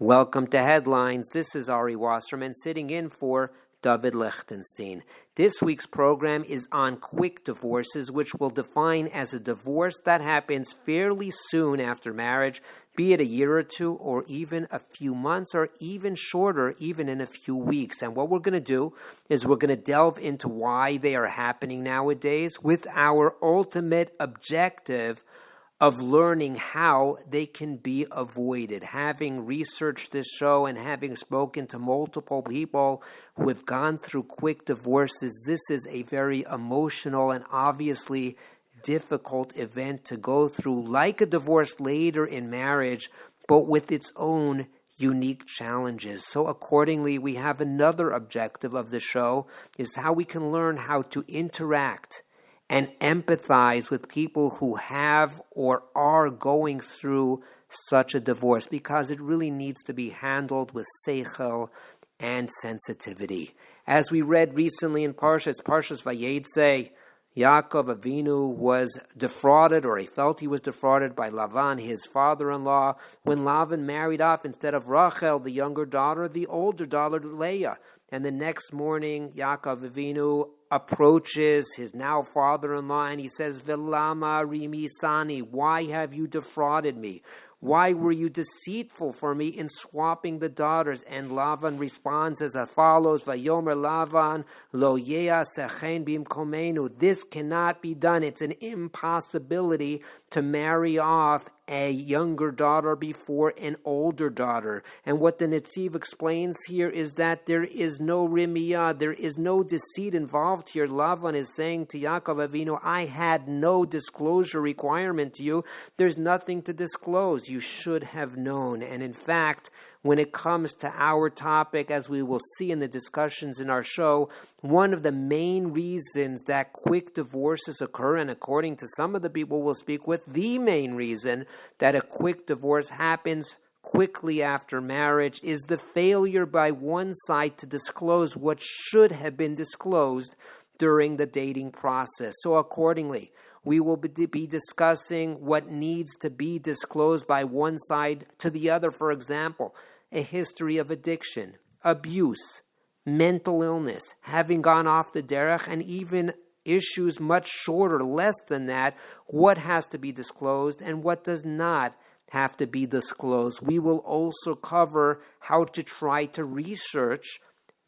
Welcome to Headlines. This is Ari Wasserman sitting in for David Lichtenstein. This week's program is on quick divorces, which will define as a divorce that happens fairly soon after marriage, be it a year or two, or even a few months, or even shorter, even in a few weeks. And what we're going to do is we're going to delve into why they are happening nowadays with our ultimate objective of learning how they can be avoided. Having researched this show and having spoken to multiple people who have gone through quick divorces, this is a very emotional and obviously difficult event to go through, like a divorce later in marriage, but with its own unique challenges. So accordingly, we have another objective of the show, is how we can learn how to interact and empathize with people who have or are going through such a divorce, because it really needs to be handled with seichel and sensitivity. As we read recently in Parshas Vayetze, Yaakov Avinu was defrauded, or he felt he was defrauded by Lavan, his father-in-law, when Lavan married off, instead of Rachel, the younger daughter, the older daughter, Leah. And the next morning, Yaakov Avinu approaches his now father-in-law and he says, Velama rimisani, why have you defrauded me? Why were you deceitful for me in swapping the daughters? And Lavan responds as follows, Vayomer Lavan, lo ye'asechen bimkomenu. This cannot be done. It's an impossibility to marry off a younger daughter before an older daughter. And what the Netziv explains here is that there is no rimiyah, there is no deceit involved here. Lavan is saying to Yaakov Avinu, I had no disclosure requirement to you. There's nothing to disclose. You should have known. And in fact, when it comes to our topic, as we will see in the discussions in our show, one of the main reasons that quick divorces occur, and according to some of the people we'll speak with, the main reason that a quick divorce happens quickly after marriage, is the failure by one side to disclose what should have been disclosed during the dating process. So accordingly, we will be discussing what needs to be disclosed by one side to the other. For example, a history of addiction, abuse, mental illness, having gone off the derech, and even issues much shorter, less than that, what has to be disclosed and what does not have to be disclosed. We will also cover how to try to research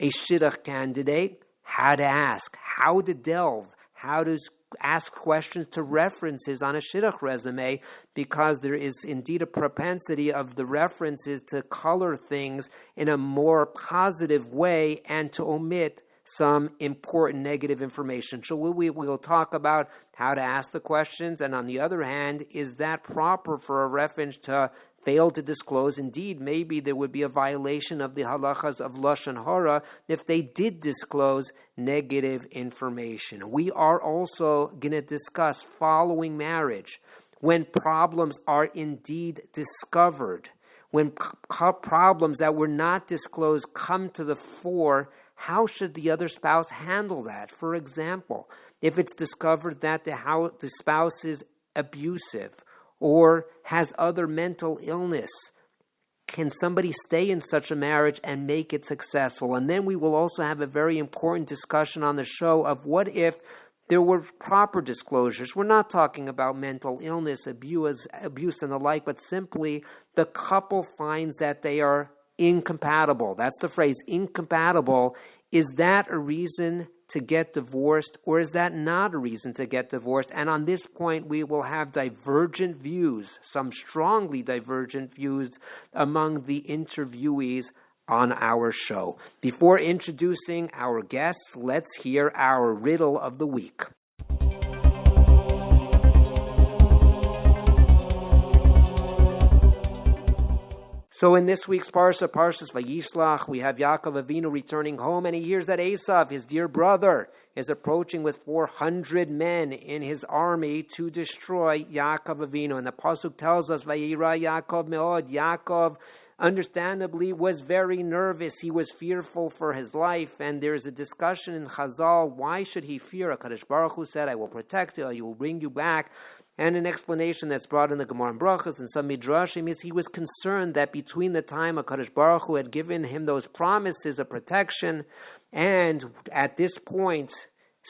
a Shidduch candidate, how to ask, how to delve, how to ask questions to references on a Shidduch resume, because there is indeed a propensity of the references to color things in a more positive way and to omit some important negative information. So we will talk about how to ask the questions, and on the other hand, is that proper for a reference to fail to disclose? Indeed, maybe there would be a violation of the halachas of Lashon Hara if they did disclose negative information. We are also going to discuss following marriage, when problems are indeed discovered, when problems that were not disclosed come to the fore, how should the other spouse handle that? For example, if it's discovered that the spouse is abusive or has other mental illness, can somebody stay in such a marriage and make it successful? And then we will also have a very important discussion on the show of what if there were proper disclosures. We're not talking about mental illness, abuse and the like, but simply the couple finds that they are incompatible. That's the phrase, incompatible. Is that a reason to get divorced, or is that not a reason to get divorced? And on this point, we will have divergent views, some strongly divergent views among the interviewees on our show. Before introducing our guests, let's hear our riddle of the week. So in this week's Parsha, Parshas Vayishlach, we have Yaakov Avinu returning home, and he hears that Esav, his dear brother, is approaching with 400 men in his army to destroy Yaakov Avinu. And the Pasuk tells us, Vayira Yaakov me'od. Yaakov, understandably, was very nervous. He was fearful for his life, and there's a discussion in Chazal, why should he fear? HaKadosh Baruch Hu said, I will protect you, I will bring you back. And an explanation that's brought in the Gemara and Brachos and some Midrashim is he was concerned that between the time HaKadosh Baruch Hu had given him those promises of protection and at this point,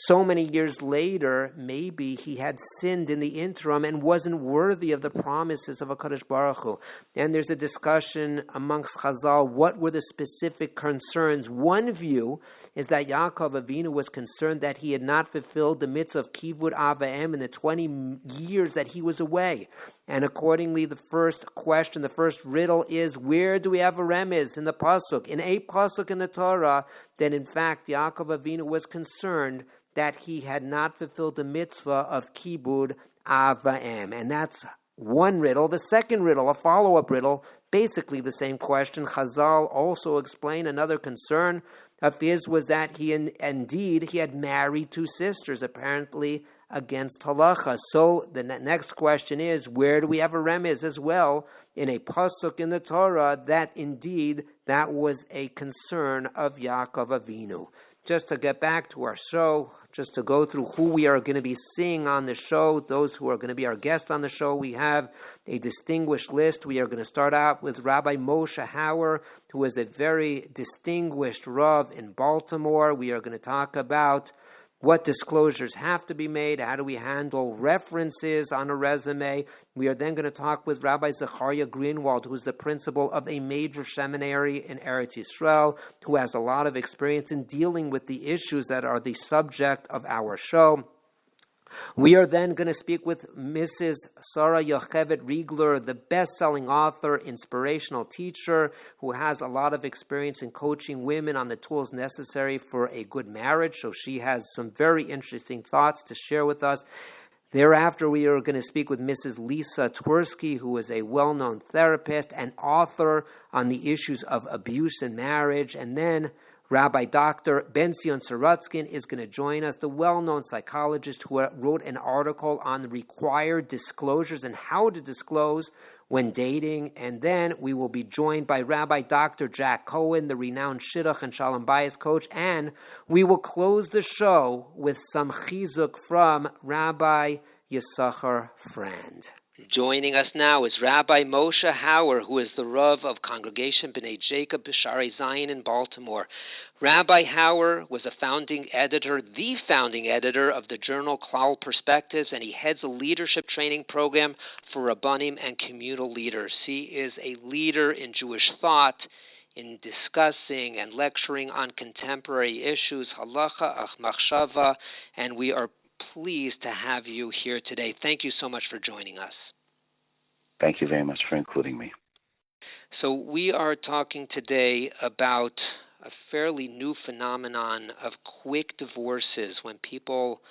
so many years later, maybe he had sinned in the interim and wasn't worthy of the promises of HaKadosh Baruch Hu. And there's a discussion amongst Chazal, what were the specific concerns? One view is that Yaakov Avinu was concerned that he had not fulfilled the mitzvah of Kivud Av V'Em in the 20 years that he was away. And accordingly, the first question, the first riddle is, where do we have a remez in the pasuk? In a pasuk in the Torah, that in fact Yaakov Avinu was concerned that he had not fulfilled the mitzvah of Kibud Av V'Em. And that's one riddle. The second riddle, a follow-up riddle, basically the same question. Chazal also explain another concern of his was that he had married two sisters, apparently against halacha. So the next question is, where do we have a remez as well in a pasuk in the Torah that indeed that was a concern of Yaakov Avinu? Just to get back to our show, just to go through who we are going to be seeing on the show, those who are going to be our guests on the show, we have a distinguished list. We are going to start out with Rabbi Moshe Hauer, who is a very distinguished Rav in Baltimore. We are going to talk about what disclosures have to be made, how do we handle references on a resume. We are then going to talk with Rabbi Zecharya Greenwald, who is the principal of a major seminary in Eretz Yisrael, who has a lot of experience in dealing with the issues that are the subject of our show. We are then going to speak with Mrs. Sara Yoheved Rigler, the best-selling author, inspirational teacher, who has a lot of experience in coaching women on the tools necessary for a good marriage. So she has some very interesting thoughts to share with us. Thereafter, we are going to speak with Mrs. Lisa Twerski, who is a well-known therapist and author on the issues of abuse in marriage. And then Rabbi Dr. Benzion Sorotzkin is going to join us, the well-known psychologist who wrote an article on the required disclosures and how to disclose when dating. And then we will be joined by Rabbi Dr. Jack Cohen, the renowned Shidduch and Shalom Bayis coach. And we will close the show with some Chizuk from Rabbi Yisachar Friend. Joining us now is Rabbi Moshe Hauer, who is the Rav of Congregation Bnai Jacob Shaarei Zion in Baltimore. Rabbi Hauer was the founding editor of the journal Klal Perspectives, and he heads a leadership training program for Rabbanim and communal leaders. He is a leader in Jewish thought, in discussing and lecturing on contemporary issues, halacha, machshava, and we are pleased to have you here today. Thank you so much for joining us. Thank you very much for including me. So we are talking today about a fairly new phenomenon of quick divorces, when people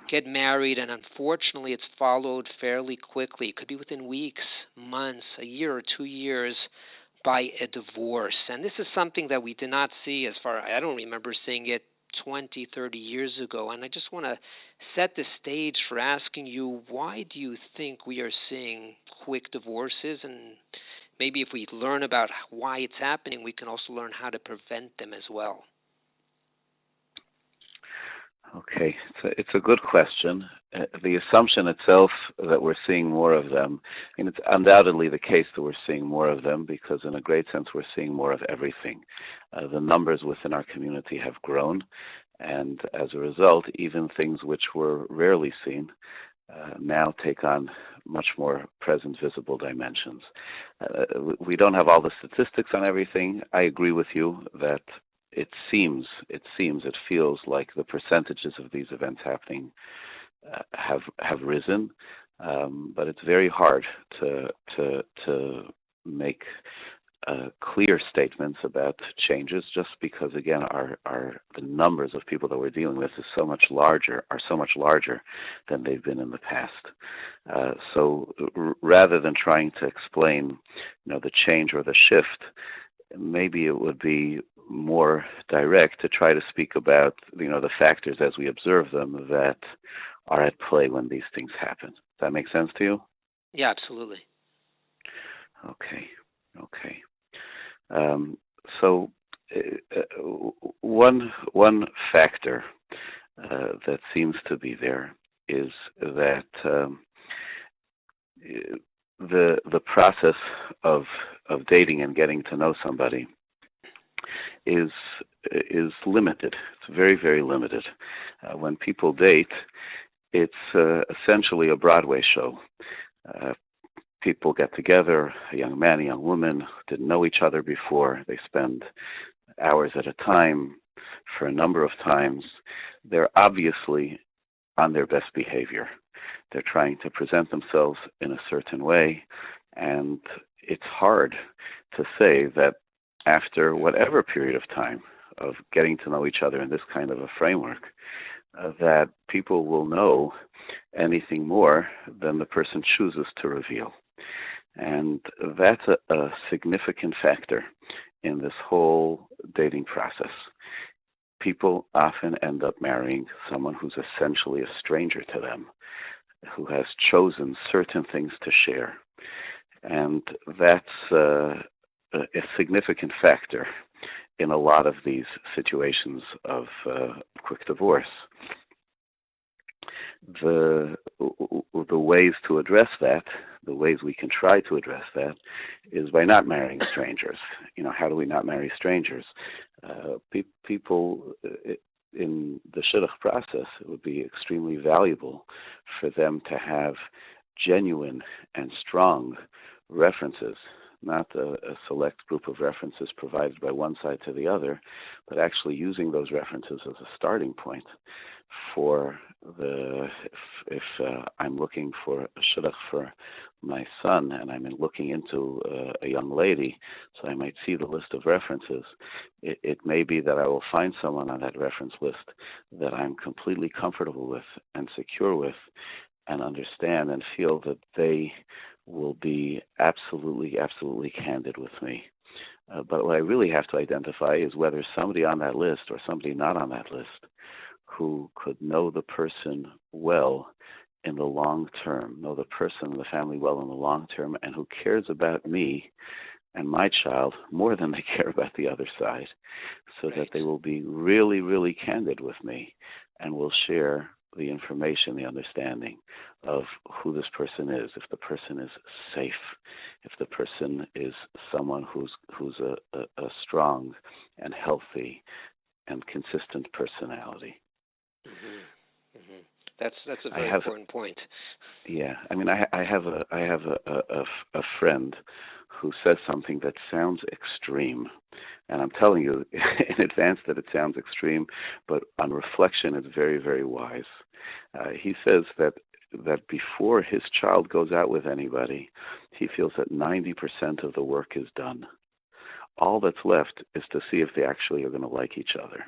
get married and unfortunately it's followed fairly quickly. It could be within weeks, months, a year or 2 years by a divorce. And this is something that we did not see I don't remember seeing it 20, 30 years ago. And I just want to set the stage for asking you, why do you think we are seeing quick divorces? And maybe if we learn about why it's happening, we can also learn how to prevent them as well. Okay, it's a good question. The assumption itself that we're seeing more of them, and it's undoubtedly the case that we're seeing more of them because in a great sense we're seeing more of everything. The numbers within our community have grown, and as a result, even things which were rarely seen now take on much more present, visible dimensions. We don't have all the statistics on everything. I agree with you that it feels like the percentages of these events happening have risen, but it's very hard to make clear statements about changes, just because again the numbers of people that we're dealing with are so much larger than they've been in the past. So rather than trying to explain, the change or the shift, maybe it would be more direct to try to speak about, the factors as we observe them that are at play when these things happen. Does that make sense to you? Yeah, absolutely. Okay. So one factor that seems to be there is that the process of dating and getting to know somebody is limited. It's very, very limited. When people date, it's essentially a Broadway show. People get together, a young man, a young woman, didn't know each other before. They spend hours at a time for a number of times. They're obviously on their best behavior. They're trying to present themselves in a certain way, and it's hard to say that after whatever period of time of getting to know each other in this kind of a framework, that people will know anything more than the person chooses to reveal. And that's a significant factor in this whole dating process. People often end up marrying someone who's essentially a stranger to them, who has chosen certain things to share. And that's a significant factor in a lot of these situations of quick divorce. The ways to address that, the ways we can try to address that, is by not marrying strangers. How do we not marry strangers? People in the Shidduch process, it would be extremely valuable for them to have genuine and strong references, not a select group of references provided by one side to the other, but actually using those references as a starting point for if I'm looking for a shidduch for my son and I'm looking into a young lady, so I might see the list of references. It may be that I will find someone on that reference list that I'm completely comfortable with and secure with and understand and feel that they will be absolutely, absolutely candid with me. But what I really have to identify is whether somebody on that list or somebody not on that list who could know the person well in the long term, know the person and the family well in the long term, and who cares about me and my child more than they care about the other side, so that they will be really, really candid with me and will share the information, the understanding of who this person is, if the person is safe, if the person is someone who's a strong and healthy and consistent personality. Mm-hmm. Mm-hmm. That's a very important point. Yeah, I have a friend who says something that sounds extreme, and I'm telling you in advance that it sounds extreme, but on reflection, it's very, very wise. He says that before his child goes out with anybody, he feels that 90% of the work is done. All that's left is to see if they actually are going to like each other.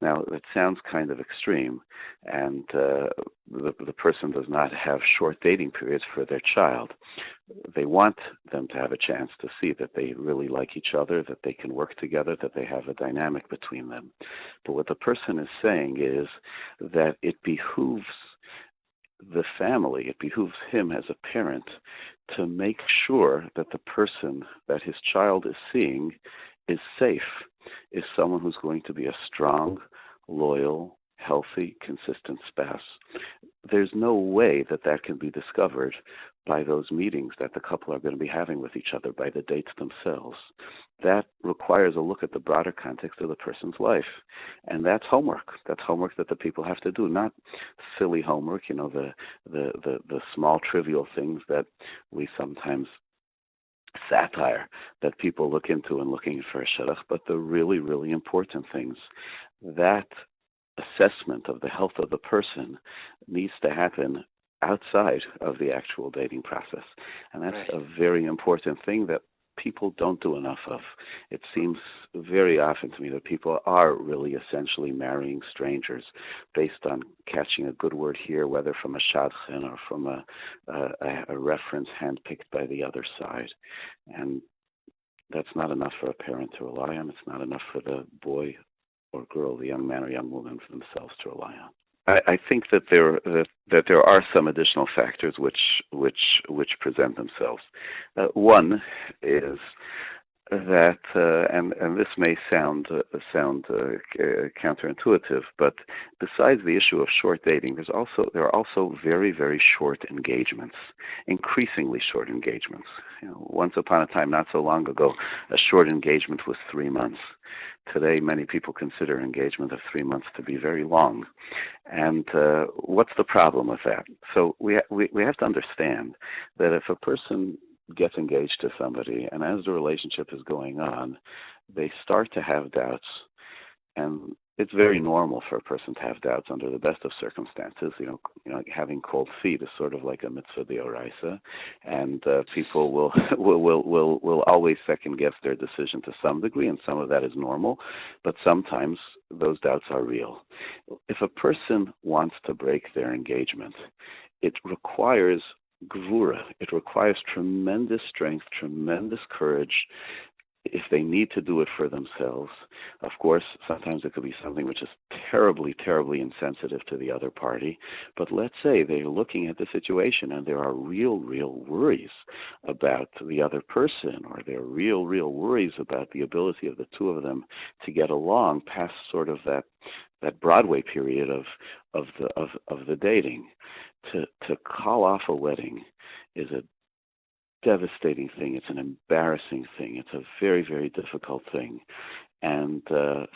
Now, that sounds kind of extreme, and the person does not have short dating periods for their child. They want them to have a chance to see that they really like each other, that they can work together, that they have a dynamic between them. But what the person is saying is that it behooves the family, it behooves him as a parent to make sure that the person that his child is seeing is safe, is someone who's going to be a strong, loyal, healthy, consistent spouse. There's no way that can be discovered by those meetings that the couple are going to be having with each other, by the dates themselves. That requires a look at the broader context of the person's life. And that's homework. That's homework that the people have to do, not silly homework, the small trivial things that we sometimes satire that people look into and looking for a shidduch, but the really, really important things. That assessment of the health of the person needs to happen outside of the actual dating process. And that's a very important thing that people don't do enough of. It seems very often to me that people are really essentially marrying strangers based on catching a good word here, whether from a shadchan or from a reference handpicked by the other side. And that's not enough for a parent to rely on. It's not enough for the boy or girl, the young man or young woman for themselves to rely on. I think that there are some additional factors which present themselves. One is that, and this may sound counterintuitive, but besides the issue of short dating, there are also very, very short engagements, increasingly short engagements. Once upon a time, not so long ago, a short engagement was 3 months. Today, many people consider an engagement of 3 months to be very long. And what's the problem with that? So we have to understand that if a person gets engaged to somebody, and as the relationship is going on, they start to have doubts. And it's very normal for a person to have doubts under the best of circumstances. Having cold feet is sort of like a mitzvah d'oraisa, and people will always second guess their decision to some degree, and some of that is normal, but sometimes those doubts are real. If a person wants to break their engagement, it requires gvura. It requires tremendous strength, tremendous courage, if they need to do it for themselves. Of course, sometimes it could be something which is terribly, terribly insensitive to the other party. But let's say they're looking at the situation and there are real, real worries about the other person, or there are real, real worries about the ability of the two of them to get along past sort of that Broadway period of the dating. To call off a wedding is a devastating thing. It's an embarrassing thing. It's a very, very difficult thing. And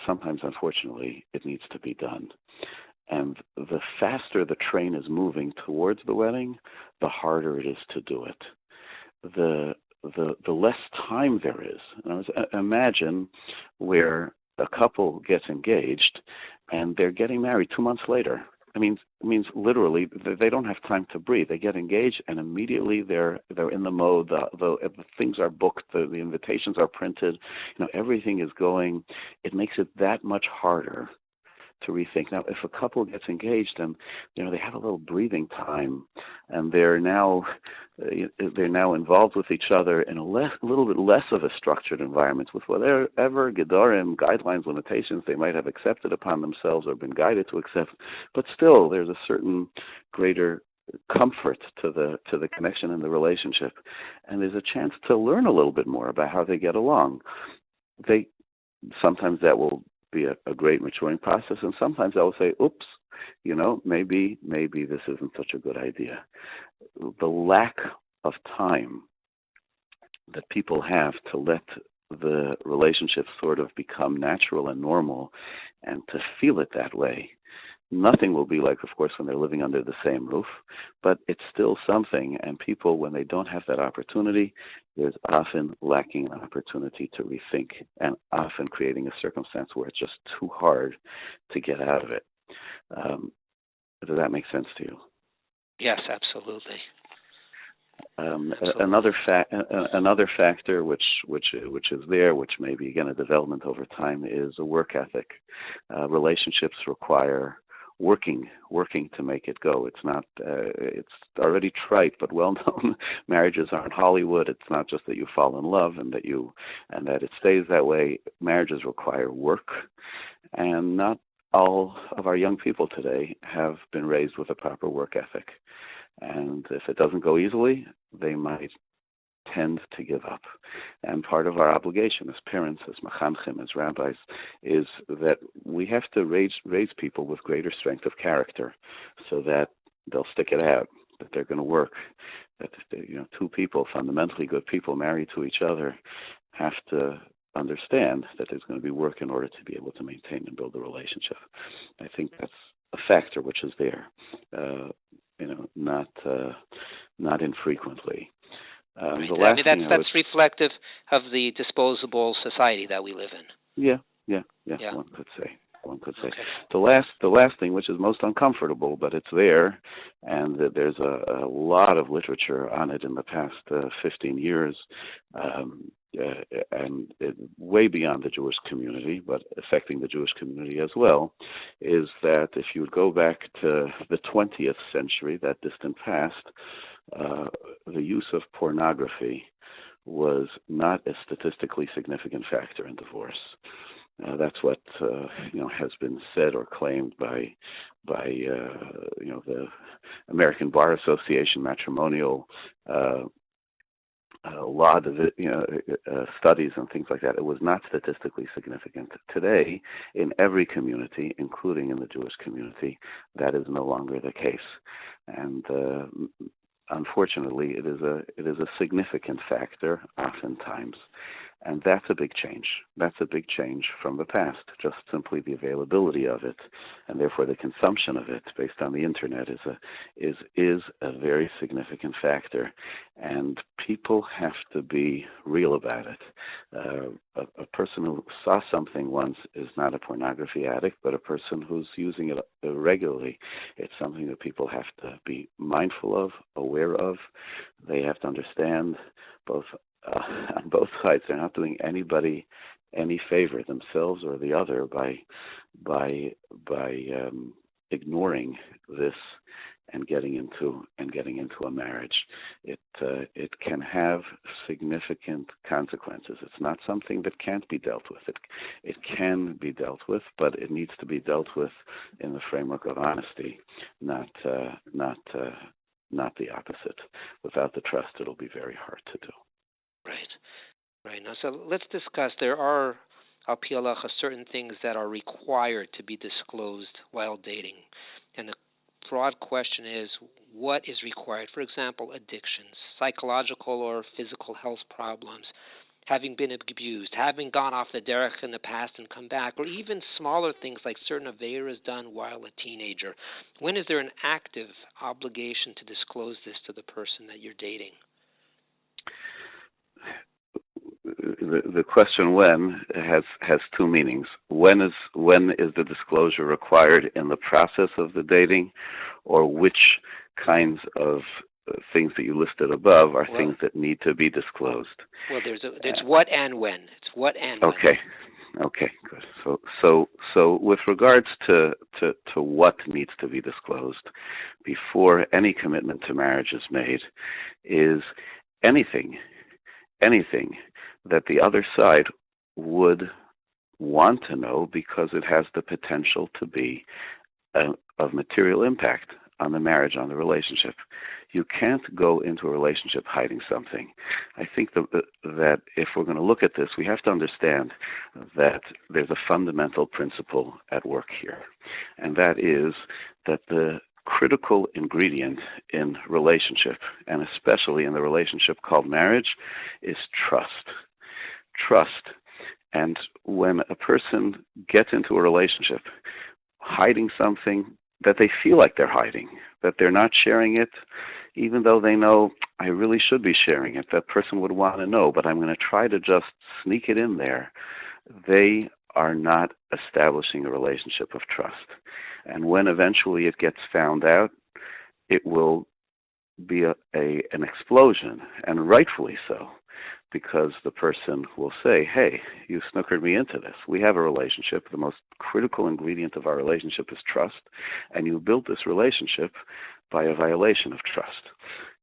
sometimes, unfortunately, it needs to be done. And the faster the train is moving towards the wedding, the harder it is to do it. The less time there is. Imagine where a couple gets engaged and they're getting married 2 months later. It means literally they don't have time to breathe. They get engaged and immediately they're in the mode. The things are booked. The invitations are printed. Everything is going. It makes it that much harder to rethink. Now, if a couple gets engaged and they have a little breathing time, and they're now involved with each other in a little bit less of a structured environment, with whatever gedarim, guidelines, limitations they might have accepted upon themselves or been guided to accept, but still there's a certain greater comfort to the connection and the relationship, and there's a chance to learn a little bit more about how they get along. Sometimes that will be a great maturing process, and sometimes I will say, oops, maybe this isn't such a good idea. The lack of time that people have to let the relationship sort of become natural and normal and to feel it that way. Nothing will be like, of course, when they're living under the same roof, but it's still something, and people, when they don't have that opportunity, there's often lacking an opportunity to rethink, and often creating a circumstance where it's just too hard to get out of it. Does that make sense to you? Yes, absolutely. Another factor which is there, which may be again a development over time, is a work ethic. Relationships require working to make it go. It's not. It's already trite, but well known. Marriages aren't Hollywood. It's not just that you fall in love and that it stays that way. Marriages require work, and not all of our young people today have been raised with a proper work ethic. And if it doesn't go easily, they might tend to give up. And part of our obligation as parents, as machanchim, as rabbis, is that we have to raise people with greater strength of character, so that they'll stick it out, that they're going to work, that two people, fundamentally good people married to each other, have to understand that there's going to be work in order to be able to maintain and build a relationship. I think that's a factor which is there, not infrequently. That's reflective of the disposable society that we live in. Yeah. One could say. Okay. The last thing, which is most uncomfortable, but it's there, and there's a lot of literature on it in the past 15 years, and way beyond the Jewish community, but affecting the Jewish community as well, is that if you go back to the 20th century, that distant past, the use of pornography was not a statistically significant factor in divorce. That's what has been said or claimed by the American Bar Association matrimonial law studies and things like that, it was not statistically significant. Today, in every community, including in the Jewish community, that is no longer the case. And unfortunately, it is a significant factor oftentimes. And that's a big change. That's a big change from the past. Just simply the availability of it, and therefore the consumption of it based on the internet is a very significant factor. And people have to be real about it. A person who saw something once is not a pornography addict, but a person who's using it regularly. It's something that people have to be mindful of, aware of. They have to understand both. On both sides, they're not doing anybody any favor, themselves or the other, by ignoring this and getting into a marriage. It can have significant consequences. It's not something that can't be dealt with. It can be dealt with, but it needs to be dealt with in the framework of honesty, not the opposite. Without the trust, it'll be very hard to do. Right. Now, so let's discuss. There are, al pi halacha, certain things that are required to be disclosed while dating. And the broad question is, what is required? For example, addictions, psychological or physical health problems, having been abused, having gone off the derech in the past and come back, or even smaller things like certain averas done while a teenager. When is there an active obligation to disclose this to the person that you're dating? The question "when" has two meanings. When is the disclosure required in the process of the dating, or which kinds of things that you listed above are things that need to be disclosed? Well, there's what and when. It's what and when. Okay, good. So with regards to what needs to be disclosed before any commitment to marriage is made, is anything that the other side would want to know, because it has the potential to be of material impact on the marriage, on the relationship. You can't go into a relationship hiding something. I think that if we're going to look at this, we have to understand that there's a fundamental principle at work here, and that is that the critical ingredient in relationship, and especially in the relationship called marriage, is trust. And when a person gets into a relationship hiding something that they feel like they're hiding, that they're not sharing it, even though they know I really should be sharing it, that person would want to know, but I'm going to try to just sneak it in there, they are not establishing a relationship of trust. And when eventually it gets found out, it will be an explosion, and rightfully so, because the person will say, hey, you snookered me into this. We have a relationship. The most critical ingredient of our relationship is trust, and you built this relationship by a violation of trust.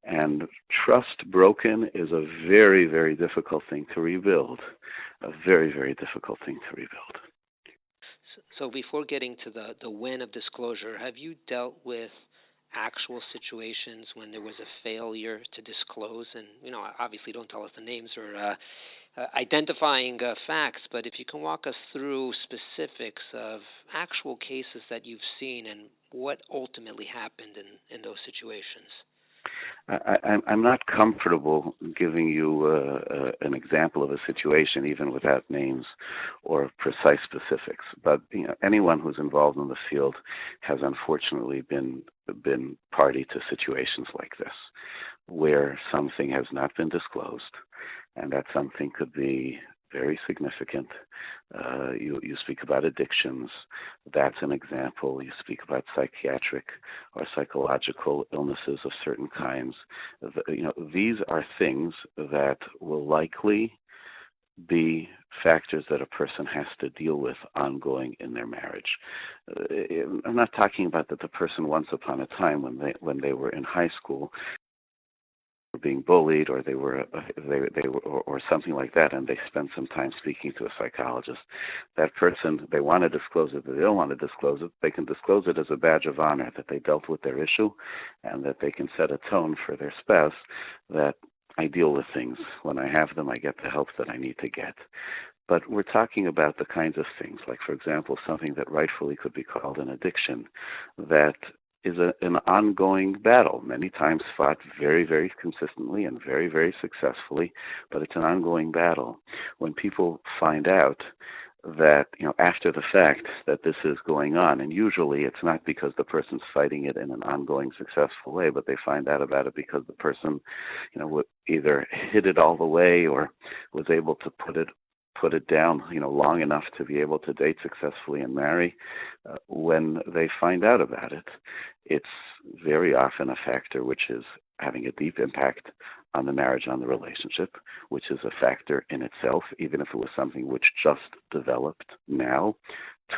And trust broken is a very, very difficult thing to rebuild, a very, very difficult thing to rebuild. So before getting to the when of disclosure, have you dealt with actual situations when there was a failure to disclose? And, obviously don't tell us the names or identifying facts, but if you can walk us through specifics of actual cases that you've seen and what ultimately happened in those situations. I'm not comfortable giving you an example of a situation, even without names or precise specifics. But anyone who's involved in the field has unfortunately been party to situations like this, where something has not been disclosed, and that something could be very significant. You speak about addictions. That's an example. You speak about psychiatric or psychological illnesses of certain kinds. These are things that will likely be factors that a person has to deal with ongoing in their marriage. I'm not talking about that the person once upon a time when they were in high school were being bullied, or they were or something like that, and they spent some time speaking to a psychologist. That person, they want to disclose it, but they don't want to disclose it. They can disclose it as a badge of honor that they dealt with their issue, and that they can set a tone for their spouse that I deal with things. When I have them, I get the help that I need to get. But we're talking about the kinds of things, like, for example, something that rightfully could be called an addiction, that is an ongoing battle, many times fought very, very consistently and very, very successfully, but it's an ongoing battle. When people find out that, after the fact that this is going on, and usually it's not because the person's fighting it in an ongoing successful way, but they find out about it because the person, either hid it all the way or was able to put it down, long enough to be able to date successfully and marry. When they find out about it, it's very often a factor which is having a deep impact on the marriage, on the relationship, which is a factor in itself, even if it was something which just developed now,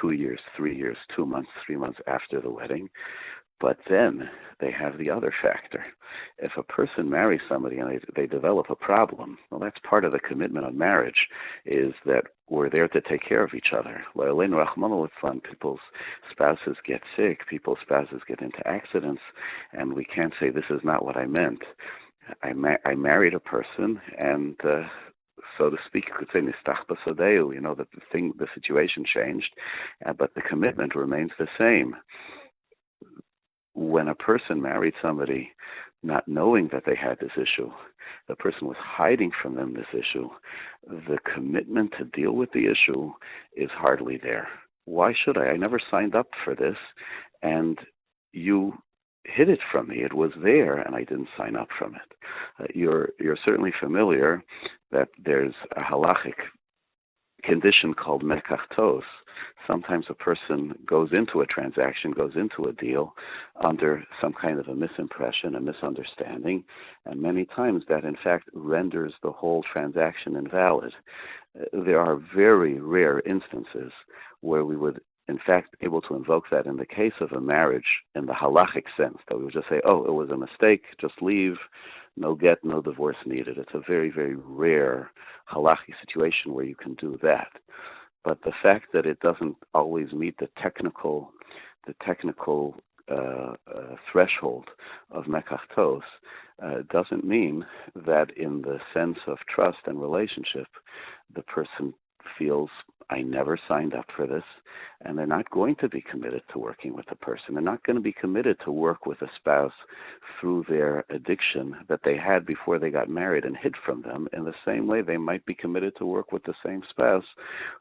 2 years, 3 years, 2 months, 3 months after the wedding. But then they have the other factor. If a person marries somebody and they develop a problem, well, that's part of the commitment of marriage, is that we're there to take care of each other. People's spouses get sick, people's spouses get into accidents, and we can't say, this is not what I meant. I married a person, and so to speak, you could say nistach b'sadeu, that the situation changed, but the commitment remains the same. When a person married somebody not knowing that they had this issue, the person was hiding from them this issue, the commitment to deal with the issue is hardly there. Why should I? I never signed up for this, and you hid it from me. It was there, and I didn't sign up from it. You're certainly familiar that there's a halachic condition called mekachtos. Sometimes a person goes into a transaction, goes into a deal under some kind of a misimpression, a misunderstanding, and many times that in fact renders the whole transaction invalid. There are very rare instances where we would in fact able to invoke that in the case of a marriage in the halachic sense, that we would just say, oh, it was a mistake, just leave, no get, no divorce needed. It's a very, very rare halachic situation where you can do that. But the fact that it doesn't always meet the technical threshold of mekachtos doesn't mean that in the sense of trust and relationship, the person feels, I never signed up for this, and they're not going to be committed to working with the person. They're not going to be committed to work with a spouse through their addiction that they had before they got married and hid from them, in the same way they might be committed to work with the same spouse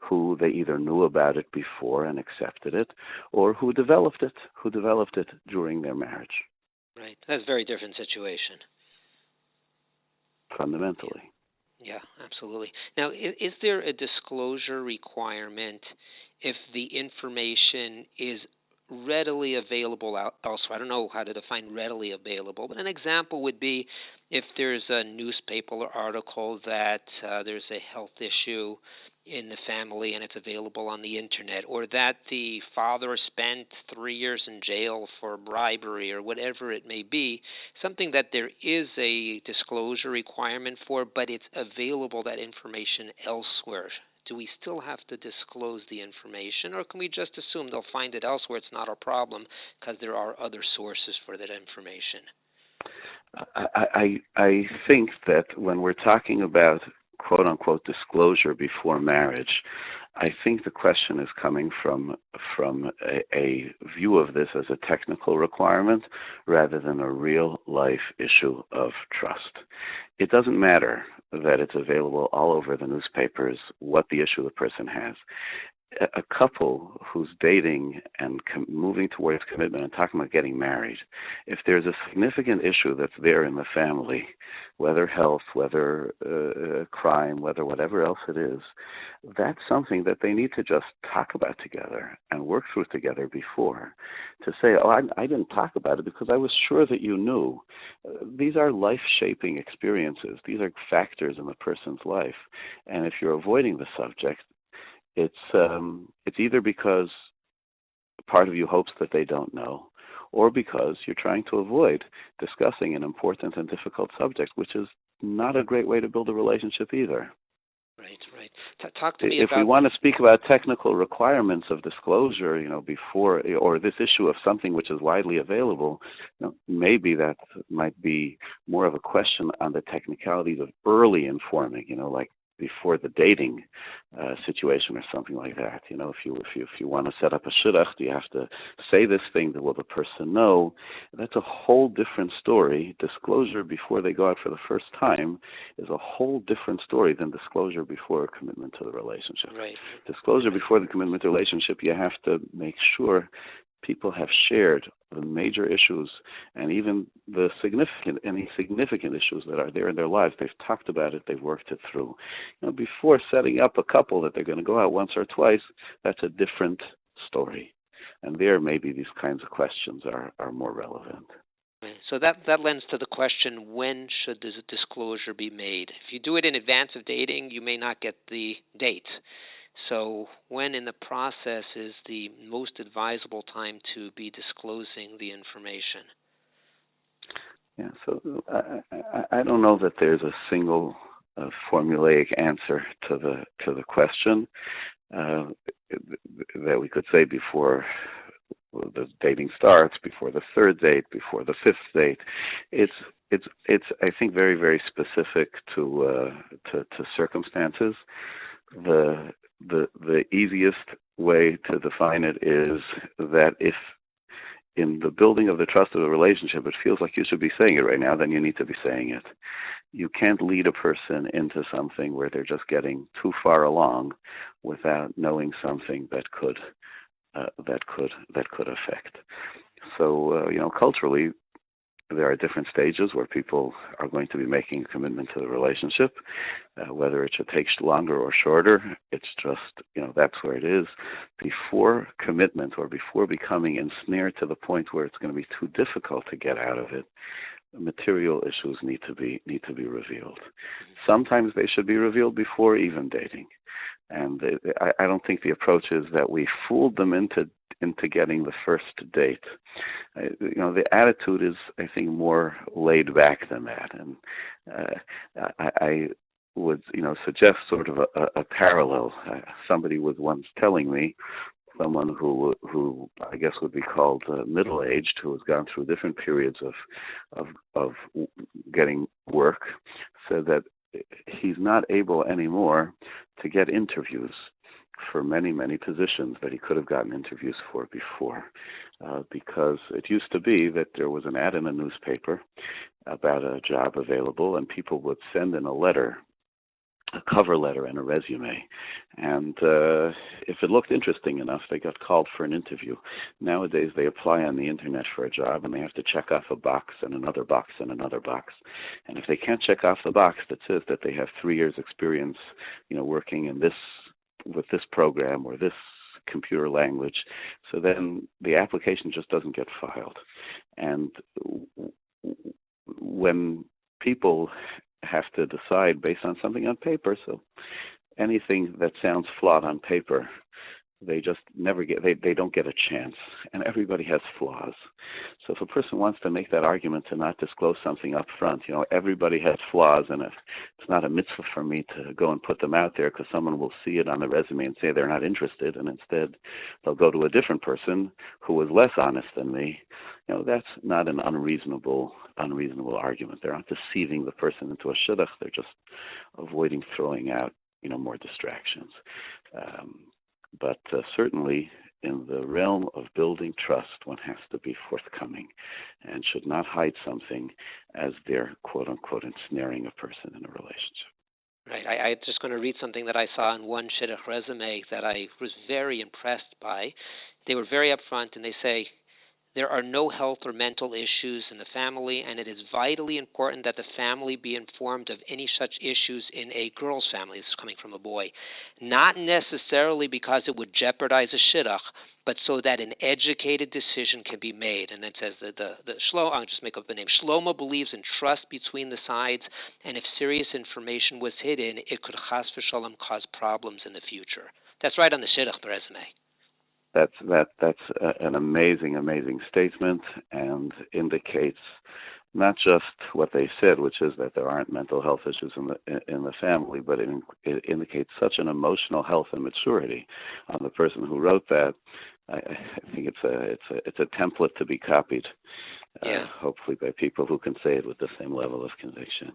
who they either knew about it before and accepted it, or who developed it during their marriage. Right. That's a very different situation. Fundamentally. Yeah, absolutely. Now, is there a disclosure requirement if the information is readily available elsewhere? I don't know how to define readily available, but an example would be if there's a newspaper article that there's a health issue in the family and it's available on the internet, or that the father spent 3 years in jail for bribery or whatever it may be, something that there is a disclosure requirement for, but it's available, that information, elsewhere. Do we still have to disclose the information, or can we just assume they'll find it elsewhere, it's not a problem because there are other sources for that information? I think that when we're talking about quote-unquote disclosure before marriage, I think the question is coming from a view of this as a technical requirement rather than a real-life issue of trust. It doesn't matter that it's available all over the newspapers what the issue the person has. A couple who's dating and moving towards commitment and talking about getting married, if there's a significant issue that's there in the family, whether health, whether crime, whether whatever else it is, that's something that they need to just talk about together and work through together before. To say, oh, I didn't talk about it because I was sure that you knew. These are life-shaping experiences. These are factors in the person's life. And if you're avoiding the subject, it's either because part of you hopes that they don't know, or because you're trying to avoid discussing an important and difficult subject, which is not a great way to build a relationship either. Right. Talk to me if about... we want to speak about technical requirements of disclosure, before, or this issue of something which is widely available, maybe that might be more of a question on the technicalities of early informing, like before the dating situation or something like that. If you want to set up a shidduch, do you have to say this thing? Will the person know? That's a whole different story. Disclosure before they go out for the first time is a whole different story than disclosure before a commitment to the relationship. Right. Disclosure before the commitment to the relationship, you have to make sure people have shared the major issues and even any significant issues that are there in their lives. They've talked about it. They've worked it through. Before setting up a couple that they're going to go out once or twice, that's a different story. And there, maybe these kinds of questions are more relevant. So that lends to the question, when should this disclosure be made? If you do it in advance of dating, you may not get the date. So when in the process is the most advisable time to be disclosing the information? Yeah, so I don't know that there's a single formulaic answer to the question that we could say before the dating starts, before the third date, before the fifth date. It's I think very, very specific to circumstances. The easiest way to define it is that if in the building of the trust of the relationship, it feels like you should be saying it right now, then you need to be saying it. You can't lead a person into something where they're just getting too far along without knowing something that could affect. So, culturally, there are different stages where people are going to be making a commitment to the relationship, whether it should take longer or shorter. It's just, that's where it is. Before commitment or before becoming ensnared to the point where it's going to be too difficult to get out of it, material issues need to be revealed. Sometimes they should be revealed before even dating. And I don't think the approach is that we fooled them into getting the first date. The attitude is, I think, more laid back than that. And I would, suggest sort of a parallel. Somebody was once telling me, someone who I guess would be called middle-aged, who has gone through different periods of getting work, said that he's not able anymore to get interviews for many, many positions that he could have gotten interviews for before, because it used to be that there was an ad in a newspaper about a job available, and people would send in a letter, a cover letter and a resume, and if it looked interesting enough, they got called for an interview. Nowadays, they apply on the internet for a job, and they have to check off a box and another box and another box. And if they can't check off the box that says that they have 3 years experience, working in with this program or this computer language, so then the application just doesn't get filed. And when people have to decide based on something on paper, so anything that sounds flawed on paper, they just never get, they don't get a chance. And everybody has flaws. So if a person wants to make that argument to not disclose something up front, everybody has flaws, and if it's not a mitzvah for me to go and put them out there because someone will see it on the resume and say they're not interested, and instead they'll go to a different person who is less honest than me, that's not an unreasonable argument. They're not deceiving the person into a shidduch. They're just avoiding throwing out, more distractions. But certainly in the realm of building trust, one has to be forthcoming and should not hide something as they're, quote-unquote, ensnaring a person in a relationship. Right. I'm just going to read something that I saw in one Shidduch resume that I was very impressed by. They were very upfront, and they say, there are no health or mental issues in the family, and it is vitally important that the family be informed of any such issues in a girl's family. This is coming from a boy. Not necessarily because it would jeopardize a shidduch, but so that an educated decision can be made. And then it says that the Shlomo, I'll just make up the name, Shlomo believes in trust between the sides, and if serious information was hidden, it could chas v'shalom cause problems in the future. That's right on the shidduch resume. That's an amazing statement, and indicates not just what they said, which is that there aren't mental health issues in the family, but it indicates such an emotional health and maturity on the person who wrote that. I think it's a template to be copied, hopefully by people who can say it with the same level of conviction.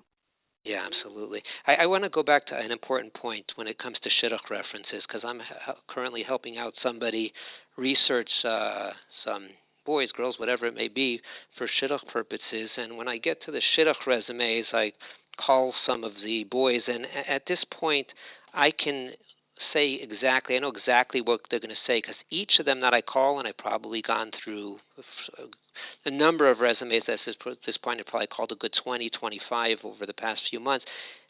Yeah, absolutely. I want to go back to an important point when it comes to Shidduch references, because I'm currently helping out somebody research some boys, girls, whatever it may be, for Shidduch purposes. And when I get to the Shidduch resumes, I call some of the boys, and at this point, I can say exactly, I know exactly what they're going to say, because each of them that I call, and I've probably gone through a number of resumes at this point, I've probably called a good 20, 25 over the past few months,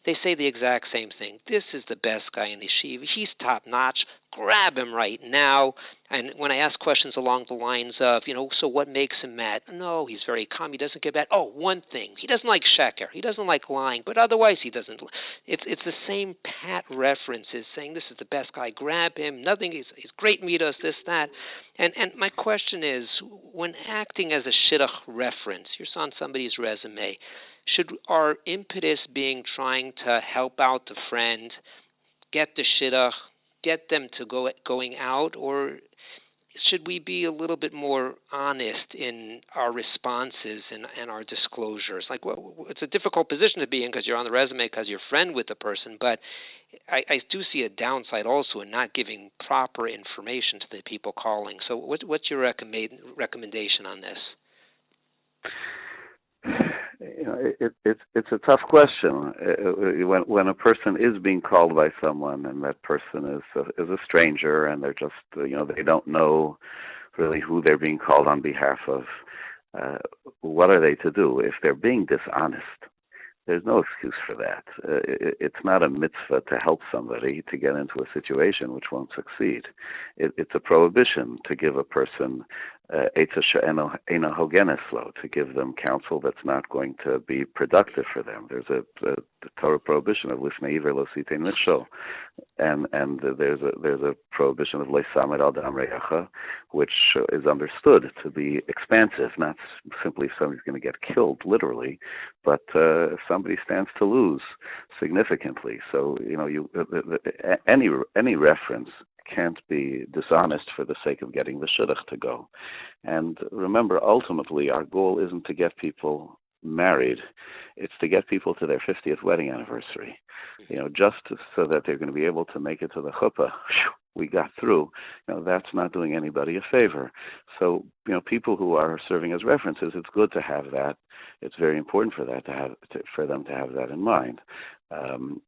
they say the exact same thing. This is the best guy in the yeshiva. He's top-notch. Grab him right now. And when I ask questions along the lines of, so what makes him mad? No, he's very calm. He doesn't get mad. Oh, one thing. He doesn't like sheker. He doesn't like lying. But otherwise, he doesn't. It's the same pat references saying this is the best guy. Grab him. Nothing. He's great midos, this, that. And my question is, when acting as a shidduch reference, you're on somebody's resume, should our impetus being trying to help out the friend, get the shidduch, get them to going out, or should we be a little bit more honest in our responses and our disclosures? Like, it's a difficult position to be in because you're on the resume because you're friend with the person, but I do see a downside also in not giving proper information to the people calling. So what's your recommendation on this? It's a tough question. When a person is being called by someone and that person is a stranger and they're just they don't know really who they're being called on behalf of, what are they to do? If they're being dishonest, there's no excuse for that. It's not a mitzvah to help somebody to get into a situation which won't succeed. It's a prohibition to give a person to give them counsel that's not going to be productive for them. There's a Torah prohibition of lifnei iver lo sitein mishol, and there's a prohibition of leisamed al dam reyacha, which is understood to be expansive, not simply if somebody's going to get killed literally, but if somebody stands to lose significantly. So any reference can't be dishonest for the sake of getting the shidduch to go. And remember, ultimately, our goal isn't to get people married. It's to get people to their 50th wedding anniversary, just so that they're going to be able to make it to the chuppah. We got through. That's not doing anybody a favor. So, people who are serving as references, it's good to have that. It's very important for them to have that in mind.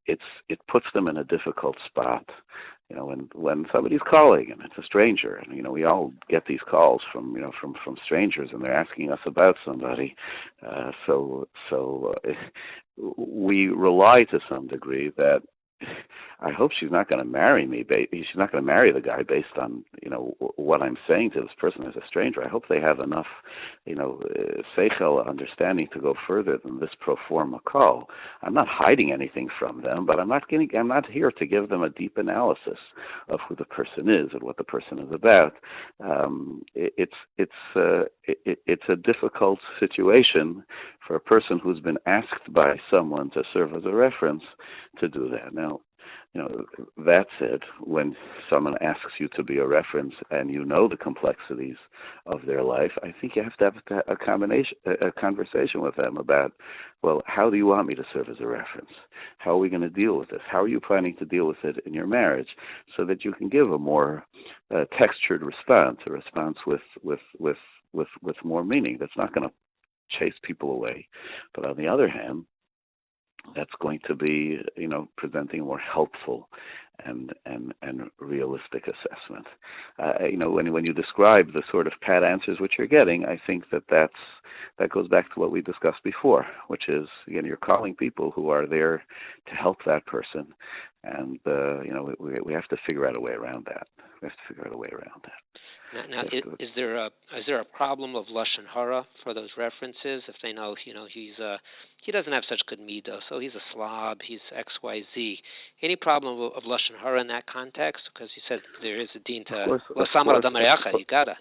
It puts them in a difficult spot. When somebody's calling and it's a stranger, and we all get these calls from strangers, and they're asking us about somebody. So we rely to some degree that I hope she's not going to marry me. She's not going to marry the guy based on what I'm saying to this person as a stranger. I hope they have enough seichel understanding to go further than this pro forma call. I'm not hiding anything from them, but I'm not here to give them a deep analysis of who the person is and what the person is about. It's a difficult situation for a person who's been asked by someone to serve as a reference to do that. Now, that said, when someone asks you to be a reference and the complexities of their life, I think you have to have a conversation with them about, well, how do you want me to serve as a reference? How are we going to deal with this? How are you planning to deal with it in your marriage, so that you can give a more textured response, a response with more meaning that's not going to chase people away. But on the other hand, that's going to be, presenting a more helpful and realistic assessment. When you describe the sort of pat answers which you're getting, I think that goes back to what we discussed before, which is, you're calling people who are there to help that person, and we have to figure out a way around that. Now, is there a problem of lashon hara for those references? If they know, he doesn't have such good midah, so he's a slob, he's X, Y, Z. Any problem of lashon hara in that context? Because you said there is a deen to l'samar adam reyacha. You gotta.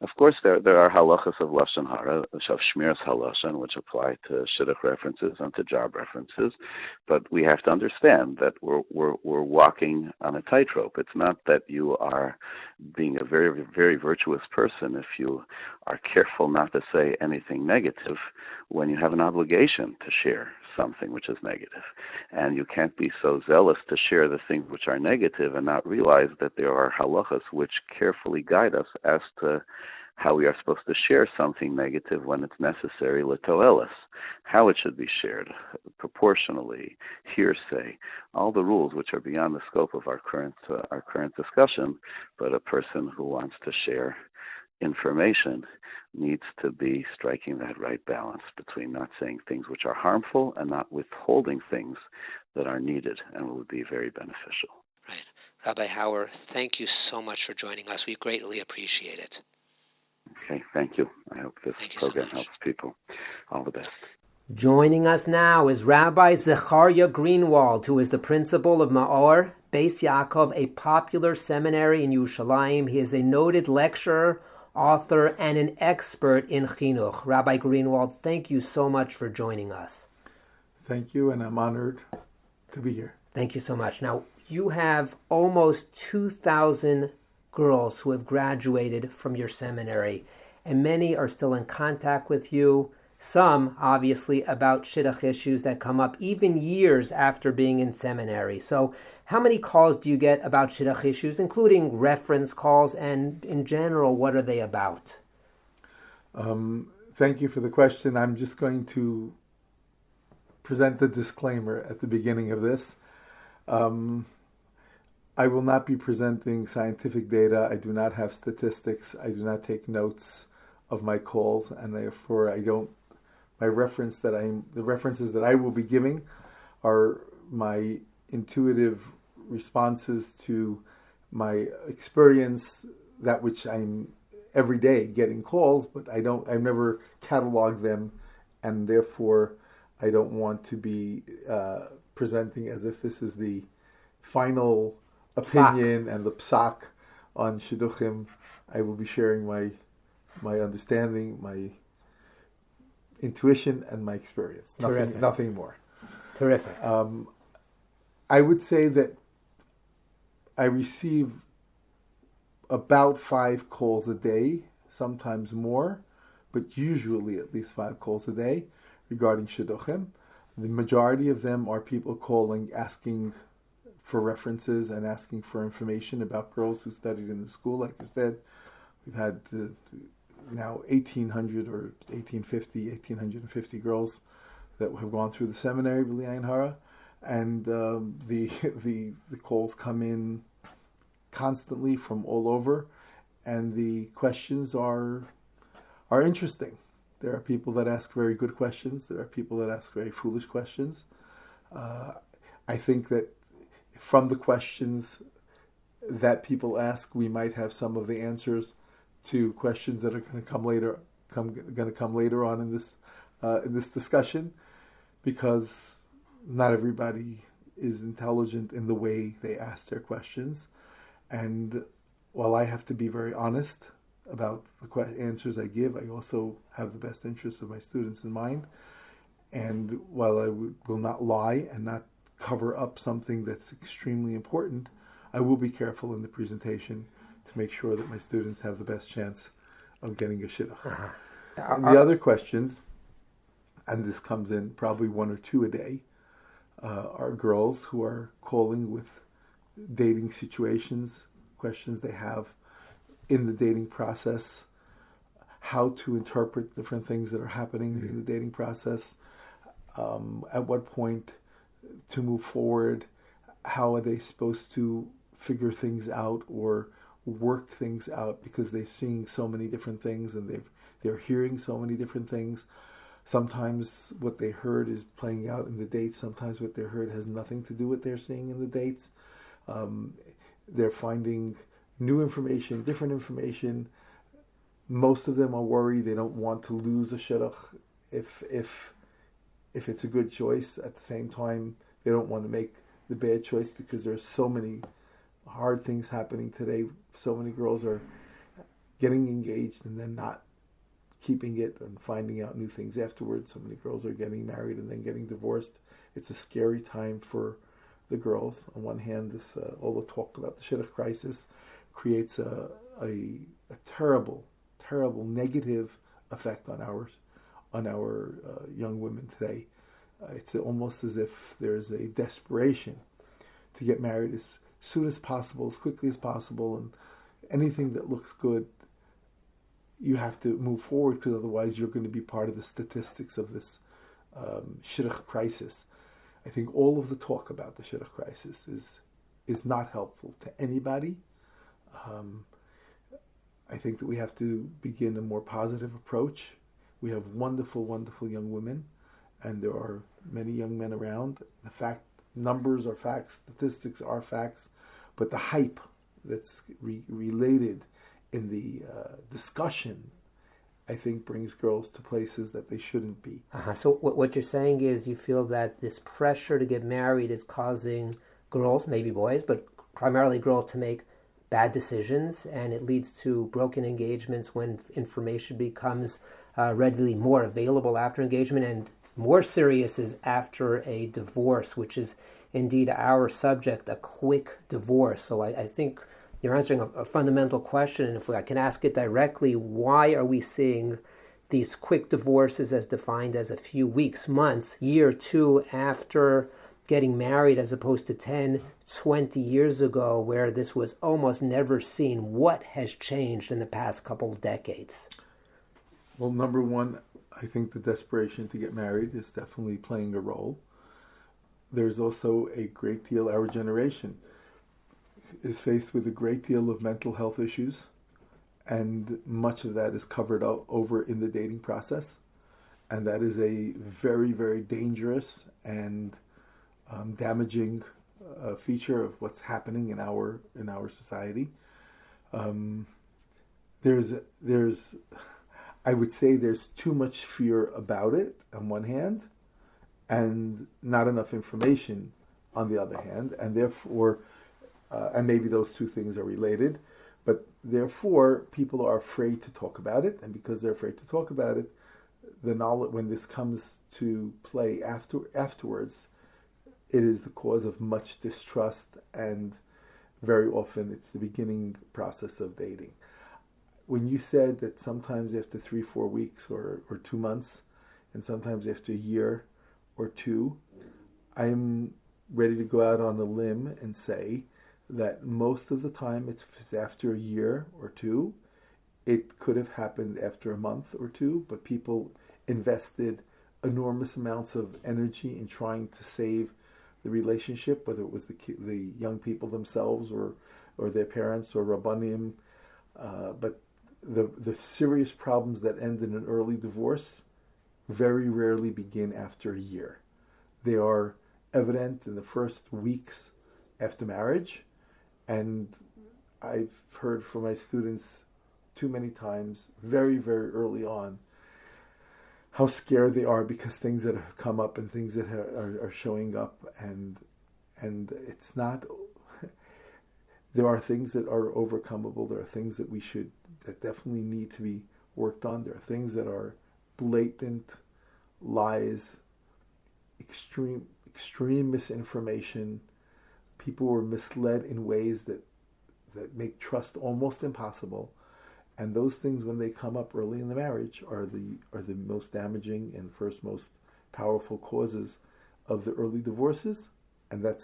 Of course, there are halachas of lashon hara, of shmiras halashon, which apply to shidduch references and to job references, but we have to understand that we're walking on a tightrope. It's not that you are being a very, very virtuous person if you are careful not to say anything negative when you have an obligation to share something which is negative. And you can't be so zealous to share the things which are negative and not realize that there are halachas which carefully guide us as to how we are supposed to share something negative when it's necessary, letoelis, how it should be shared, proportionally, hearsay, all the rules which are beyond the scope of our current discussion, but a person who wants to share information needs to be striking that right balance between not saying things which are harmful and not withholding things that are needed and will be very beneficial. Right. Rabbi Hauer, thank you so much for joining us. We greatly appreciate it. Okay, thank you. I hope this program helps people. All the best. Joining us now is Rabbi Zecharya Greenwald, who is the principal of Ma'or, Bais Yaakov, a popular seminary in Yerushalayim. He is a noted lecturer, author, and an expert in chinuch. Rabbi Greenwald, thank you so much for joining us. Thank you, and I'm honored to be here. Thank you so much. Now, you have almost 2,000 girls who have graduated from your seminary, and many are still in contact with you. Some, obviously, about shidduch issues that come up even years after being in seminary. So how many calls do you get about shidduch issues, including reference calls, and in general, what are they about? Thank you for the question. I'm just going to present the disclaimer at the beginning of this. I will not be presenting scientific data. I do not have statistics. I do not take notes of my calls, and therefore the references that I will be giving are my intuitive responses to my experience, that which I'm every day getting calls, but I've never cataloged them, and therefore I don't want to be presenting as if this is the final opinion and the psak on shidduchim. I will be sharing my understanding, my intuition, and my experience. Nothing more. Terrific. I would say that I receive about 5 calls a day, sometimes more, but usually at least 5 calls a day regarding shidduchim. The majority of them are people calling, asking for references and asking for information about girls who studied in the school. Like I said, we've had now 1,850 girls that have gone through the seminary, B'li Ayin Hara, and the calls come in constantly from all over, and the questions are interesting. There are people that ask very good questions. There are people that ask very foolish questions. I think that from the questions that people ask, we might have some of the answers to questions that are going to come later on in this discussion, because not everybody is intelligent in the way they ask their questions. And while I have to be very honest about the answers I give, I also have the best interests of my students in mind. And while I will not lie and not cover up something that's extremely important, I will be careful in the presentation to make sure that my students have the best chance of getting a shidduch. And the other questions, and this comes in probably 1 or 2 a day, are girls who are calling with dating situations, questions they have in the dating process, how to interpret different things that are happening in the dating process, at what point to move forward, how are they supposed to figure things out or work things out, because they're seeing so many different things and they're hearing so many different things. Sometimes what they heard is playing out in the dates. Sometimes what they heard has nothing to do with what they're seeing in the dates. They're finding new information, different information. Most of them are worried. They don't want to lose a shidduch if it's a good choice. At the same time, they don't want to make the bad choice, because there's so many hard things happening today. So many girls are getting engaged and then not keeping it and finding out new things afterwards. So many girls are getting married and then getting divorced. It's a scary time for the girls. On one hand, this all the talk about the Shidduch crisis creates a terrible negative effect on our young women today. It's almost as if there's a desperation to get married as soon as possible, as quickly as possible, and anything that looks good, you have to move forward, because otherwise you're going to be part of the statistics of this Shidduch crisis. I think all of the talk about the Shidduch crisis is not helpful to anybody. I think that we have to begin a more positive approach. We have wonderful young women, and there are many young men around. Numbers are facts, statistics are facts, but the hype that's related in the discussion, I think, brings girls to places that they shouldn't be. So what you're saying is you feel that this pressure to get married is causing girls, maybe boys, but primarily girls, to make bad decisions, and it leads to broken engagements when information becomes readily more available after engagement, and more serious is after a divorce, which is indeed our subject, a quick divorce. So I think you're answering a fundamental question, and if I can ask it directly, why are we seeing these quick divorces as defined as a few weeks, months, year, two after getting married, as opposed to 10, 20 years ago where this was almost never seen? What has changed in the past couple of decades? Well, number one, I think the desperation to get married is definitely playing a role. There's also a great deal, our generation is faced with a great deal of mental health issues, and much of that is covered over in the dating process, and that is a very, very dangerous and damaging feature of what's happening in our society. There's I would say there's too much fear about it on one hand, and not enough information on the other hand, and therefore, and maybe those two things are related, but therefore people are afraid to talk about it, and because they're afraid to talk about it, the knowledge, when this comes to play afterwards, it is the cause of much distrust, and very often it's the beginning process of dating. When you said that sometimes after 3-4 weeks or 2 months, and sometimes after a year or two, I'm ready to go out on a limb and say that most of the time it's after a year or two. It could have happened after a month or two, but people invested enormous amounts of energy in trying to save the relationship, whether it was the young people themselves or their parents or Rabbanim, but the serious problems that end in an early divorce very rarely begin after a year. They are evident in the first weeks after marriage, and I've heard from my students too many times, very, very early on, how scared they are because things that have come up and things that are showing up, and it's not. There are things that are overcomeable. There are things that definitely need to be worked on. There are things that are blatant lies, extreme misinformation. People were misled in ways that make trust almost impossible. And those things, when they come up early in the marriage, are the most damaging and first most powerful causes of the early divorces. And that's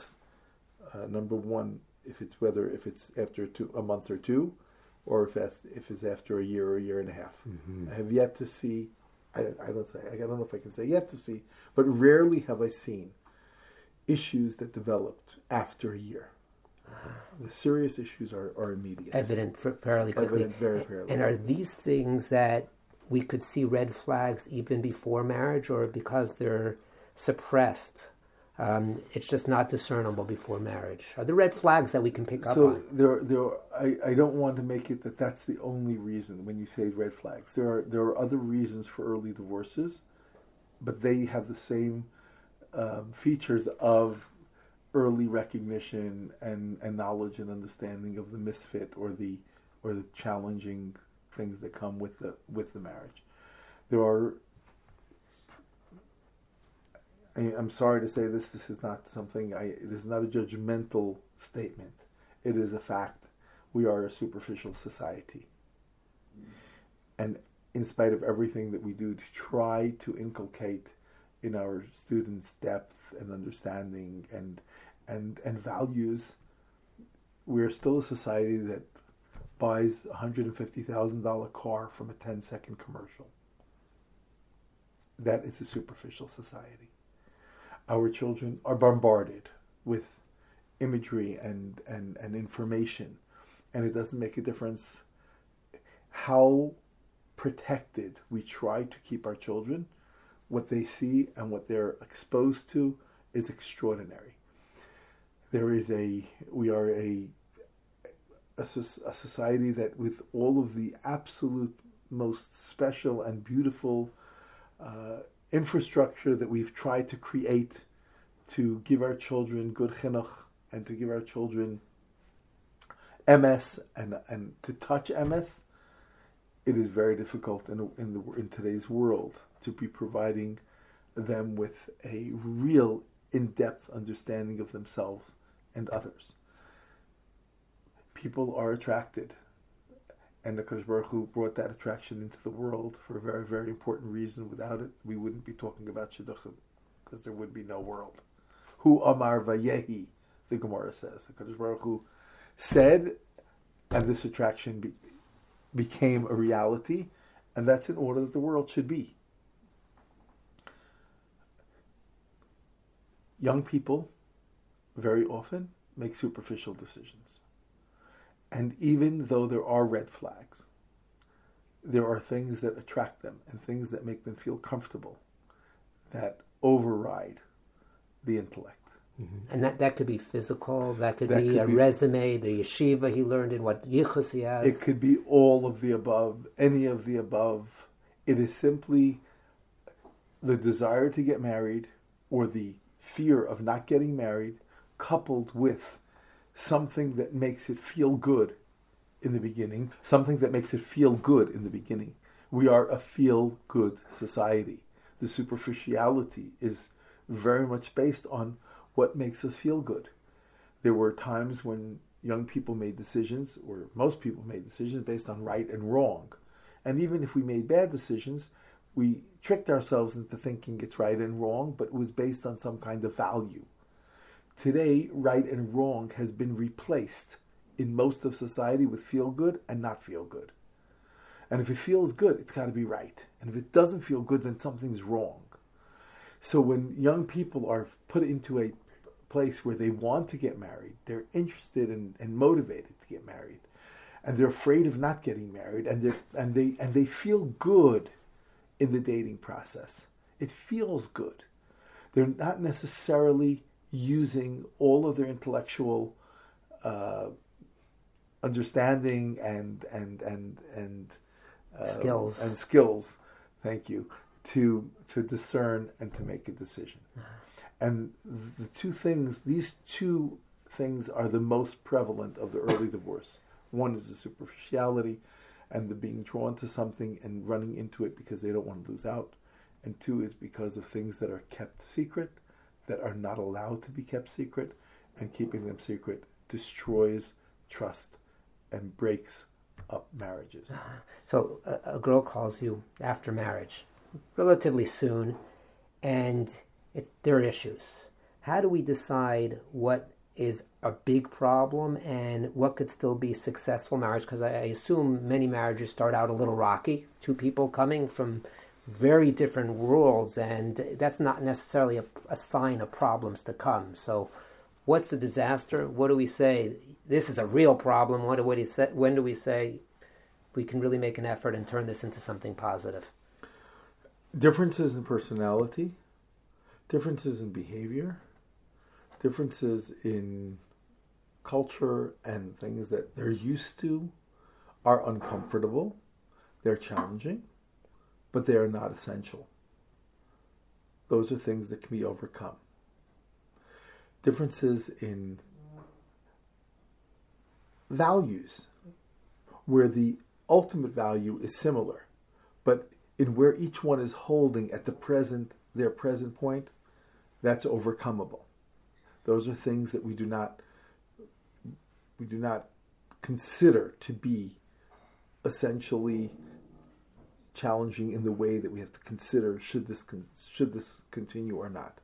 number one. If it's after a month or two, or if it's after a year or a year and a half. Mm-hmm. I have yet to see. I don't know if I can say yet to see, but rarely have I seen issues that developed after a year. The serious issues are immediate. Evident fairly quickly. Evident very fairly. And are these things that we could see red flags even before marriage, or because they're suppressed, it's just not discernible before marriage? Are there red flags that we can pick up on? I don't want to make it that's the only reason when you say red flags. There are other reasons for early divorces, but they have the same features of early recognition and knowledge and understanding of the misfit or the challenging things that come with the marriage. There are. I'm sorry to say this. This is not something. This is not a judgmental statement. It is a fact. We are a superficial society, and in spite of everything that we do to try to inculcate in our students depth and understanding and values, we are still a society that buys a $150,000 car from a 10-second commercial. That is a superficial society. Our children are bombarded with imagery and information, and it doesn't make a difference how protected we try to keep our children. What they see and what they're exposed to is extraordinary. We are a society that, with all of the absolute most special and beautiful infrastructure that we've tried to create to give our children good chinuch and to give our children MS and to touch MS, it is very difficult in today's world to be providing them with a real in-depth understanding of themselves and others. People are attracted, and the Kadosh Baruch Hu brought that attraction into the world for a very, very important reason. Without it, we wouldn't be talking about Shidduchim, because there would be no world. Hu Amar Vayehi, the Gemara says. The Kadosh Baruch Hu said, and this attraction became a reality, and that's in order that the world should be. Young people very often make superficial decisions. And even though there are red flags, there are things that attract them and things that make them feel comfortable that override the intellect. Mm-hmm. And that could be physical, that could be a resume, the yeshiva he learned in, what yichus he has. It could be all of the above, any of the above. It is simply the desire to get married or the fear of not getting married coupled with something that makes it feel good in the beginning, something that makes it feel good in the beginning. We are a feel-good society. The superficiality is very much based on what makes us feel good. There were times when young people made decisions, or most people made decisions based on right and wrong. And even if we made bad decisions, we tricked ourselves into thinking it's right and wrong, but it was based on some kind of value. Today, right and wrong has been replaced in most of society with feel good and not feel good. And if it feels good, it's got to be right. And if it doesn't feel good, then something's wrong. So when young people are put into a place where they want to get married, they're interested and motivated to get married, and they're afraid of not getting married, and they feel good in the dating process. It feels good. They're not necessarily using all of their intellectual understanding and skills. Thank you. To discern and to make a decision. And these two things are the most prevalent of the early divorce. One is the superficiality and the being drawn to something and running into it because they don't want to lose out. And two is because of things that are kept secret, that are not allowed to be kept secret, and keeping them secret destroys trust and breaks up marriages. So a girl calls you after marriage, relatively soon, and there are issues. How do we decide what is a big problem and what could still be successful marriage? Because I assume many marriages start out a little rocky, two people coming from very different worlds, and that's not necessarily a sign of problems to come. So what's a disaster? What do we say? This is a real problem. When do we say we can really make an effort and turn this into something positive? Differences in personality, differences in behavior, differences in culture and things that they're used to are uncomfortable, they're challenging, but they are not essential. Those are things that can be overcome. Differences in values, where the ultimate value is similar, but in where each one is holding at their present point, that's overcomable. Those are things that we do not consider to be essentially challenging in the way that we have to consider should this continue or not.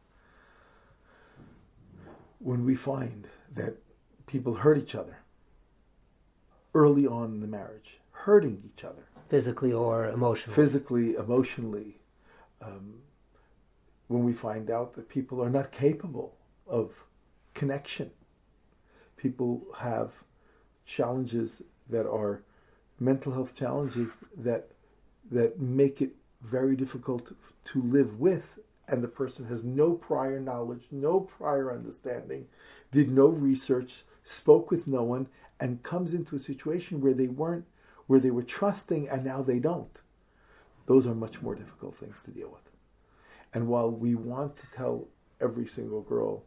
When we find that people hurt each other early on in the marriage, hurting each other physically or emotionally. When we find out that people are not capable of connection, people have challenges that are mental health challenges that make it very difficult to live with, and the person has no prior knowledge, no prior understanding, did no research, spoke with no one, and comes into a situation where they were trusting and now they don't. Those are much more difficult things to deal with. And while we want to tell every single girl,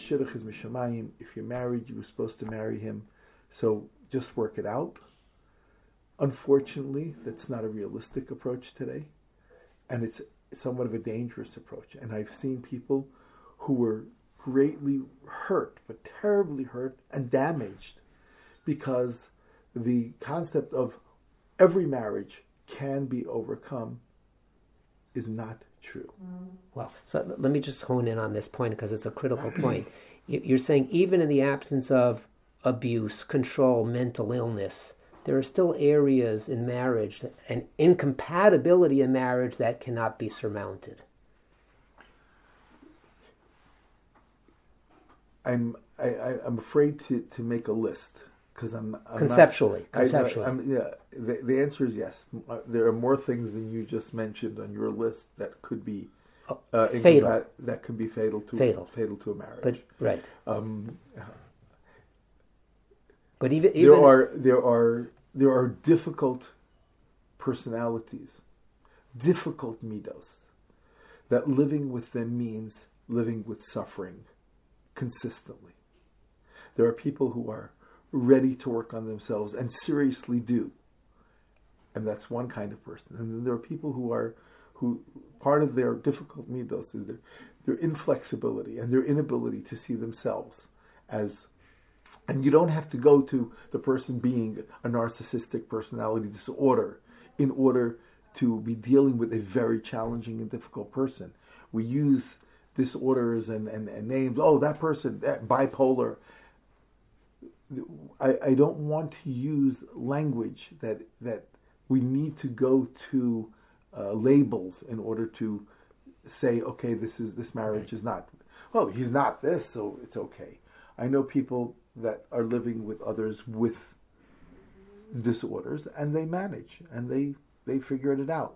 Shidduch is mishamayim, if you're married, you were supposed to marry him, so just work it out. Unfortunately, that's not a realistic approach today, and it's somewhat of a dangerous approach. And I've seen people who were greatly hurt, but terribly hurt and damaged, because the concept of every marriage can be overcome is not true. Well, so let me just hone in on this point because it's a critical point. You're saying even in the absence of abuse, control, mental illness, there are still areas in marriage and incompatibility in marriage that cannot be surmounted. I'm afraid to make a list because I'm conceptually. The answer is yes. There are more things than you just mentioned on your list that could be fatal. That could be fatal to a marriage. But right. But even there are difficult personalities, difficult midos, that living with them means living with suffering consistently. There are people who are ready to work on themselves and seriously do, and that's one kind of person. And then there are people who part of their difficult midos is their inflexibility and their inability to see themselves as. And you don't have to go to the person being a narcissistic personality disorder in order to be dealing with a very challenging and difficult person. We use disorders and names. Oh, that person, that bipolar. I don't want to use language that we need to go to labels in order to say, okay, this marriage is not. Oh, he's not this, so it's okay. I know people that are living with others with disorders, and they manage, and they figured it out.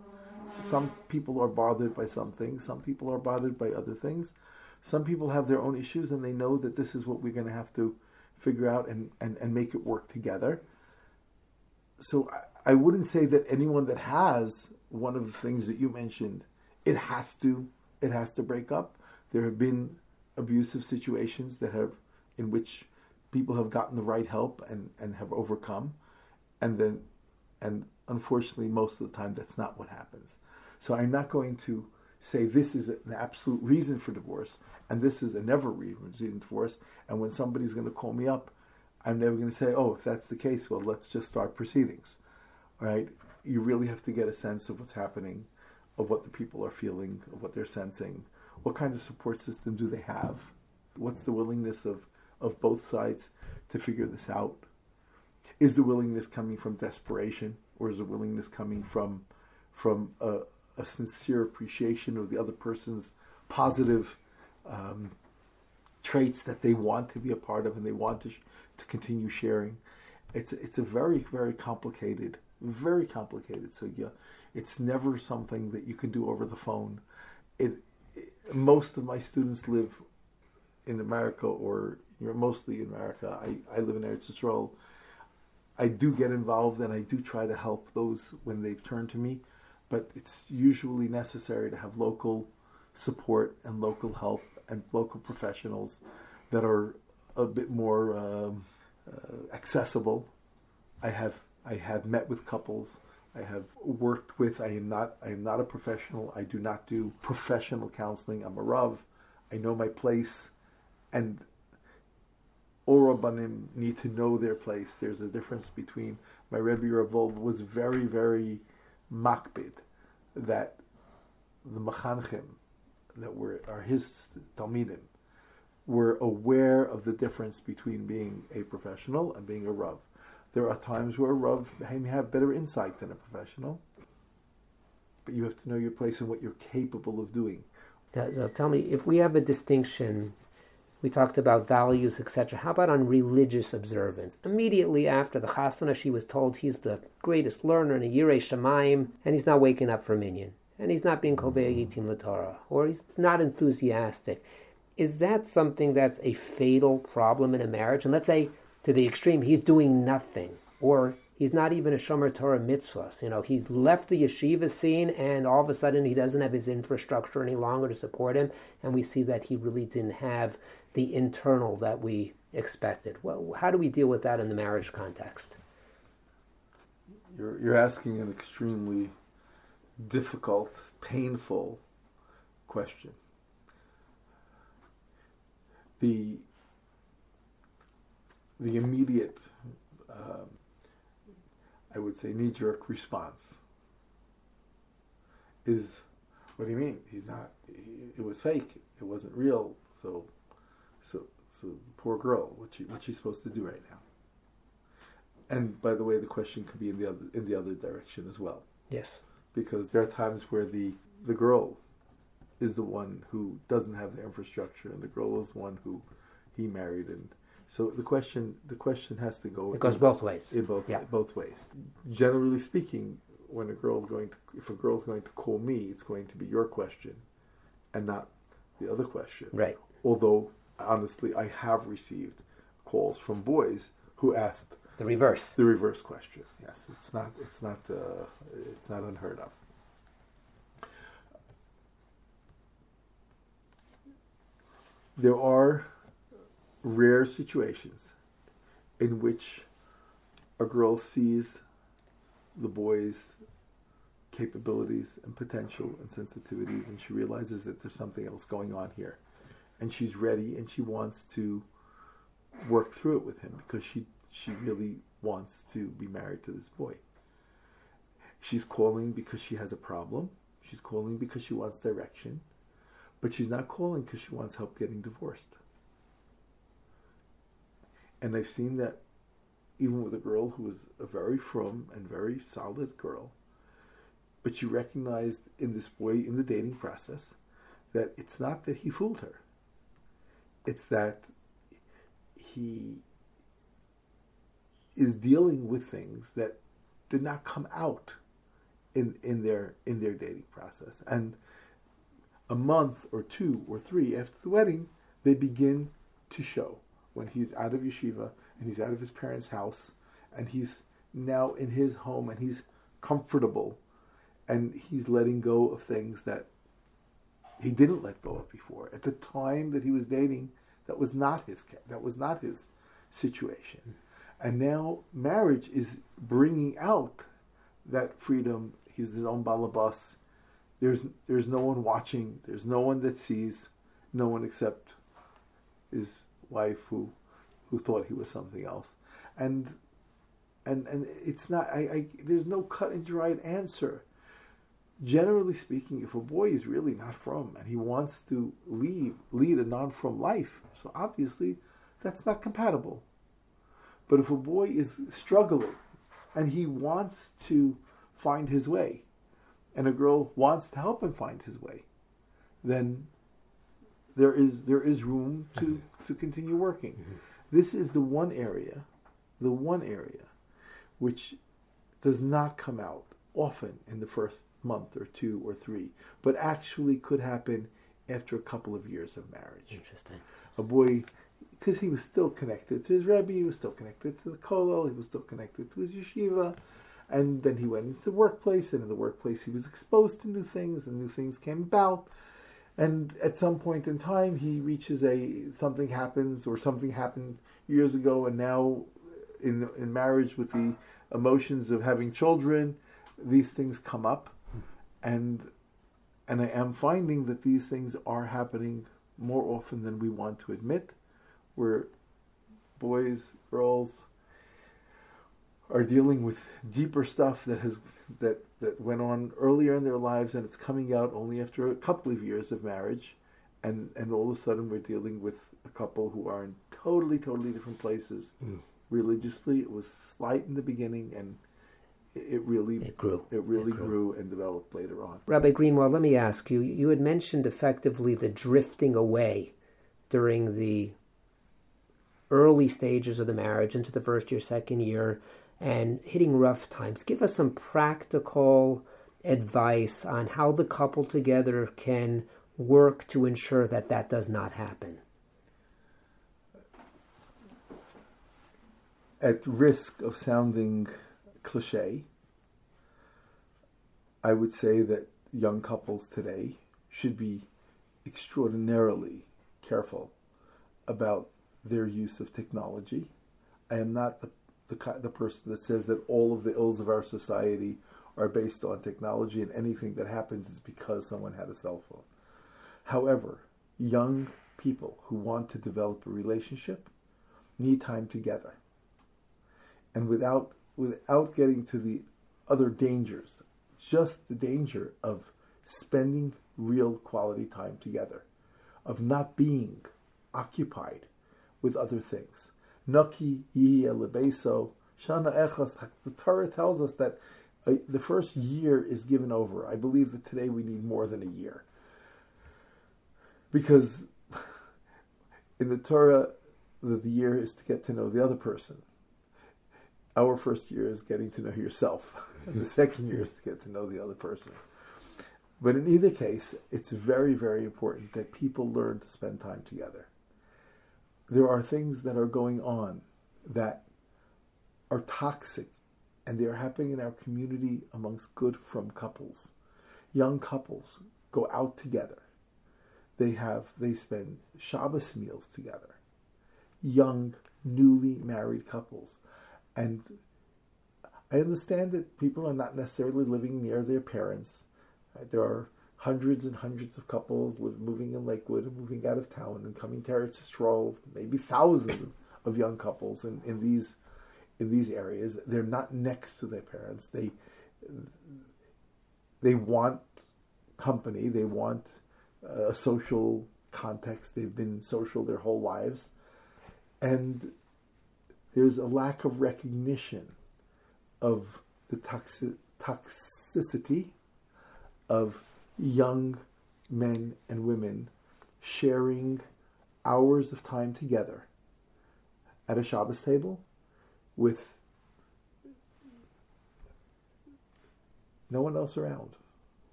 Some people are bothered by some things, some people are bothered by other things. Some people have their own issues, and they know that this is what we're going to have to figure out and make it work together. So I wouldn't say that anyone that has one of the things that you mentioned, it has to break up. There have been abusive situations in which people have gotten the right help and have overcome, and unfortunately most of the time that's not what happens. So I'm not going to say this is an absolute reason for divorce and this is a never reason for divorce, and when somebody's going to call me up, I'm never going to say, oh, if that's the case, well, let's just start proceedings. All right? You really have to get a sense of what's happening, of what the people are feeling, of what they're sensing, what kind of support system do they have, what's the willingness of both sides to figure this out. Is the willingness coming from desperation, or is the willingness coming from a sincere appreciation of the other person's positive traits that they want to be a part of and they want to continue sharing? It's a very, very complicated. So yeah, it's never something that you can do over the phone. Most of my students live in America, or mostly in America. I live in Eretz Yisrael. I do get involved and I do try to help those when they've turned to me, but it's usually necessary to have local support and local help and local professionals that are a bit more accessible. I have I have met with couples. I have worked with. I am not a professional. I do not do professional counseling. I'm a Rav. I know my place, and all Rabbanim need to know their place. There's a difference between my Rebbe Rav was very, very Maggid that the Machanchim that are his Talmidim were aware of the difference between being a professional and being a Rav. There are times where a Rav may have better insight than a professional, but you have to know your place and what you're capable of doing. Now, tell me, if we have a distinction, we talked about values, etc. How about on religious observance? Immediately after the chasana, she was told he's the greatest learner in a Yerushalayim, and he's not waking up for minyan, and he's not being kovei yitim l'Torah, or he's not enthusiastic. Is that something that's a fatal problem in a marriage? And let's say, to the extreme, he's doing nothing, or he's not even a shomer Torah mitzvahs. He's left the yeshiva scene, and all of a sudden he doesn't have his infrastructure any longer to support him, and we see that he really didn't have the internal that we expected. Well, how do we deal with that in the marriage context? You're asking an extremely difficult, painful question. The immediate, I would say, knee-jerk response is, what do you mean? It was fake. It wasn't real. So poor girl. What's she supposed to do right now? And by the way, the question could be in the other direction as well. Yes. Because there are times where the girl is the one who doesn't have the infrastructure, and the girl is the one who he married, and so the question has to go. It goes both ways. Both ways. Generally speaking, if a girl's going to call me, it's going to be your question, and not the other question. Right. Although honestly, I have received calls from boys who asked the reverse question. Yes, it's not unheard of. There are rare situations in which a girl sees the boy's capabilities and potential and sensitivities, and she realizes that there's something else going on here, and she's ready and she wants to work through it with him because she really wants to be married to this boy. She's calling because she has a problem. She's calling because she wants direction, but she's not calling because she wants help getting divorced. And I've seen that even with a girl who was a very frum and very solid girl, but she recognized in this boy in the dating process that it's not that he fooled her. It's that he is dealing with things that did not come out in their dating process. And a month or 2 or 3 after the wedding, they begin to show when he's out of yeshiva and he's out of his parents' house and he's now in his home and he's comfortable and he's letting go of things that he didn't let go of before. At the time that he was dating, that was not his situation. And now marriage is bringing out that freedom. He's his own balabas. There's no one watching. There's no one that sees. No one except his wife who thought he was something else. And it's not. There's no cut and dried answer. Generally speaking, if a boy is really not frum and he wants to lead a non-frum life, so obviously that's not compatible. But if a boy is struggling and he wants to find his way, and a girl wants to help him find his way, then there is room to continue working. Mm-hmm. This is the one area which does not come out often in the first month or 2 or 3, but actually could happen after a couple of years of marriage. Interesting. A boy, because he was still connected to his Rabbi, he was still connected to the kollel, he was still connected to his yeshiva, and then he went into the workplace, and in the workplace he was exposed to new things, and new things came about, and at some point in time he reaches something happens, or something happened years ago, and now in marriage with the emotions of having children, these things come up, and I am finding that these things are happening more often than we want to admit, where boys, girls are dealing with deeper stuff that went on earlier in their lives, and it's coming out only after a couple of years of marriage, and all of a sudden we're dealing with a couple who are in totally different places. Religiously, it was slight in the beginning, and it grew and developed later on. Rabbi Greenwald, let me ask you, you had mentioned effectively the drifting away during the early stages of the marriage into the first year, second year, and hitting rough times. Give us some practical advice on how the couple together can work to ensure that does not happen. At risk of sounding cliche, I would say that young couples today should be extraordinarily careful about their use of technology. I am not the person that says that all of the ills of our society are based on technology and anything that happens is because someone had a cell phone. However, young people who want to develop a relationship need time together. And without getting to the other dangers, just the danger of spending real quality time together, of not being occupied with other things. Naki yihye lebeso shana echas. The Torah tells us that the first year is given over. I believe that today we need more than a year, because in the Torah, the year is to get to know the other person. Our first year is getting to know yourself, and the second year is to get to know the other person. But in either case, it's very, very important that people learn to spend time together. There are things that are going on that are toxic, and they are happening in our community amongst good from couples. Young couples go out together. They spend Shabbos meals together. Young, newly married couples. And I understand that people are not necessarily living near their parents. There are hundreds and hundreds of couples moving in Lakewood and moving out of town and coming to Eretz Yisrael, maybe thousands of young couples in these areas. They're not next to their parents. They want company. They want a social context. They've been social their whole lives. And there's a lack of recognition of the toxicity of young men and women sharing hours of time together at a Shabbos table with no one else around.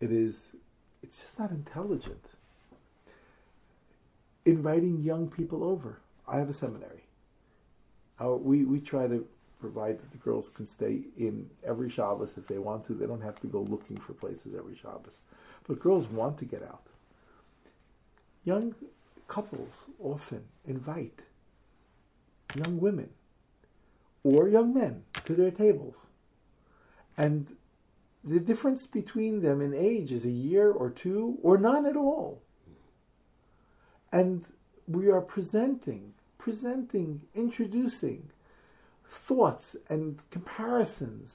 It's just not intelligent. Inviting young people over. I have a seminary. We try to provide that the girls can stay in every Shabbos if they want to. They don't have to go looking for places every Shabbos. But girls want to get out. Young couples often invite young women or young men to their tables. And the difference between them in age is a year or two or none at all. And we are presenting, introducing thoughts and comparisons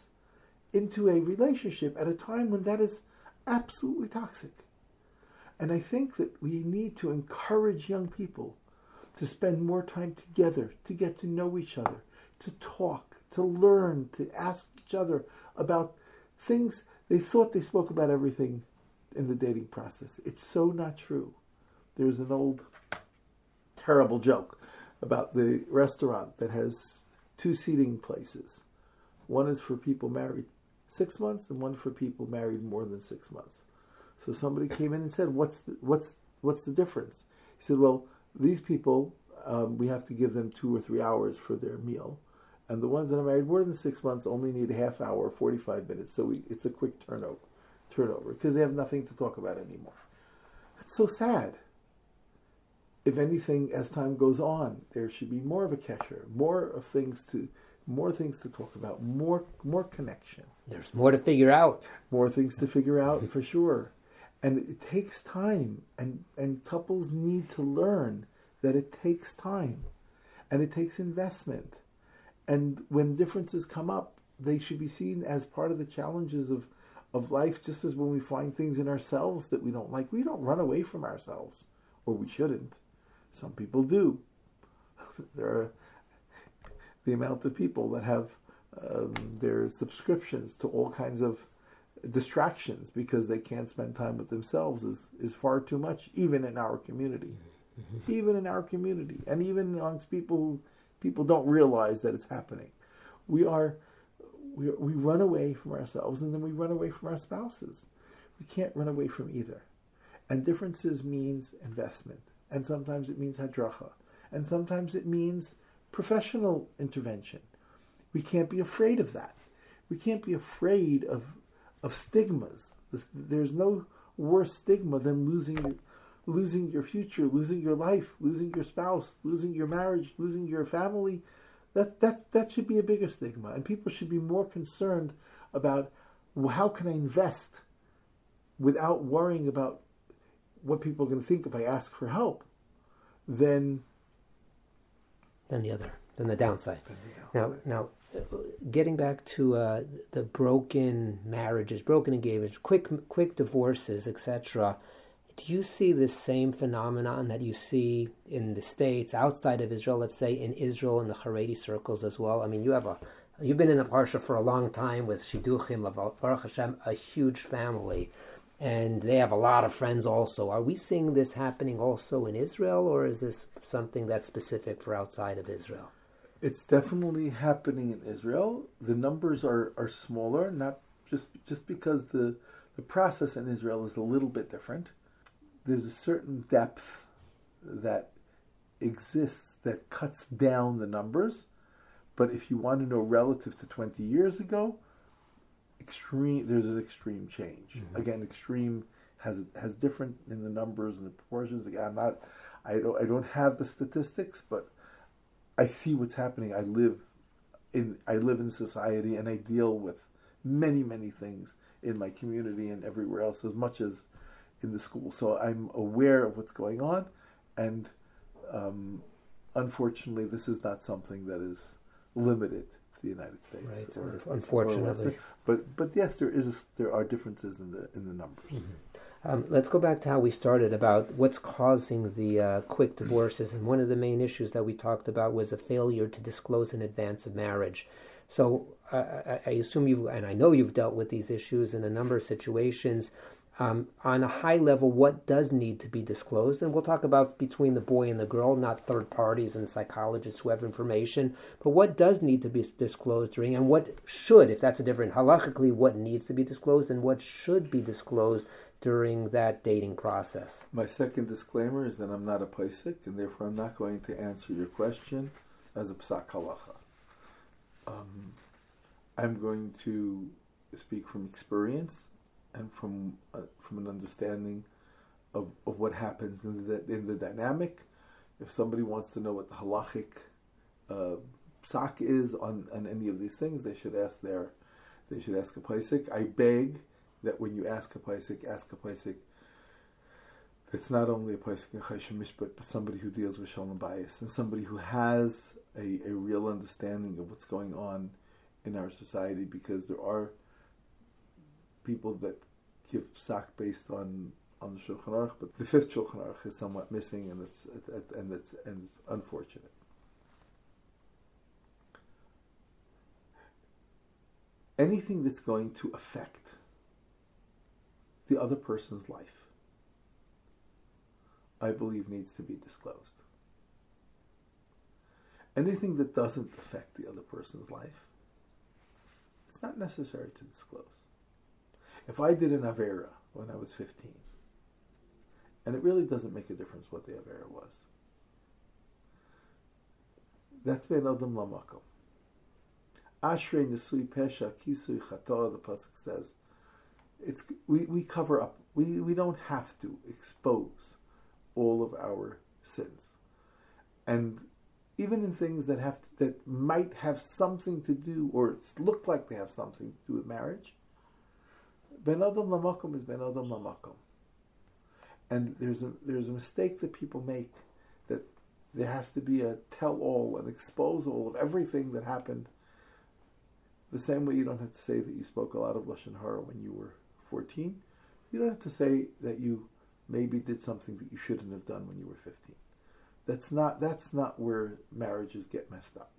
into a relationship at a time when that is absolutely toxic. And I think that we need to encourage young people to spend more time together, to get to know each other, to talk, to learn, to ask each other about things. They thought they spoke about everything in the dating process. It's so not true. There's an old terrible joke about the restaurant that has two seating places. One is for people married 6 months and one for people married more than 6 months. So somebody came in and said, what's the difference? He said, well, these people, we have to give them 2 or 3 hours for their meal. And the ones that are married more than 6 months only need a half hour, 45 minutes. So it's a quick turnover, because they have nothing to talk about anymore. It's so sad. If anything, as time goes on, there should be more of a kesher, more of things to more things to talk about, more connection. There's more to figure out. More things to figure out for sure. And it takes time, and couples need to learn that it takes time, and it takes investment. And when differences come up, they should be seen as part of the challenges of life, just as when we find things in ourselves that we don't like. We don't run away from ourselves, or we shouldn't. Some people do. There are the amount of people that have their subscriptions to all kinds of distractions because they can't spend time with themselves is far too much, even in our community. Mm-hmm. Even in our community, and even amongst people don't realize that it's happening. We run away from ourselves, and then we run away from our spouses. We can't run away from either. And differences means investment, and sometimes it means hadracha, and sometimes it means professional intervention. We can't be afraid of that. We can't be afraid of stigmas. There's no worse stigma than losing your future, losing your life, losing your spouse, losing your marriage, losing your family. That should be a bigger stigma, and people should be more concerned about how can I invest without worrying about what people are going to think if I ask for help than the downside. Now, getting back to the broken marriages, broken engagements, quick divorces, etc. Do you see the same phenomenon that you see in the States, outside of Israel, let's say in Israel and the Haredi circles as well? I mean, you've been in the Parsha for a long time with Shidduchim, Baruch Hashem, a huge family, and they have a lot of friends also. Are we seeing this happening also in Israel, or is this something that's specific for outside of Israel? It's definitely happening in Israel. The numbers are smaller, not just because the process in Israel is a little bit different. There's a certain depth that exists that cuts down the numbers, but if you want to know relative to 20 years ago, there's an extreme change. Mm-hmm. Again, extreme has different in the numbers and the proportions. Again, I don't have the statistics, but I see what's happening. I live in society, and I deal with many things in my community and everywhere else as much as in the school. So I'm aware of what's going on, and unfortunately, this is not something that is limited to the United States. Right. Unfortunately, but yes, there are differences in the numbers. Mm-hmm. Let's go back to how we started about what's causing the quick divorces, and one of the main issues that we talked about was a failure to disclose in advance of marriage. So I assume and I know you've dealt with these issues in a number of situations. On a high level, what does need to be disclosed? And we'll talk about between the boy and the girl, not third parties and psychologists who have information, but what does need to be disclosed during, and what should, if that's a different, halachically, what needs to be disclosed and what should be disclosed during that dating process. My second disclaimer is that I'm not a Paisik, and therefore I'm not going to answer your question as a psak halacha. I'm going to speak from experience and from an understanding of what happens in the dynamic. If somebody wants to know what the halachic psak is on any of these things, they should ask a Paisik. I beg that when you ask a Paisik that's not only a Paisik in Chayshim Mishpat, but somebody who deals with Shalom Bayis, and somebody who has a real understanding of what's going on in our society, because there are people that give psak based on the Shulchan Aruch, but the fifth Shulchan Aruch is somewhat missing, and it's unfortunate. Anything that's going to affect the other person's life, I believe, needs to be disclosed. Anything that doesn't affect the other person's life, it's not necessary to disclose. If I did an Avera when I was 15, and it really doesn't make a difference what the Avera was, that's Ben Adam Lamakom. Ashrei Nesui Pesha Kisui Chata, the pasuk says, we cover up. We don't have to expose all of our sins. And even in things that might have something to do, or look like they have something to do with marriage, ben adam lamakom is ben adam lamakom. And there's a mistake that people make, that there has to be a tell-all, an exposal of everything that happened. The same way you don't have to say that you spoke a lot of Lashon Hara when you were 14. You don't have to say that you maybe did something that you shouldn't have done when you were 15. That's not where marriages get messed up.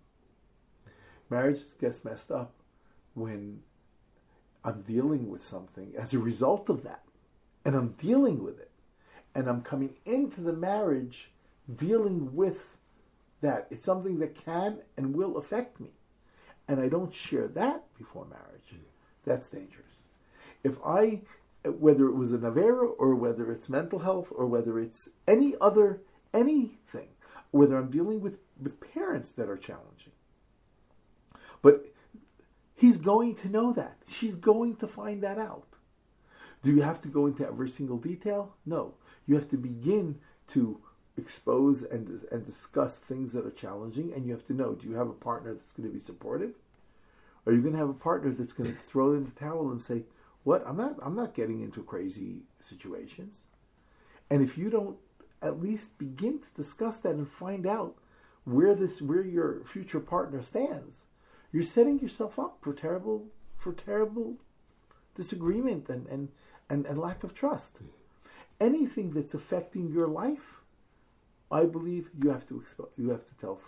Marriage gets messed up when I'm dealing with something as a result of that, and I'm dealing with it, and I'm coming into the marriage dealing with that. It's something that can and will affect me, and I don't share that before marriage. That's dangerous. If whether it was an avera, or whether it's mental health, or whether it's anything, whether I'm dealing with parents that are challenging, but he's going to know that. She's going to find that out. Do you have to go into every single detail? No. You have to begin to expose and discuss things that are challenging, and you have to know, do you have a partner that's going to be supportive? Or are you going to have a partner that's going to throw in the towel and say, what? I'm not getting into crazy situations. And if you don't at least begin to discuss that and find out where your future partner stands, you're setting yourself up for terrible disagreement and lack of trust. Anything that's affecting your life, I believe you have to tell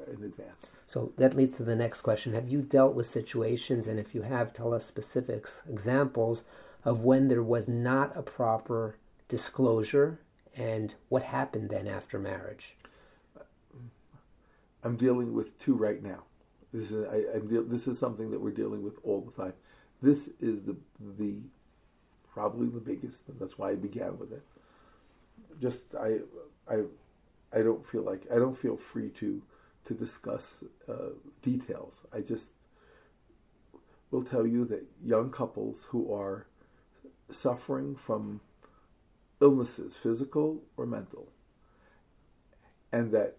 in advance. So that leads to the next question. Have you dealt with situations, and if you have, tell us specifics, examples of when there was not a proper disclosure, and what happened then after marriage? I'm dealing with two right now. This is something that we're dealing with all the time. This is the probably the biggest, and that's why I began with it. Just I don't feel free to discuss details. I just will tell you that young couples who are suffering from illnesses, physical or mental, and that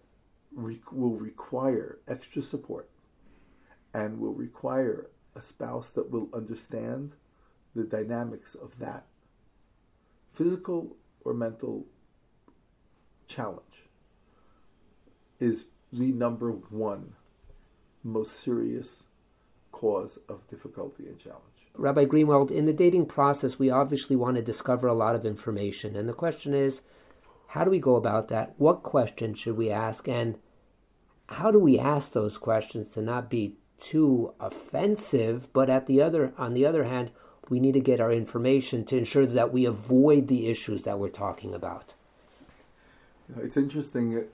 will require extra support, and will require a spouse that will understand the dynamics of that physical or mental challenge, is the number one most serious cause of difficulty and challenge. Rabbi Greenwald, in the dating process, we obviously want to discover a lot of information. And the question is, how do we go about that? What questions should we ask? And how do we ask those questions to not be too offensive, but on the other hand, we need to get our information to ensure that we avoid the issues that we're talking about? It's interesting.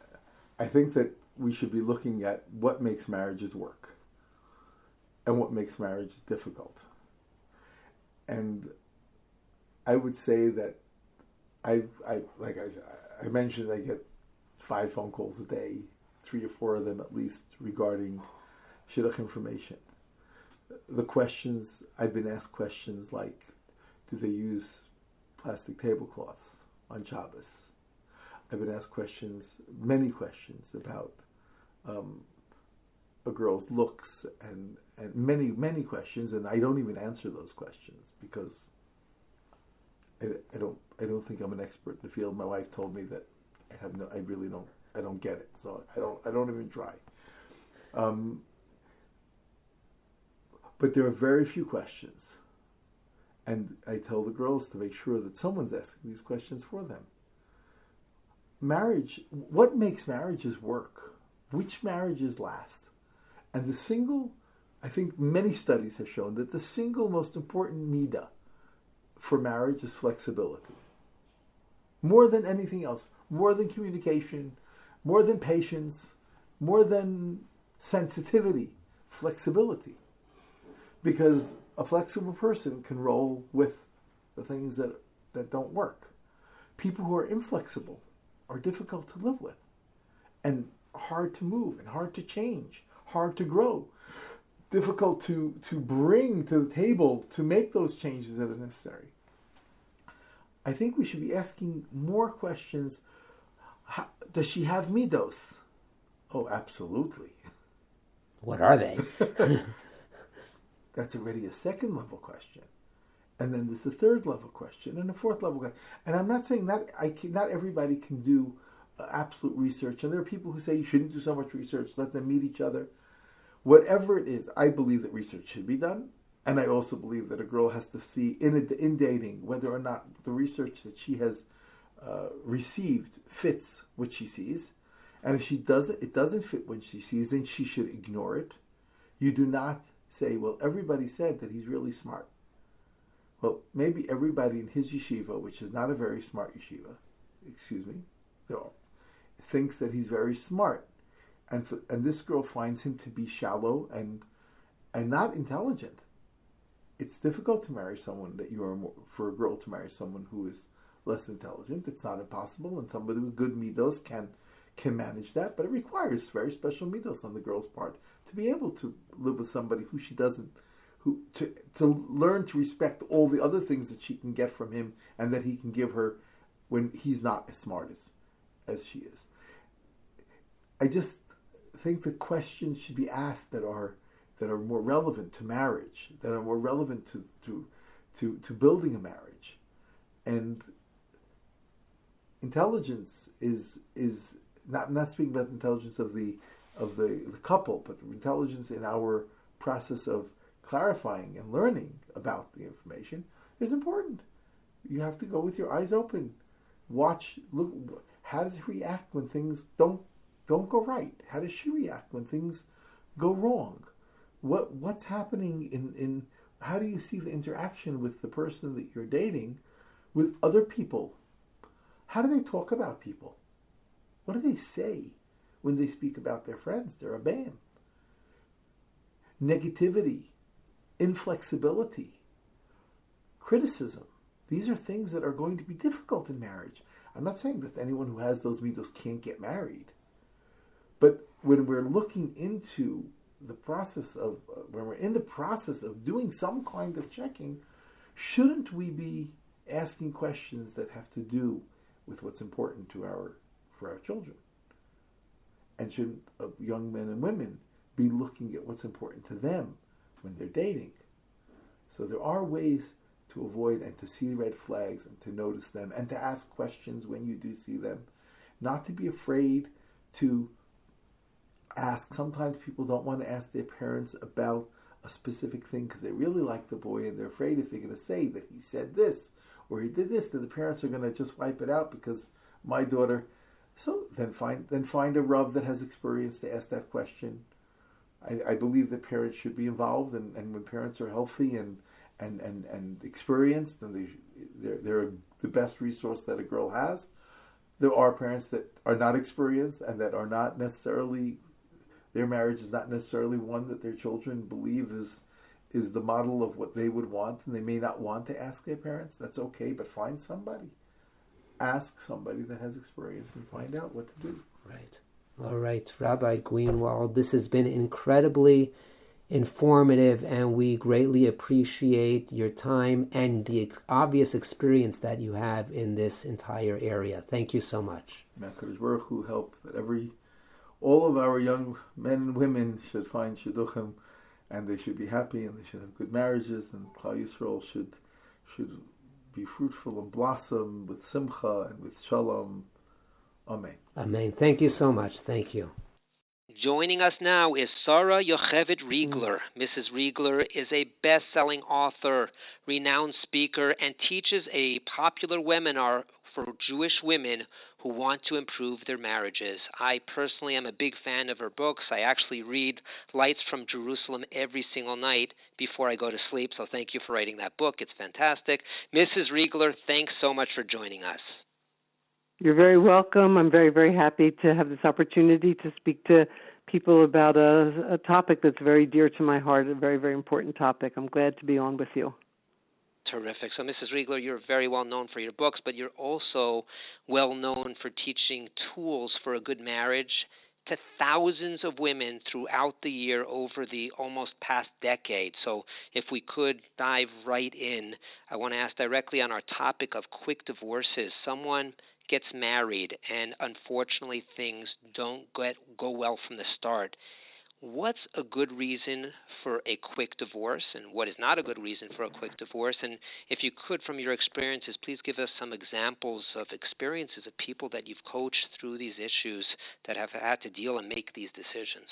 I think that we should be looking at what makes marriages work and what makes marriage difficult. And I would say that I mentioned, I get 5 phone calls a day, 3 or 4 of them at least, regarding Shidduch information. The questions, I've been asked questions like, do they use plastic tablecloths on Shabbos? I've been asked many questions about a girl's looks, and many questions, and I don't even answer those questions because I don't think I'm an expert in the field. My wife told me that I don't get it, so I don't even try. But there are very few questions, and I tell the girls to make sure that someone's asking these questions for them. Marriage, what makes marriages work? Which marriages last? And I think many studies have shown that the single most important midah for marriage is flexibility. More than anything else, more than communication, more than patience, more than sensitivity, flexibility. Because a flexible person can roll with the things that don't work. People who are inflexible are difficult to live with, and hard to move, and hard to change, hard to grow, difficult to bring to the table to make those changes that are necessary. I think we should be asking more questions. Does she have midos Oh, absolutely. What are they? That's already a second level question. And then there's a third level question and a fourth level question. And I'm not saying that not everybody can do absolute research. And there are people who say you shouldn't do so much research, let them meet each other. Whatever it is, I believe that research should be done. And I also believe that a girl has to see in dating whether or not the research that she has received fits what she sees. And if it doesn't fit what she sees, then she should ignore it. You do not say, well, everybody said that he's really smart. Well, maybe everybody in his yeshiva, which is not a very smart yeshiva, thinks that he's very smart. And this girl finds him to be shallow and not intelligent. It's difficult to marry someone for a girl to marry someone who is less intelligent. It's not impossible, and somebody with good midos can manage that, but it requires very special midos on the girl's part to be able to live with somebody who she doesn't, to learn to respect all the other things that she can get from him and that he can give her when he's not as smart as she is. I just think that questions should be asked that are more relevant to marriage, that are more relevant to building a marriage. And intelligence is not speaking about intelligence of the couple, but intelligence in our process of clarifying and learning about the information is important. You have to go with your eyes open. Watch, look, how does he react when things don't go right? How does she react when things go wrong? What's happening in how do you see the interaction with the person that you're dating with other people? How do they talk about people? What do they say when they speak about their friends, their abam? Negativity, inflexibility, criticism. These are things that are going to be difficult in marriage. I'm not saying that anyone who has those midos can't get married. But when we're looking into the process of, when we're in the process of doing some kind of checking, shouldn't we be asking questions that have to do with what's important for our children? And shouldn't young men and women be looking at what's important to them when they're dating? So there are ways to avoid and to see red flags and to notice them and to ask questions when you do see them. Not to be afraid to ask. Sometimes people don't want to ask their parents about a specific thing because they really like the boy and they're afraid if they're going to say that he said this or he did this, that the parents are going to just wipe it out because my daughter. So then find a Rav that has experience to ask that question. I believe that parents should be involved, and when parents are healthy and experienced, and they're the best resource that a girl has. There are parents that are not experienced and that are not necessarily, their marriage is not necessarily one that their children believe is the model of what they would want, and they may not want to ask their parents. That's okay, but find somebody. Ask somebody that has experience and find out what to do. Right. All right, Rabbi Greenwald, this has been incredibly informative, and we greatly appreciate your time and the obvious experience that you have in this entire area. Thank you so much. HaKadosh Baruch Hu help that all of our young men and women should find Shidduchim, and they should be happy, and they should have good marriages, and Klal Yisrael should be fruitful and blossom with simcha and with shalom. Amen. Amen. Thank you so much. Thank you. Joining us now is Sara Yoheved Rigler. Mrs. Rigler is a best-selling author, renowned speaker, and teaches a popular webinar for Jewish women who want to improve their marriages. I personally am a big fan of her books. I actually read Lights from Jerusalem every single night before I go to sleep, so thank you for writing that book. It's fantastic. Mrs. Rigler, thanks so much for joining us. You're very welcome. I'm very, very happy to have this opportunity to speak to people about a topic that's very dear to my heart, a very, very important topic. I'm glad to be on with you. Terrific. So, Mrs. Rigler, you're very well known for your books, but you're also well known for teaching tools for a good marriage to thousands of women throughout the year over the almost past decade. So if we could dive right in, I want to ask directly on our topic of quick divorces. Someone gets married and unfortunately things don't go well from the start. What's a good reason for a quick divorce, and what is not a good reason for a quick divorce? And if you could, from your experiences, please give us some examples of experiences of people that you've coached through these issues that have had to deal and make these decisions.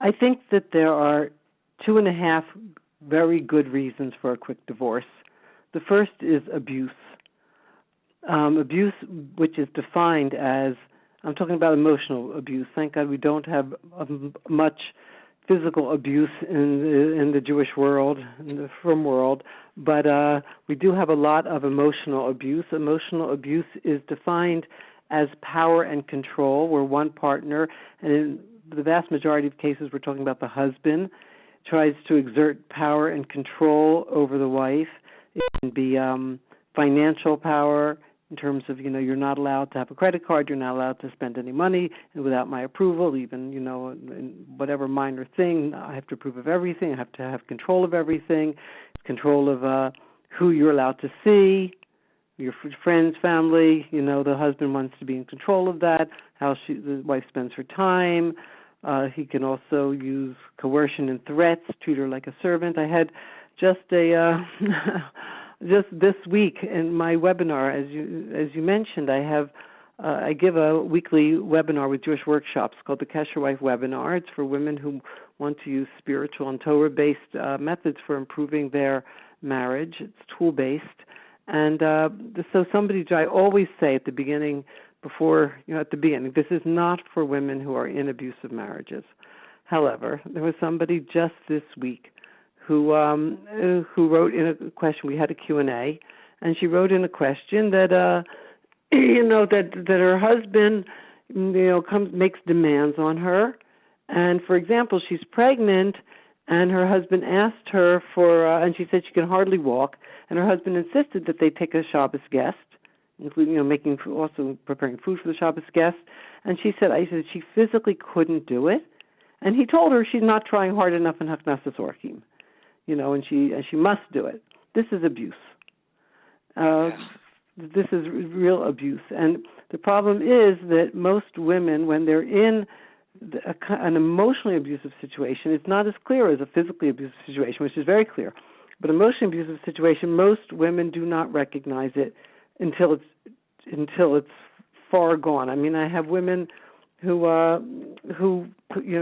I think that there are 2.5 very good reasons for a quick divorce. The first is abuse. Abuse, which is defined as, I'm talking about emotional abuse. Thank God we don't have much physical abuse in the Jewish world, in the frum world, but we do have a lot of emotional abuse. Emotional abuse is defined as power and control, where one partner, and in the vast majority of cases we're talking about the husband, tries to exert power and control over the wife. It can be financial power, in terms of, you're not allowed to have a credit card, you're not allowed to spend any money without my approval, even, in whatever minor thing, I have to approve of everything, I have to have control of everything, control of who you're allowed to see, your friends, family, the husband wants to be in control of that, how the wife spends her time. He can also use coercion and threats, treat her like a servant. I had just just this week in my webinar, as you mentioned, I give a weekly webinar with Jewish workshops called the Kesha Wives webinar. It's for women who want to use spiritual and Torah-based methods for improving their marriage. It's tool-based. And so I always say at the beginning, this is not for women who are in abusive marriages. However, there was somebody just this week who wrote in a question. We had a Q&A, and she wrote in a question that that her husband makes demands on her, and for example, she's pregnant, and her husband asked her and she said she can hardly walk, and her husband insisted that they take a Shabbos guest, including also preparing food for the Shabbos guest, and she said she physically couldn't do it, and he told her she's not trying hard enough in Haknasas Orchim. And she must do it. This is abuse. This is real abuse. And the problem is that most women, when they're in an emotionally abusive situation, it's not as clear as a physically abusive situation, which is very clear. But emotionally abusive situation, most women do not recognize it until it's far gone. I mean, I have women who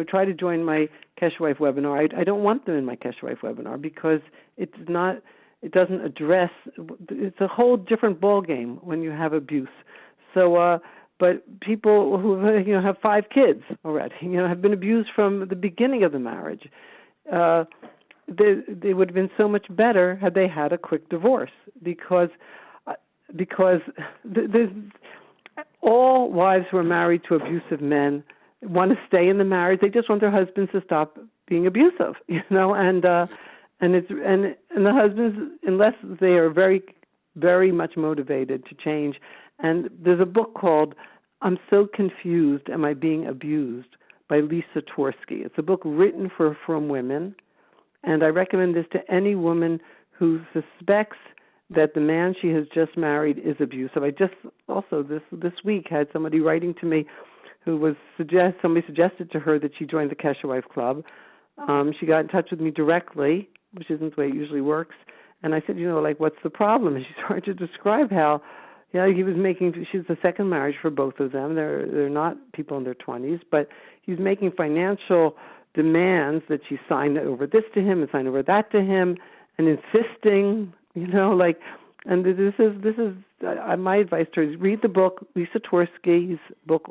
try to join my Kesha Wives webinar. I don't want them in my Kesha Wives webinar because it doesn't address. It's a whole different ball game when you have abuse. So, but people who have 5 kids already, have been abused from the beginning of the marriage. They would have been so much better had they had a quick divorce because all wives who are married to abusive men want to stay in the marriage. They just want their husbands to stop being abusive, and the husbands, unless they are very, very much motivated to change. And there's a book called "I'm So Confused, Am I Being Abused?" by Lisa Twerski. It's a book written from women, and I recommend this to any woman who suspects that the man she has just married is abusive. I just also this week had somebody writing to me who somebody suggested to her that she join the Kesha Wives Club. She got in touch with me directly, which isn't the way it usually works. And I said, what's the problem? And she started to describe how, she's the second marriage for both of them. They're not people in their 20s, but he's making financial demands that she sign over this to him and sign over that to him, and insisting, and this is my advice to her is read the book, Lisa Twerski's book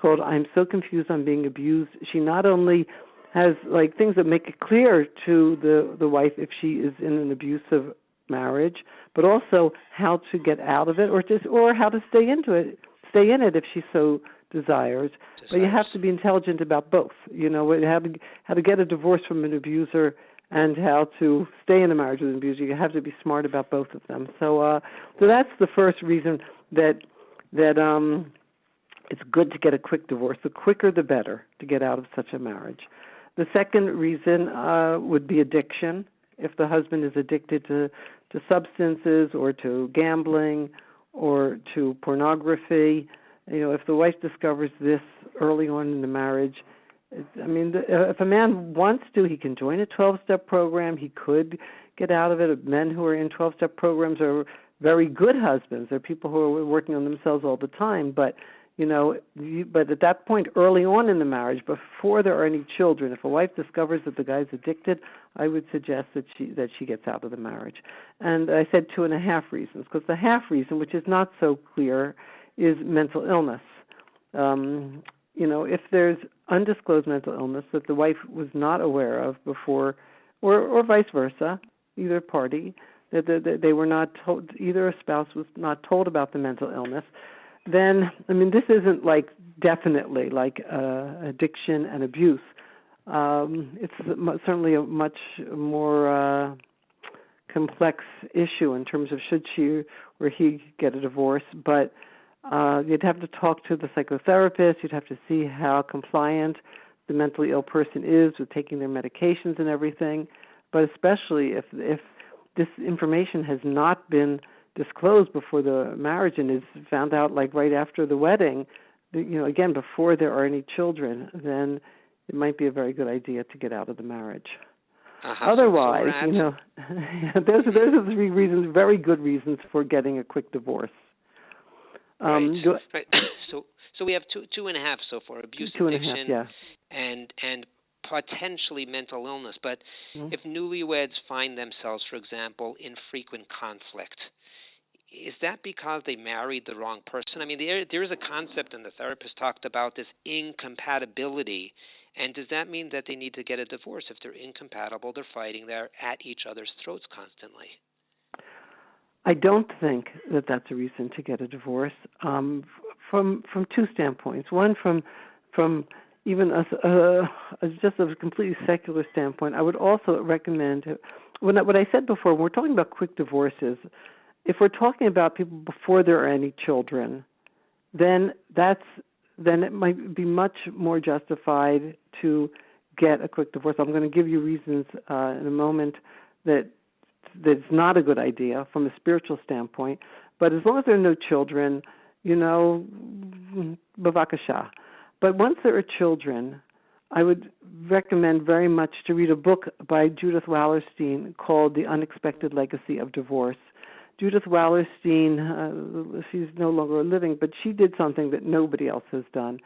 called "I'm So Confused, I'm Being Abused." She not only has things that make it clear to the wife if she is in an abusive marriage, but also how to get out of it, or how to stay in it if she so desires. But you have to be intelligent about both. How to get a divorce from an abuser and how to stay in a marriage with an abuser. You have to be smart about both of them. So that's the first reason that it's good to get a quick divorce. The quicker the better to get out of such a marriage. The second reason would be addiction. If the husband is addicted to substances or to gambling or to pornography, if the wife discovers this early on in the marriage, if a man wants to, he can join a 12-step program. He could get out of it. Men who are in 12-step programs are very good husbands. They're people who are working on themselves all the time. But but at that point, early on in the marriage, before there are any children, if a wife discovers that the guy's addicted, I would suggest that she gets out of the marriage. And I said 2.5 reasons, because the half reason, which is not so clear, is mental illness. If there's undisclosed mental illness that the wife was not aware of before, or vice versa, either party, that they were not told, either a spouse was not told about the mental illness, then, this isn't definitely like addiction and abuse. It's certainly a much more complex issue in terms of should she or he get a divorce, but you'd have to talk to the psychotherapist. You'd have to see how compliant the mentally ill person is with taking their medications and everything, but especially if this information has not been disclosed before the marriage and is found out right after the wedding, again, before there are any children, then it might be a very good idea to get out of the marriage. Otherwise, those are the 3 reasons, very good reasons for getting a quick divorce. Right. So we have 2.5 so far: abuse, addiction, and potentially mental illness. But if newlyweds find themselves, for example, in frequent conflict, is that because they married the wrong person? There is a concept, and the therapist talked about this incompatibility. And does that mean that they need to get a divorce? If they're incompatible, they're fighting, they're at each other's throats constantly. I don't think that that's a reason to get a divorce from 2 standpoints. One, from even just a completely secular standpoint, I would also recommend, what I said before, when we're talking about quick divorces, if we're talking about people before there are any children, then it might be much more justified to get a quick divorce. I'm going to give you reasons in a moment that's not a good idea from a spiritual standpoint. But as long as there are no children, bavakasha. But once there are children, I would recommend very much to read a book by Judith Wallerstein called The Unexpected Legacy of Divorce. Judith Wallerstein, she's no longer living, but she did something that nobody else has done.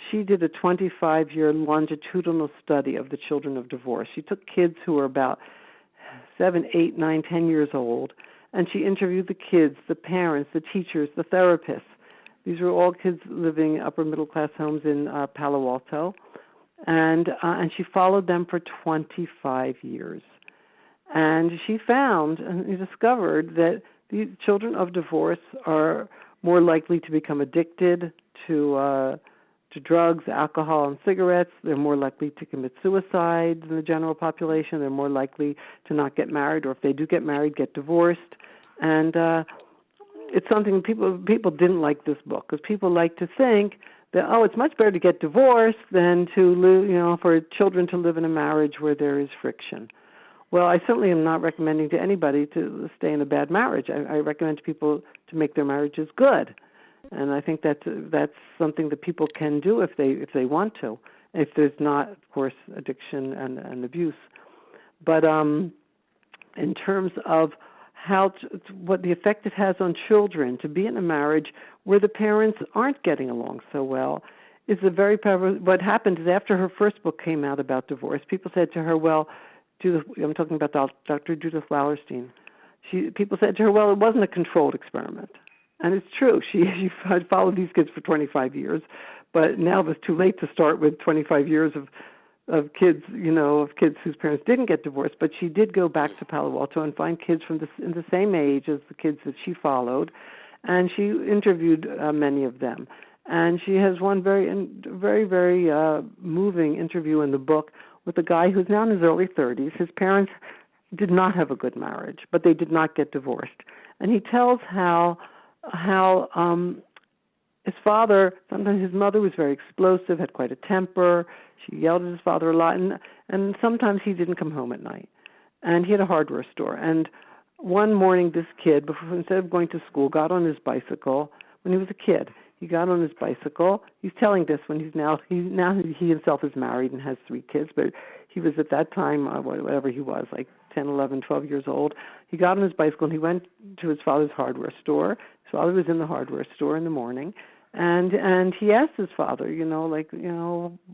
She did a 25-year longitudinal study of the children of divorce. She took kids who were about 7, 8, 9, 10 years old, and she interviewed the kids, the parents, the teachers, the therapists. These were all kids living upper middle class homes in Palo Alto, and she followed them for 25 years. And she found and discovered that the children of divorce are more likely to become addicted to drugs, alcohol, and cigarettes. They're more likely to commit suicide than the general population. They're more likely to not get married, or if they do get married, get divorced. And it's something people didn't like this book, because people like to think that, it's much better to get divorced than to live, for children to live in a marriage where there is friction. Well, I certainly am not recommending to anybody to stay in a bad marriage. I recommend to people to make their marriages good, and I think that's something that people can do if they want to, if there's not, of course, addiction and abuse. But in terms of what the effect it has on children to be in a marriage where the parents aren't getting along so well, is a very powerful. What happened is after her first book came out about divorce, people said to her, well. I'm talking about Dr. Judith Wallerstein. People said to her, well, it wasn't a controlled experiment. And it's true. She followed these kids for 25 years, but now it was too late to start with 25 years of kids, of kids whose parents didn't get divorced. But she did go back to Palo Alto and find kids in the same age as the kids that she followed, and she interviewed many of them. And she has one very, very, very moving interview in the book with a guy who's now in his early 30s. His parents did not have a good marriage, but they did not get divorced. And he tells how his father, sometimes his mother was very explosive, had quite a temper. She yelled at his father a lot, and sometimes he didn't come home at night. And he had a hardware store. And one morning, this kid, instead of going to school, got on his bicycle. When he was a kid, he got on his bicycle. He's telling this when he himself is married and has 3 kids, but he was at that time, whatever he was, like 10, 11, 12 years old. He got on his bicycle and he went to his father's hardware store. His father was in the hardware store in the morning, and he asked his father,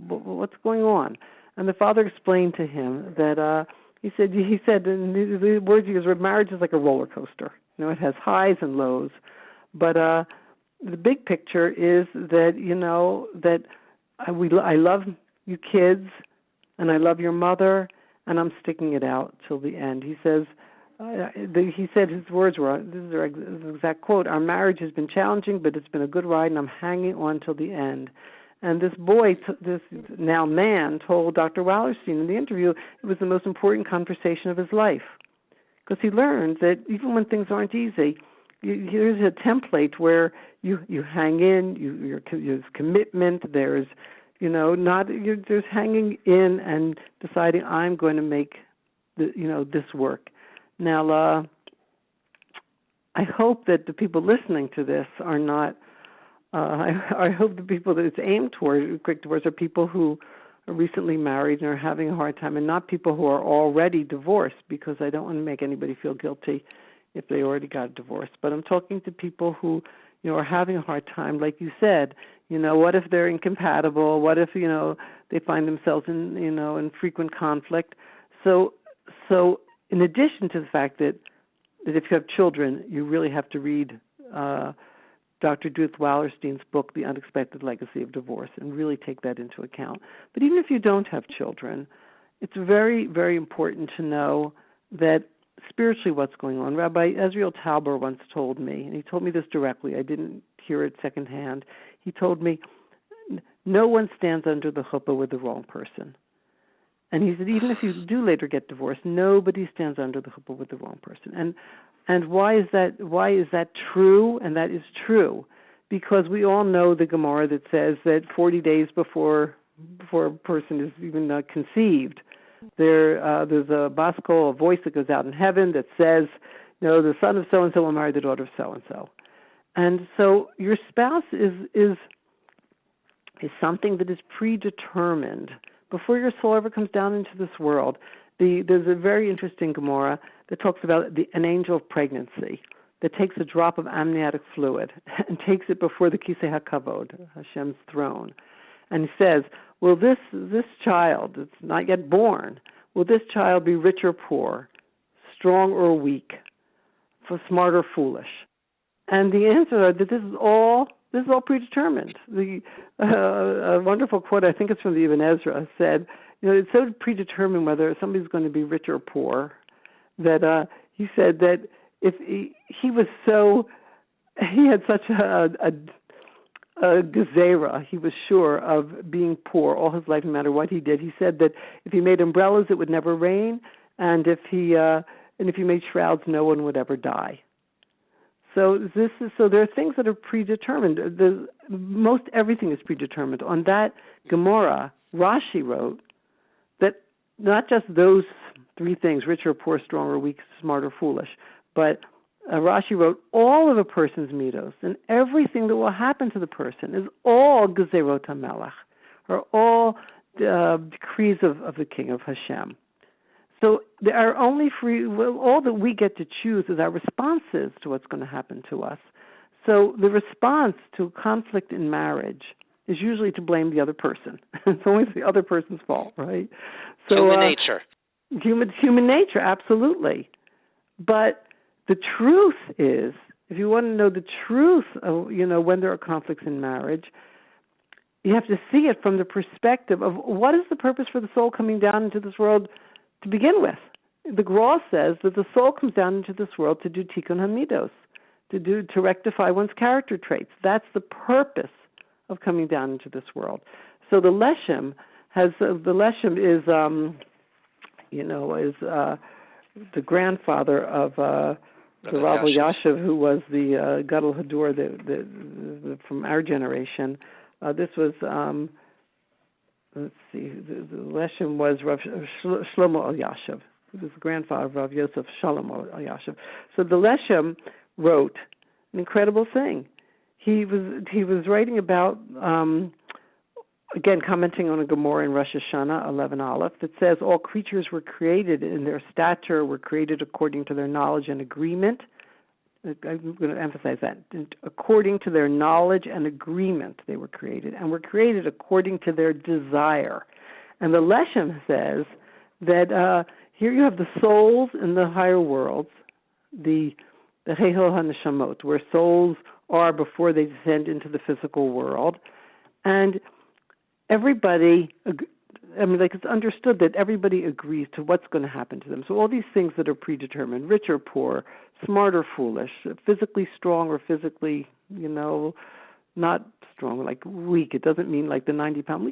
what's going on? And the father explained to him that he said, in the words he used, marriage is like a roller coaster. It has highs and lows, but the big picture is that I love you kids, and I love your mother, and I'm sticking it out till the end. He says, his words were, this is the exact quote, our marriage has been challenging, but it's been a good ride, and I'm hanging on till the end. And this boy, this now man, told Dr. Wallerstein in the interview it was the most important conversation of his life, because he learned that even when things aren't easy, here's a template where you hang in, there's commitment, there's there's hanging in and deciding I'm going to make this work. Now, I hope that the people listening to this are not. I hope the people that it's aimed towards are people who are recently married and are having a hard time, and not people who are already divorced, because I don't want to make anybody feel guilty if they already got divorced. But I'm talking to people who are having a hard time, like you said. What if they're incompatible? What if they find themselves in frequent conflict? So in addition to the fact that if you have children, you really have to read Dr. Judith Wallerstein's book, The Unexpected Legacy of Divorce, and really take that into account. But even if you don't have children, it's very, very important to know that spiritually what's going on. Rabbi Ezriel Tauber once told me, and he told me this directly, I didn't hear it secondhand, he told me, no one stands under the chuppah with the wrong person. And he said, even if you do later get divorced, nobody stands under the chuppah with the wrong person. And why is that? Why is that true? And that is true because we all know the Gemara that says that 40 days before a person is even conceived, there's a baskol, a voice that goes out in heaven that says, the son of so and so will marry the daughter of so and so. And so your spouse is something that is predetermined before your soul ever comes down into this world. There's a very interesting Gemara that talks about an angel of pregnancy that takes a drop of amniotic fluid and takes it before the Kisei HaKavod, Hashem's throne, and he says, will this child, it's not yet born, will this child be rich or poor, strong or weak, for smart or foolish? And the answer is that this is all predetermined. A wonderful quote, I think it's from the Ibn Ezra, said, it's so predetermined whether somebody's going to be rich or poor that he said that if he had such a gezerah, he was sure of being poor all his life, no matter what he did. He said that if he made umbrellas, it would never rain, and if he made shrouds, no one would ever die. So there are things that are predetermined. Most everything is predetermined. On that Gemara, Rashi wrote that not just those 3 things, rich or poor, strong or weak, smart or foolish, but Rashi wrote all of a person's midos and everything that will happen to the person is all gezerot HaMelech, or all decrees of the King, of Hashem. So there are only all that we get to choose is our responses to what's going to happen to us. So the response to conflict in marriage is usually to blame the other person. It's always the other person's fault, right? So, human nature. Human nature, absolutely. But the truth is, if you want to know the truth of, when there are conflicts in marriage, you have to see it from the perspective of what is the purpose for the soul coming down into this world to begin with. The Gra says that the soul comes down into this world to do tikkun hamidos, to rectify one's character traits. That's the purpose of coming down into this world. So the Leshem is the grandfather of the Rav Yashiv, who was the Gadol Hador from our generation. This was, let's see, the Leshem was Rav Shlomo Elyashiv. He was the grandfather of Rav Yosef Shalom Elyashiv. So the Leshem wrote an incredible thing. He was writing about, again, commenting on a Gemara in Rosh Hashanah 11 Aleph that says all creatures were created in their stature, were created according to their knowledge and agreement. I'm going to emphasize that. According to their knowledge and agreement, they were created, and were created according to their desire. And the Leshem says that here you have the souls in the higher worlds, the Heiho HaNeshamot, where souls are before they descend into the physical world. And everybody, it's understood that everybody agrees to what's going to happen to them. So all these things that are predetermined, rich or poor, smart or foolish, physically strong or physically, not strong, like weak. It doesn't mean like the 90-pound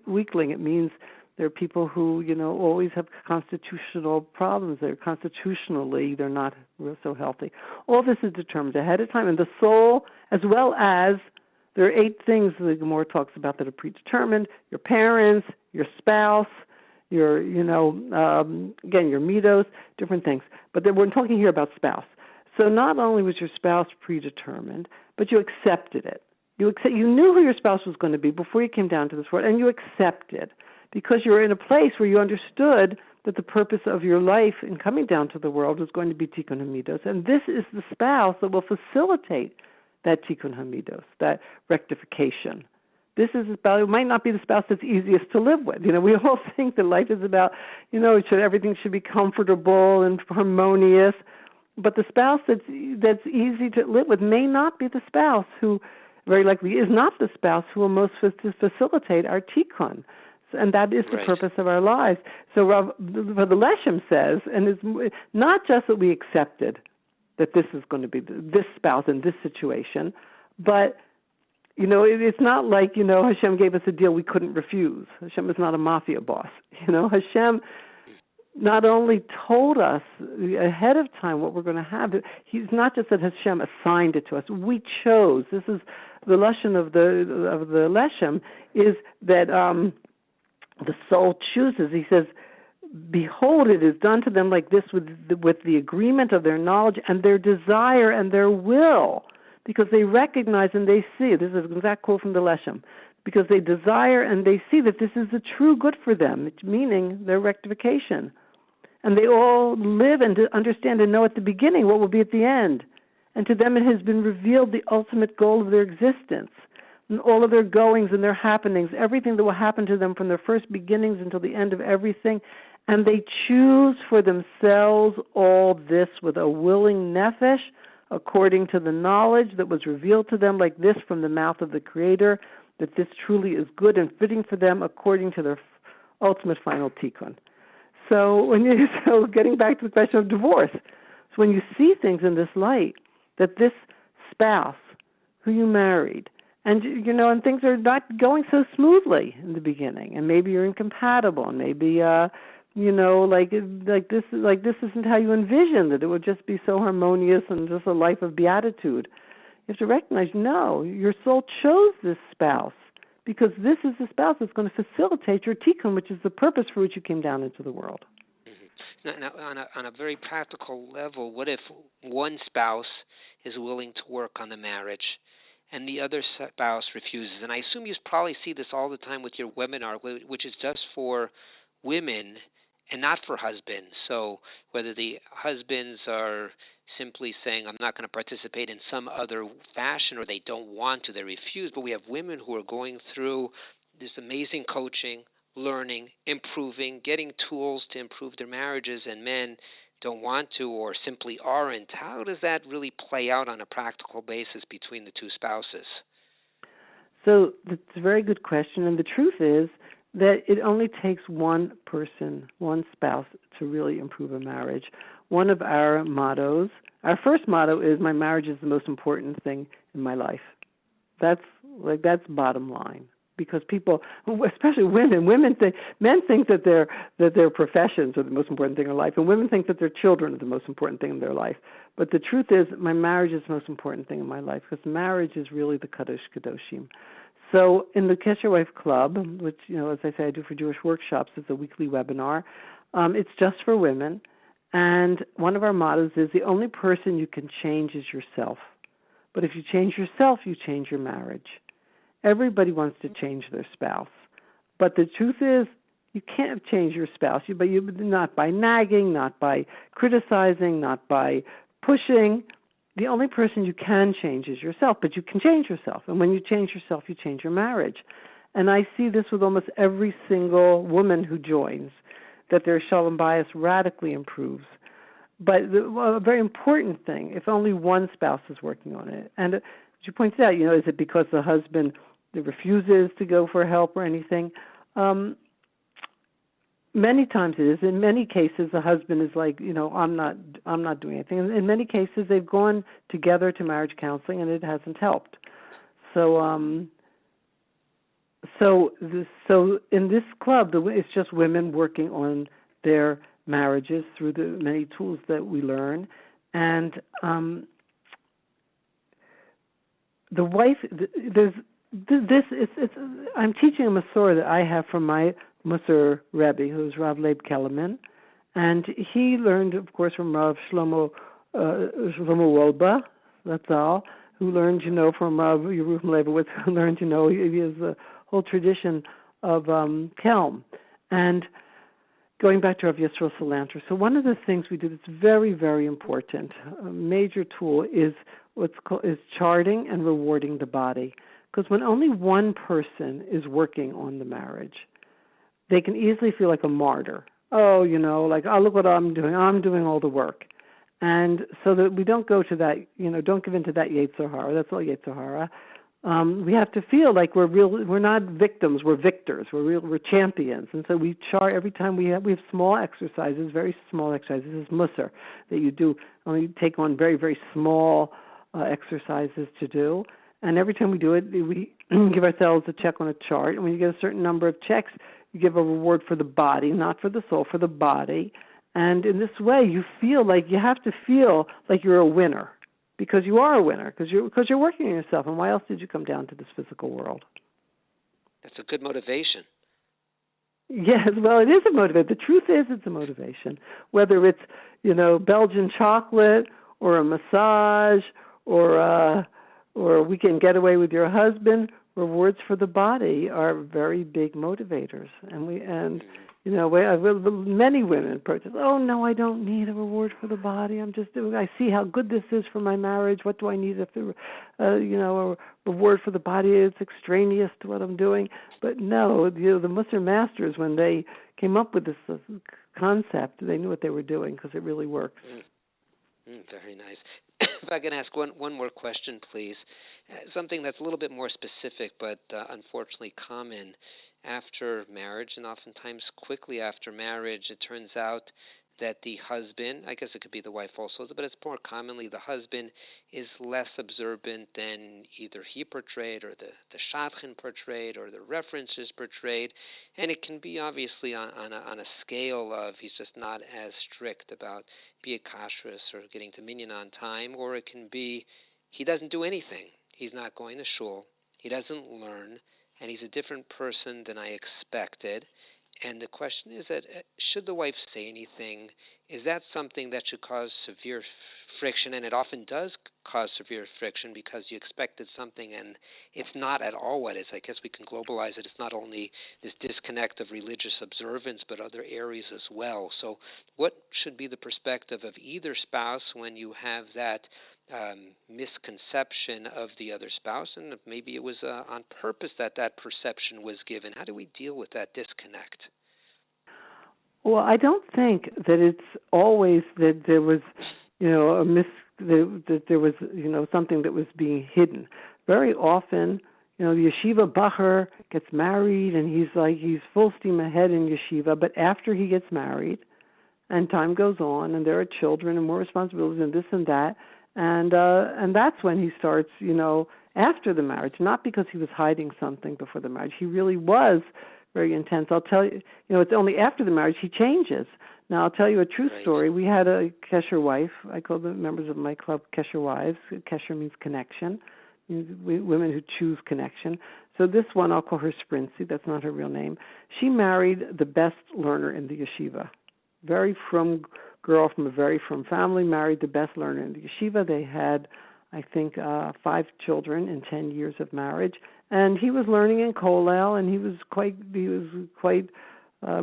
weakling. It means there are people who, always have constitutional problems. They're not so healthy. All this is determined ahead of time. And the soul, as well as there are 8 things the Gemara talks about that are predetermined: your parents, your spouse, your, again, your midos, different things. But we're talking here about spouse. So not only was your spouse predetermined, but you accepted it. You knew who your spouse was going to be before you came down to this world, and you accepted, because you were in a place where you understood that the purpose of your life in coming down to the world was going to be tikkun hamidos, and this is the spouse that will facilitate that tikkun hamidos, that rectification. This is about, it might not be the spouse that's easiest to live with. We all think that life is about, everything should be comfortable and harmonious, but the spouse that's easy to live with may not be the spouse who, very likely, is not the spouse who will most facilitate our tikkun. And that is the purpose of our lives. So the Leshem says, and it's not just that we accepted that this is going to be this spouse in this situation, but, it's not like, Hashem gave us a deal we couldn't refuse. Hashem is not a mafia boss. Hashem not only told us ahead of time what we're going to have. He's not just that Hashem assigned it to us. We chose. This is the Lashon of the Leshem, is that the soul chooses. He says, behold, it is done to them like this with the agreement of their knowledge and their desire and their will, because they recognize and they see. This is an exact quote from the Leshem. Because they desire and they see that this is the true good for them, meaning their rectification. And they all live and understand and know at the beginning what will be at the end. And to them it has been revealed the ultimate goal of their existence. And all of their goings and their happenings, everything that will happen to them from their first beginnings until the end of everything. And they choose for themselves all this with a willing nefesh, according to the knowledge that was revealed to them like this from the mouth of the Creator, that this truly is good and fitting for them according to their ultimate final tikkun. So getting back to the question of divorce, so when you see things in this light, that this spouse who you married, and and things are not going so smoothly in the beginning, and maybe you're incompatible, and maybe this isn't how you envisioned that it would just be so harmonious and just a life of beatitude. You have to recognize, no, your soul chose this spouse because this is the spouse that's going to facilitate your tikkun, which is the purpose for which you came down into the world. Mm-hmm. Now, on a very practical level, what if one spouse is willing to work on the marriage and the other spouse refuses? And I assume you probably see this all the time with your webinar, which is just for women and not for husbands. So whether the husbands are simply saying, I'm not going to participate in some other fashion, or they don't want to, they refuse. But we have women who are going through this amazing coaching, learning, improving, getting tools to improve their marriages, and men don't want to or simply aren't. How does that really play out on a practical basis between the two spouses? So that's a very good question. And the truth is that it only takes one person, one spouse, to really improve a marriage. One of our mottos, our first motto is, my marriage is the most important thing in my life. That's bottom line. because people, especially women think, men think that their professions are the most important thing in life, and women think that their children are the most important thing in their life. But the truth is, my marriage is the most important thing in my life, because marriage is really the Kadosh Kadoshim. So in the Kesha Wives Club, which, as I say, I do for Jewish workshops, it's a weekly webinar. It's just for women. And one of our mottos is the only person you can change is yourself. But if you change yourself, you change your marriage. Everybody wants to change their spouse. But the truth is, you can't change your spouse, but not by nagging, not by criticizing, not by pushing. The only person you can change is yourself, but you can change yourself. And when you change yourself, you change your marriage. And I see this with almost every single woman who joins, that their Shalom Bayis radically improves. But a very important thing, if only one spouse is working on it. And as you pointed out, is it because the husband refuses to go for help or anything? Many times it is. In many cases, the husband is like, I'm not doing anything. In many cases, they've gone together to marriage counseling, and it hasn't helped. So in this club, it's just women working on their marriages through the many tools that we learn, and the wife. I'm teaching a Masorah that I have from my Musar Rabbi, who's Rav Leib Kellerman, and he learned, of course, from Rav Shlomo Wolba, that's all, who learned, from Rav Yerucham Leibowitz, who learned, he has a whole tradition of Kelm. And going back to Rav Yisrael Salanter, so one of the things we do that's very, very important, a major tool, is what's called charting and rewarding the body. Because when only one person is working on the marriage, they can easily feel like a martyr. Oh, look what I'm doing. I'm doing all the work. And so that we don't go to that, don't give in to that Yetzer Hara. That's all Yetzer Hara. We have to feel like we're not victims, we're victors, we're champions. And so we chart every time we have small exercises, very small exercises. This is Musar that you do. Only take on very, very small exercises to do. And every time we do it, we give ourselves a check on a chart. And when you get a certain number of checks, you give a reward for the body, not for the soul, for the body. And in this way, you have to feel like you're a winner, because you are a winner, because you're working on yourself. And why else did you come down to this physical world? That's a good motivation. Yes, well, it is a motivation. The truth is, it's a motivation. Whether it's Belgian chocolate or a massage or a weekend getaway with your husband, rewards for the body are very big motivators. And many women protest, oh, no, I don't need a reward for the body. I see how good this is for my marriage. What do I need a reward for the body? It's extraneous to what I'm doing. But no, the Musar masters, when they came up with this concept, they knew what they were doing, because it really works. Very nice. If I can ask one more question, please. Something that's a little bit more specific, but unfortunately common after marriage, and oftentimes quickly after marriage, it turns out that the husband, I guess it could be the wife also, but it's more commonly the husband, is less observant than either he portrayed or the shadchan portrayed or the references portrayed. And it can be obviously on a scale of he's just not as strict about be kashrus or getting to minyan on time, or it can be he doesn't do anything. He's not going to shul. He doesn't learn, and he's a different person than I expected. And the question is that should the wife say anything? Is that something that should cause severe friction? And it often does cause severe friction because you expected something and it's not at all what it is. I guess we can globalize it. It's not only this disconnect of religious observance, but other areas as well. So what should be the perspective of either spouse when you have that misconception of the other spouse, and maybe it was on purpose that perception was given? How do we deal with that disconnect? Well, I don't think that it's always that there was, that there was, something that was being hidden. Very often, the yeshiva bacher gets married, and he's full steam ahead in yeshiva, but after he gets married, and time goes on, and there are children and more responsibilities and this and that, And that's when he starts, after the marriage, not because he was hiding something before the marriage. He really was very intense. I'll tell you, it's only after the marriage he changes. Now, I'll tell you a true story. We had a Kesha wife. I call the members of my club Kesha Wives. Kesha means connection, means women who choose connection. So this one, I'll call her Sprincy. That's not her real name. She married the best learner in the yeshiva. Very frum girl from a very frum family, married the best learner in the yeshiva. They had, I think, 5 children in 10 years of marriage. And he was learning in Kollel, and he was quite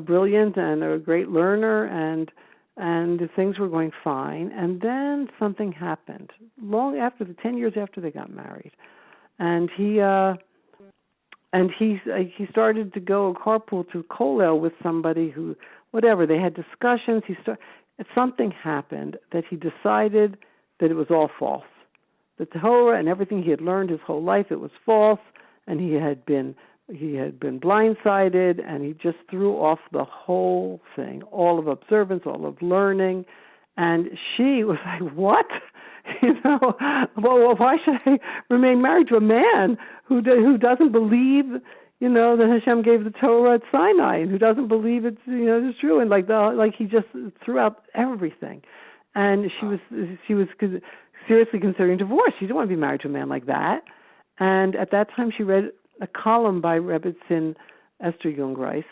brilliant and a great learner, and things were going fine. And then something happened long after 10 years after they got married, and he started to go carpool to Kollel with somebody who, whatever, they had discussions. Something happened that he decided that it was all false. The Torah and everything he had learned his whole life, it was false, and he had been blindsided, and he just threw off the whole thing, all of observance, all of learning. And she was like, what? Well, why should I remain married to a man who doesn't believe, that Hashem gave the Torah at Sinai, and who doesn't believe it's true, and like he just threw out everything. And she was seriously considering divorce. She didn't want to be married to a man like that. And at that time, she read a column by Rebbetzin Esther Jungreis,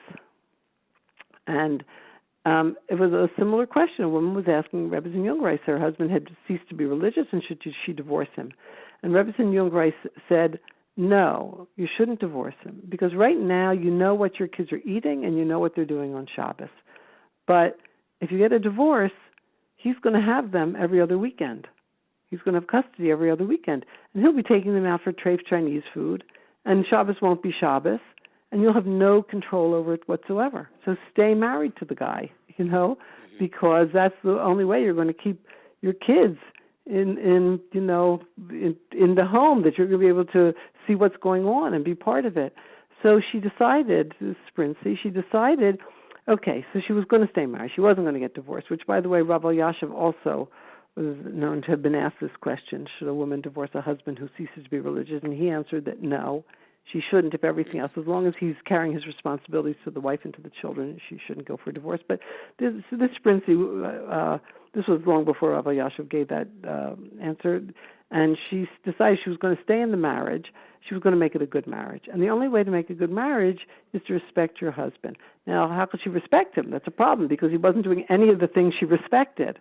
and it was a similar question. A woman was asking Rebbetzin Jungreis, her husband had ceased to be religious, and should she divorce him? And Rebbetzin Jungreis said, no, you shouldn't divorce him, because right now you know what your kids are eating and you know what they're doing on Shabbos. But if you get a divorce, he's going to have them every other weekend. He's going to have custody every other weekend, and he'll be taking them out for treif Chinese food, and Shabbos won't be Shabbos, and you'll have no control over it whatsoever. So stay married to the guy, because that's the only way you're going to keep your kids in the home, that you're going to be able to see what's going on and be part of it. So she decided, Sprincy, okay, so she was going to stay married. She wasn't going to get divorced, which, by the way, Rabbi Yashiv also was known to have been asked this question: should a woman divorce a husband who ceases to be religious? And he answered that no, she shouldn't, if everything else, as long as he's carrying his responsibilities to the wife and to the children, she shouldn't go for divorce. But this Sprincy, this was long before Rabbi Yashiv gave that answer, and she decided she was going to stay in the marriage. She was going to make it a good marriage. And the only way to make a good marriage is to respect your husband. Now, how could she respect him? That's a problem, because he wasn't doing any of the things she respected.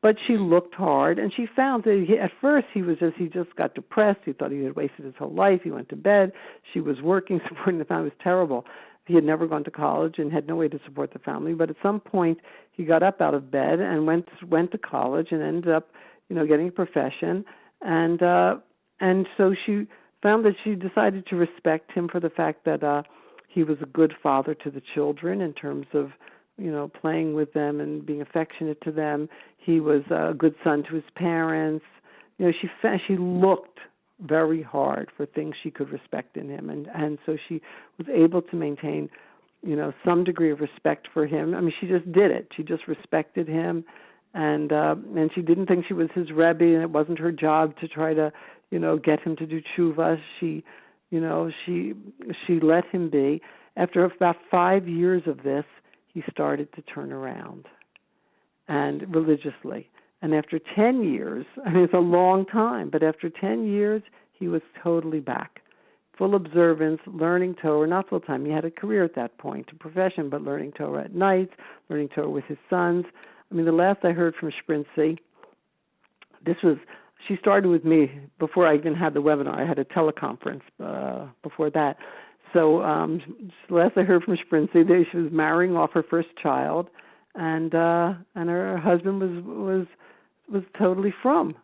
But she looked hard, and she found that at first he just got depressed. He thought he had wasted his whole life. He went to bed. She was working, supporting the family. It was terrible. He had never gone to college and had no way to support the family. But at some point, he got up out of bed and went to college and ended up, getting a profession. And so she found that she decided to respect him for the fact that he was a good father to the children in terms of, playing with them and being affectionate to them. He was a good son to his parents. She looked very hard for things she could respect in him, and so she was able to maintain, some degree of respect for him. I mean, she just did it. She just respected him, and she didn't think she was his Rebbe, and it wasn't her job to try to, get him to do tshuva. She let him be. After about 5 years of this, he started to turn around, and religiously. And after 10 years, it's a long time, but after 10 years, he was totally back. Full observance, learning Torah, not full time. He had a career at that point, a profession, but learning Torah at night, learning Torah with his sons. The last I heard from Sprincy, she started with me before I even had the webinar. I had a teleconference before that. So last I heard from Sprincy, she was marrying off her first child, and her husband was totally frum.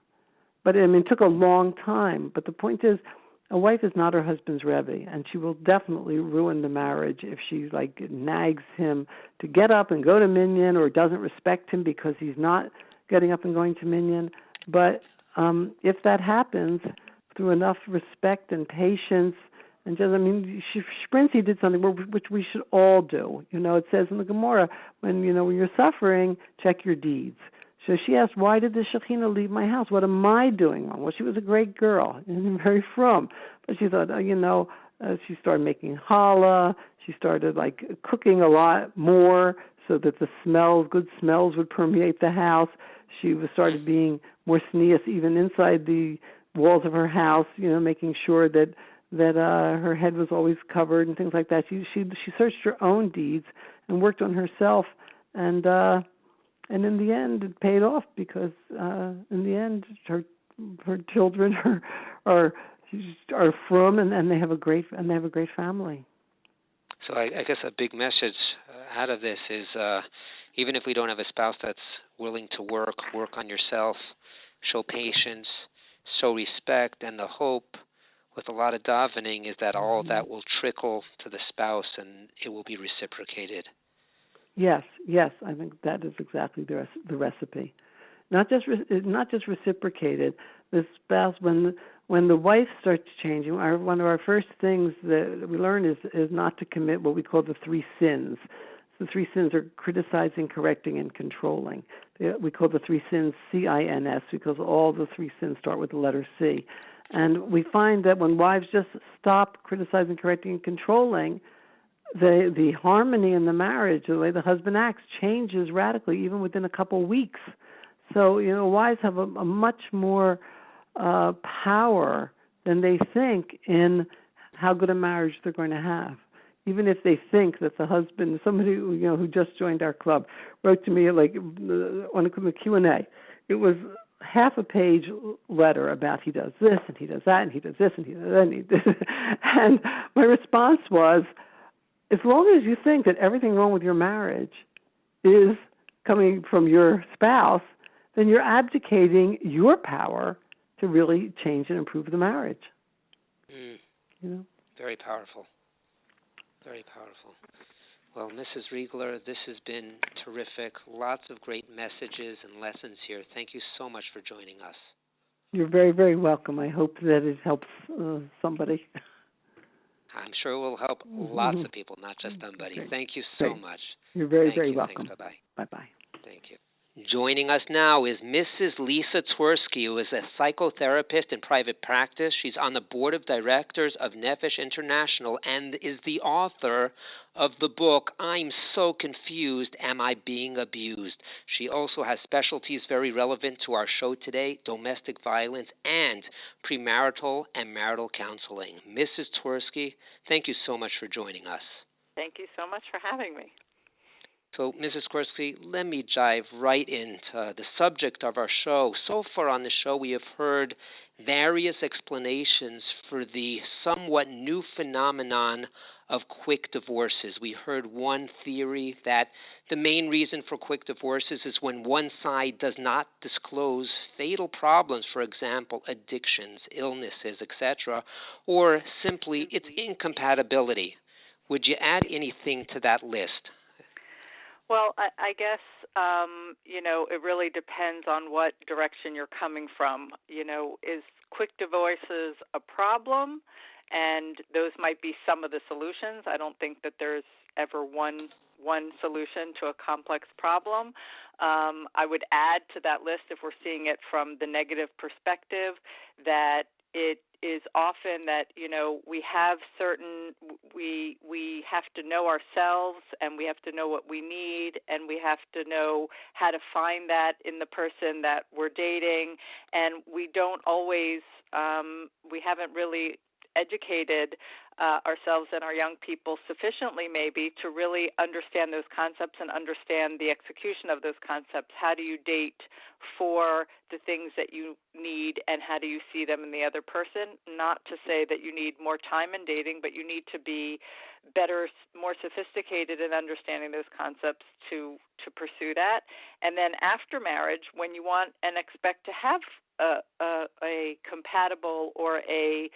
But it took a long time. But the point is, a wife is not her husband's Rebbe, and she will definitely ruin the marriage if she nags him to get up and go to minyan, or doesn't respect him because he's not getting up and going to minyan. But if that happens through enough respect and patience, and just, Sprincy did something which we should all do. It says in the Gemara, when you're suffering, check your deeds. So she asked, why did the Shekhinah leave my house? What am I doing wrong? Well, she was a great girl and very frum. But she thought, she started making challah. She started cooking a lot more so that the good smells would permeate the house. She started being more sneeze even inside the walls of her house, making sure that her head was always covered and things like that. She searched her own deeds and worked on herself, and in the end it paid off, because in the end her children are frum, and they have a great family. So I guess a big message out of this is even if we don't have a spouse that's willing to work on yourself, show patience, show respect, and the hope with a lot of davening is that all of that will trickle to the spouse and it will be reciprocated. Yes, I think that is exactly the recipe. Not just reciprocated. The spouse, when the wife starts changing, one of our first things that we learn is not to commit what we call the three sins. The three sins are criticizing, correcting, and controlling. We call the three sins CINS because all the three sins start with the letter C. And we find that when wives just stop criticizing, correcting, and controlling, the harmony in the marriage, the way the husband acts, changes radically, even within a couple weeks. So, wives have a much more power than they think in how good a marriage they're going to have. Even if they think that the husband, somebody who just joined our club, wrote to me on the Q&A. It was half a page letter about he does this and he does that and he does this and he does that and he does and my response was, as long as you think that everything wrong with your marriage is coming from your spouse, then you're abdicating your power to really change and improve the marriage. Very powerful. Very powerful. Well, Mrs. Rigler, this has been terrific. Lots of great messages and lessons here. Thank you so much for joining us. You're very, very welcome. I hope that it helps somebody. I'm sure it will help lots of people, not just somebody. Great. Thank you so much. You're very, very welcome. Thanks. Bye-bye. Bye-bye. Thank you. Joining us now is Mrs. Lisa Twerski, who is a psychotherapist in private practice. She's on the board of directors of Nefesh International and is the author of the book, I'm So Confused, Am I Being Abused? She also has specialties very relevant to our show today, domestic violence and premarital and marital counseling. Mrs. Twerski, thank you so much for joining us. Thank you so much for having me. So, Mrs. Twerski, let me dive right into the subject of our show. So far on the show, we have heard various explanations for the somewhat new phenomenon of quick divorces. We heard one theory that the main reason for quick divorces is when one side does not disclose fatal problems, for example, addictions, illnesses, etc., or simply it's incompatibility. Would you add anything to that list? Well, I guess, it really depends on what direction you're coming from. Is quick divorces a problem? And those might be some of the solutions. I don't think that there's ever one solution to a complex problem. I would add to that list, if we're seeing it from the negative perspective, that it is often that, we have we have to know ourselves, and we have to know what we need, and we have to know how to find that in the person that we're dating, and we don't always, we haven't really educated ourselves and our young people sufficiently maybe to really understand those concepts and understand the execution of those concepts. How do you date for the things that you need, and how do you see them in the other person? Not to say that you need more time in dating, but you need to be better, more sophisticated in understanding those concepts to pursue that. And then after marriage, when you want and expect to have a compatible or a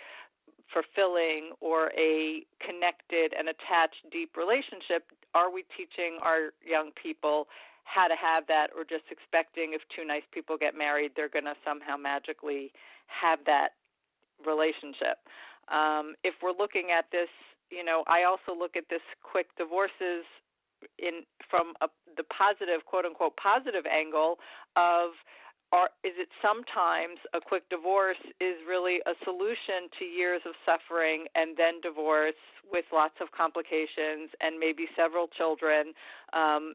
fulfilling or a connected and attached deep relationship, are we teaching our young people how to have that, or just expecting if two nice people get married, they're going to somehow magically have that relationship? If we're looking at this, I also look at this quick divorces from the positive, quote unquote, positive angle of, is it sometimes a quick divorce is really a solution to years of suffering and then divorce with lots of complications and maybe several children?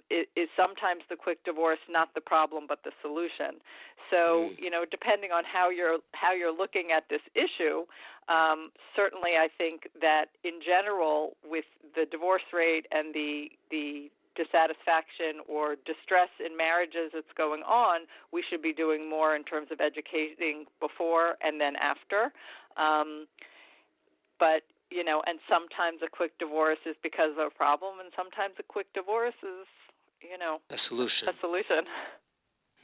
Is sometimes the quick divorce not the problem but the solution? So, depending on how you're looking at this issue, certainly I think that in general, with the divorce rate and the dissatisfaction or distress in marriages that's going on, we should be doing more in terms of educating before and then after. But, and sometimes a quick divorce is because of a problem, and sometimes a quick divorce is, a solution.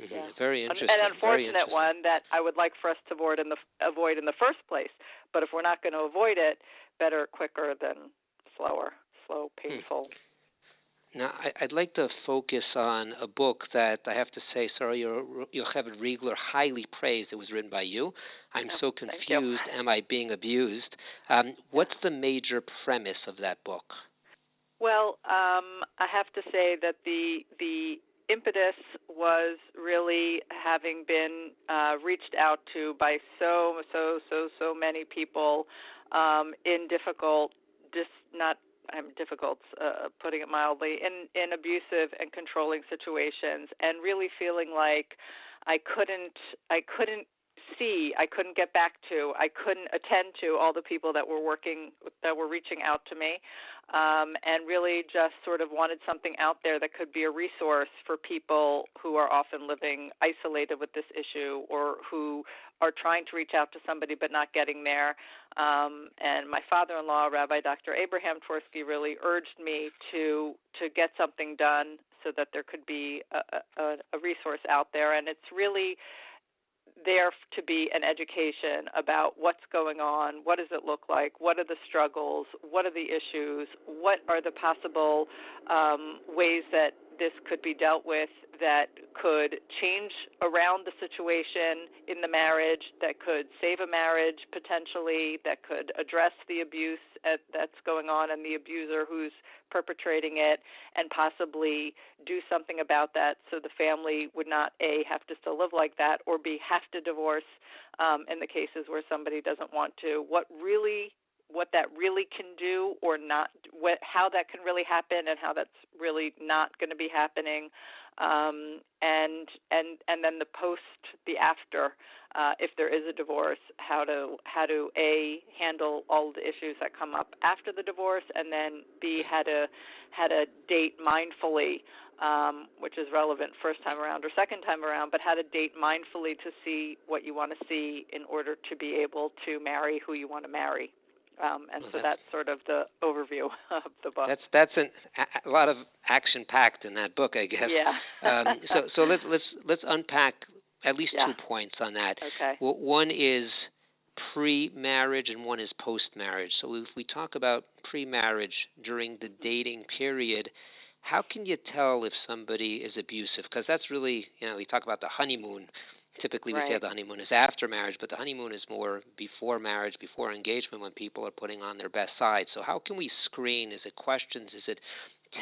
Mm-hmm. Yeah. Very interesting. An unfortunate one that I would like for us to avoid in the first place. But if we're not going to avoid it, better quicker than slow, painful. Now, I'd like to focus on a book that I have to say, Sara, Yoheved Rigler highly praised. It was written by you. I'm so confused. Am I being abused? What's the major premise of that book? Well, I have to say that the impetus was really having been reached out to by so many people in putting it mildly, in abusive and controlling situations, and really feeling like I couldn't get back to, I couldn't attend to all the people that were reaching out to me, and really just sort of wanted something out there that could be a resource for people who are often living isolated with this issue or who are trying to reach out to somebody but not getting there. And my father-in-law, Rabbi Dr. Abraham Twerski, really urged me to get something done so that there could be a resource out there. And it's really there to be an education about what's going on, what does it look like, what are the struggles, what are the issues, what are the possible ways that this could be dealt with that could change around the situation in the marriage, that could save a marriage potentially, that could address the abuse that's going on and the abuser who's perpetrating it, and possibly do something about that so the family would not, A, have to still live like that, or B, have to divorce in the cases where somebody doesn't want to. What that really can do or not, how that can really happen and how that's really not going to be happening, and then the after, if there is a divorce, how to A, handle all the issues that come up after the divorce, and then B, how to date mindfully, which is relevant first time around or second time around, but how to date mindfully to see what you want to see in order to be able to marry who you want to marry. So that's sort of the overview of the book. That's a lot of action packed in that book, I guess. Yeah. So let's unpack at least 2 points on that. Okay. Well, one is pre-marriage and one is post-marriage. So if we talk about pre-marriage during the dating period, how can you tell if somebody is abusive? Because that's really, we talk about the honeymoon. Typically, we say the honeymoon is after marriage, but the honeymoon is more before marriage, before engagement, when people are putting on their best side. So how can we screen? Is it questions? Is it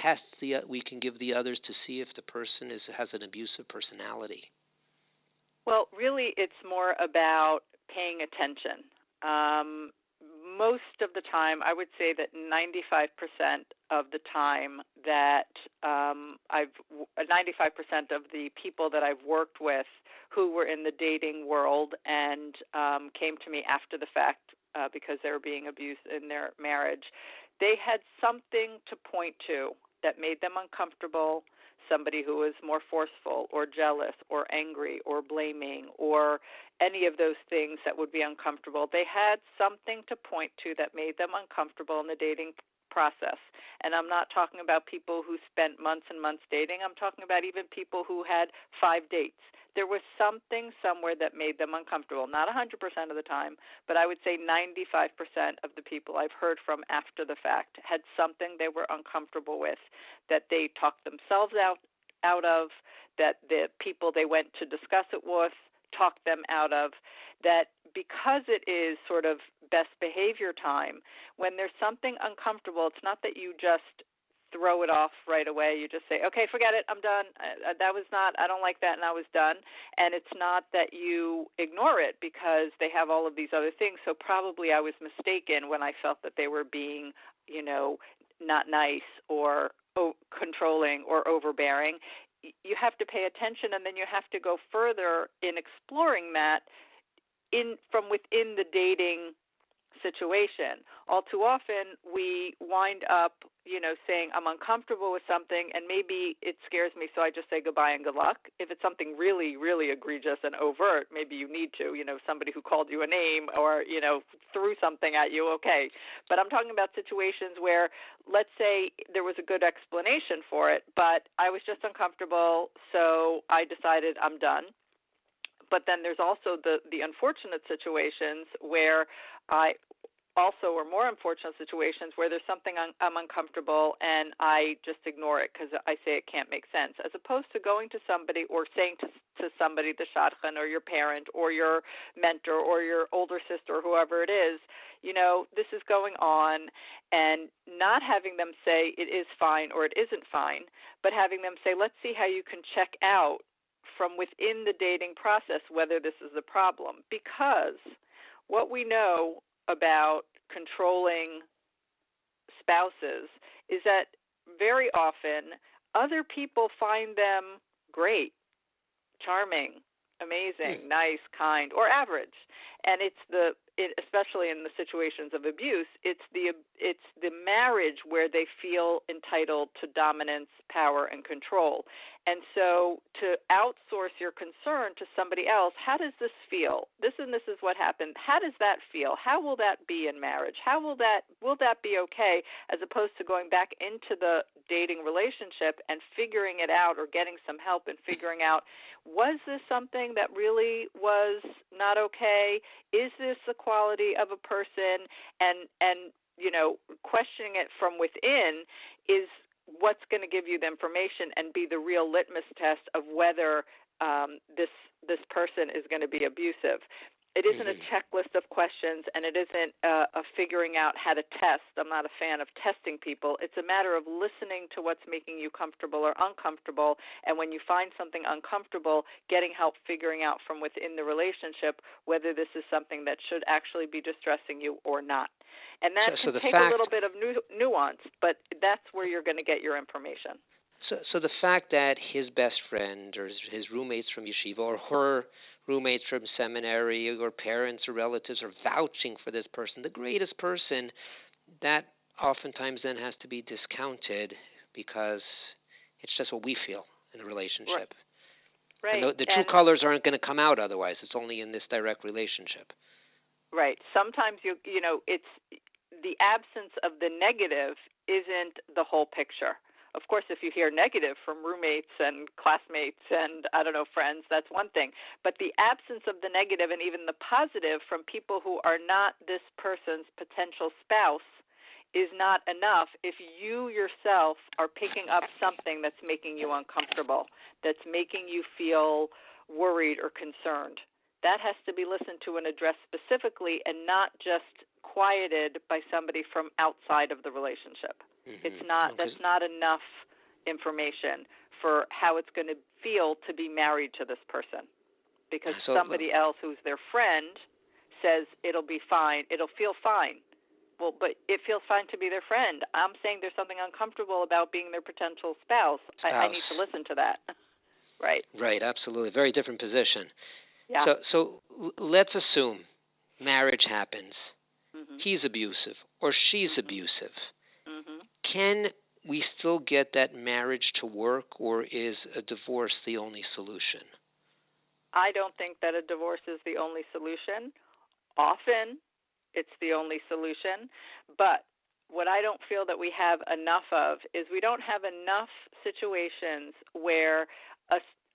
tests we can give the others to see if the person has an abusive personality? Well, really, it's more about paying attention. Most of the time, I would say that 95% of the time that 95% of the people that I've worked with who were in the dating world and came to me after the fact because they were being abused in their marriage, they had something to point to that made them uncomfortable, somebody who was more forceful or jealous or angry or blaming or any of those things that would be uncomfortable. They had something to point to that made them uncomfortable in the dating process. And I'm not talking about people who spent months and months dating. I'm talking about even people who had 5 dates. There was something somewhere that made them uncomfortable. Not 100% of the time, but I would say 95% of the people I've heard from after the fact had something they were uncomfortable with, that they talked themselves out of, that the people they went to discuss it with talked them out of, that because it is sort of best behavior time, when there's something uncomfortable, it's not that you just throw it off right away. You just say, okay, forget it, I'm done. I don't like that, and I was done. And it's not that you ignore it because they have all of these other things. So probably I was mistaken when I felt that they were being, not nice or controlling or overbearing. You have to pay attention, and then you have to go further in exploring that from within the dating situation. All too often, we wind up, saying, I'm uncomfortable with something, and maybe it scares me, so I just say goodbye and good luck. If it's something really, really egregious and overt, maybe you need to, somebody who called you a name or, threw something at you, okay. But I'm talking about situations where, let's say there was a good explanation for it, but I was just uncomfortable, so I decided I'm done. But then there's also the unfortunate situations where or more unfortunate situations where there's something I'm uncomfortable and I just ignore it because I say it can't make sense, as opposed to going to somebody or saying to somebody, the shadchan or your parent or your mentor or your older sister or whoever it is, this is going on, and not having them say it is fine or it isn't fine, but having them say, let's see how you can check out from within the dating process whether this is a problem. Because what we know about controlling spouses is that very often other people find them great, charming, amazing, nice, kind, or average. And especially in the situations of abuse, it's the marriage where they feel entitled to dominance, power, and control. And so to outsource your concern to somebody else, how does this feel? This is what happened. How does that feel? How will that be in marriage? How will that be okay, as opposed to going back into the dating relationship and figuring it out or getting some help and figuring out, was this something that really was not okay? Is this the quality of a person? And questioning it from within is what's going to give you the information and be the real litmus test of whether this person is going to be abusive. It isn't a checklist of questions, and it isn't a figuring out how to test. I'm not a fan of testing people. It's a matter of listening to what's making you comfortable or uncomfortable, and when you find something uncomfortable, getting help figuring out from within the relationship whether this is something that should actually be distressing you or not. And that can take a little bit of nuance, but that's where you're going to get your information. So the fact that his best friend or his roommates from yeshiva or her roommates from seminary or parents or relatives are vouching for this person, the greatest person, that oftentimes then has to be discounted because it's just what we feel in a relationship. Right. And the true colors aren't going to come out otherwise. It's only in this direct relationship. Right. Sometimes it's the absence of the negative isn't the whole picture. Of course, if you hear negative from roommates and classmates and, friends, that's one thing. But the absence of the negative and even the positive from people who are not this person's potential spouse is not enough if you yourself are picking up something that's making you uncomfortable, that's making you feel worried or concerned. That has to be listened to and addressed specifically and not just quieted by somebody from outside of the relationship. It's not. That's not enough information for how it's going to feel to be married to this person, because somebody else who's their friend says it'll be fine, it'll feel fine. Well, but it feels fine to be their friend. I'm saying there's something uncomfortable about being their potential spouse. I need to listen to that. Right. Right. Absolutely. Very different position. Yeah. So let's assume marriage happens. He's abusive or she's abusive. Can we still get that marriage to work, or is a divorce the only solution? I don't think that a divorce is the only solution. Often it's the only solution. But what I don't feel that we have enough of is we don't have enough situations where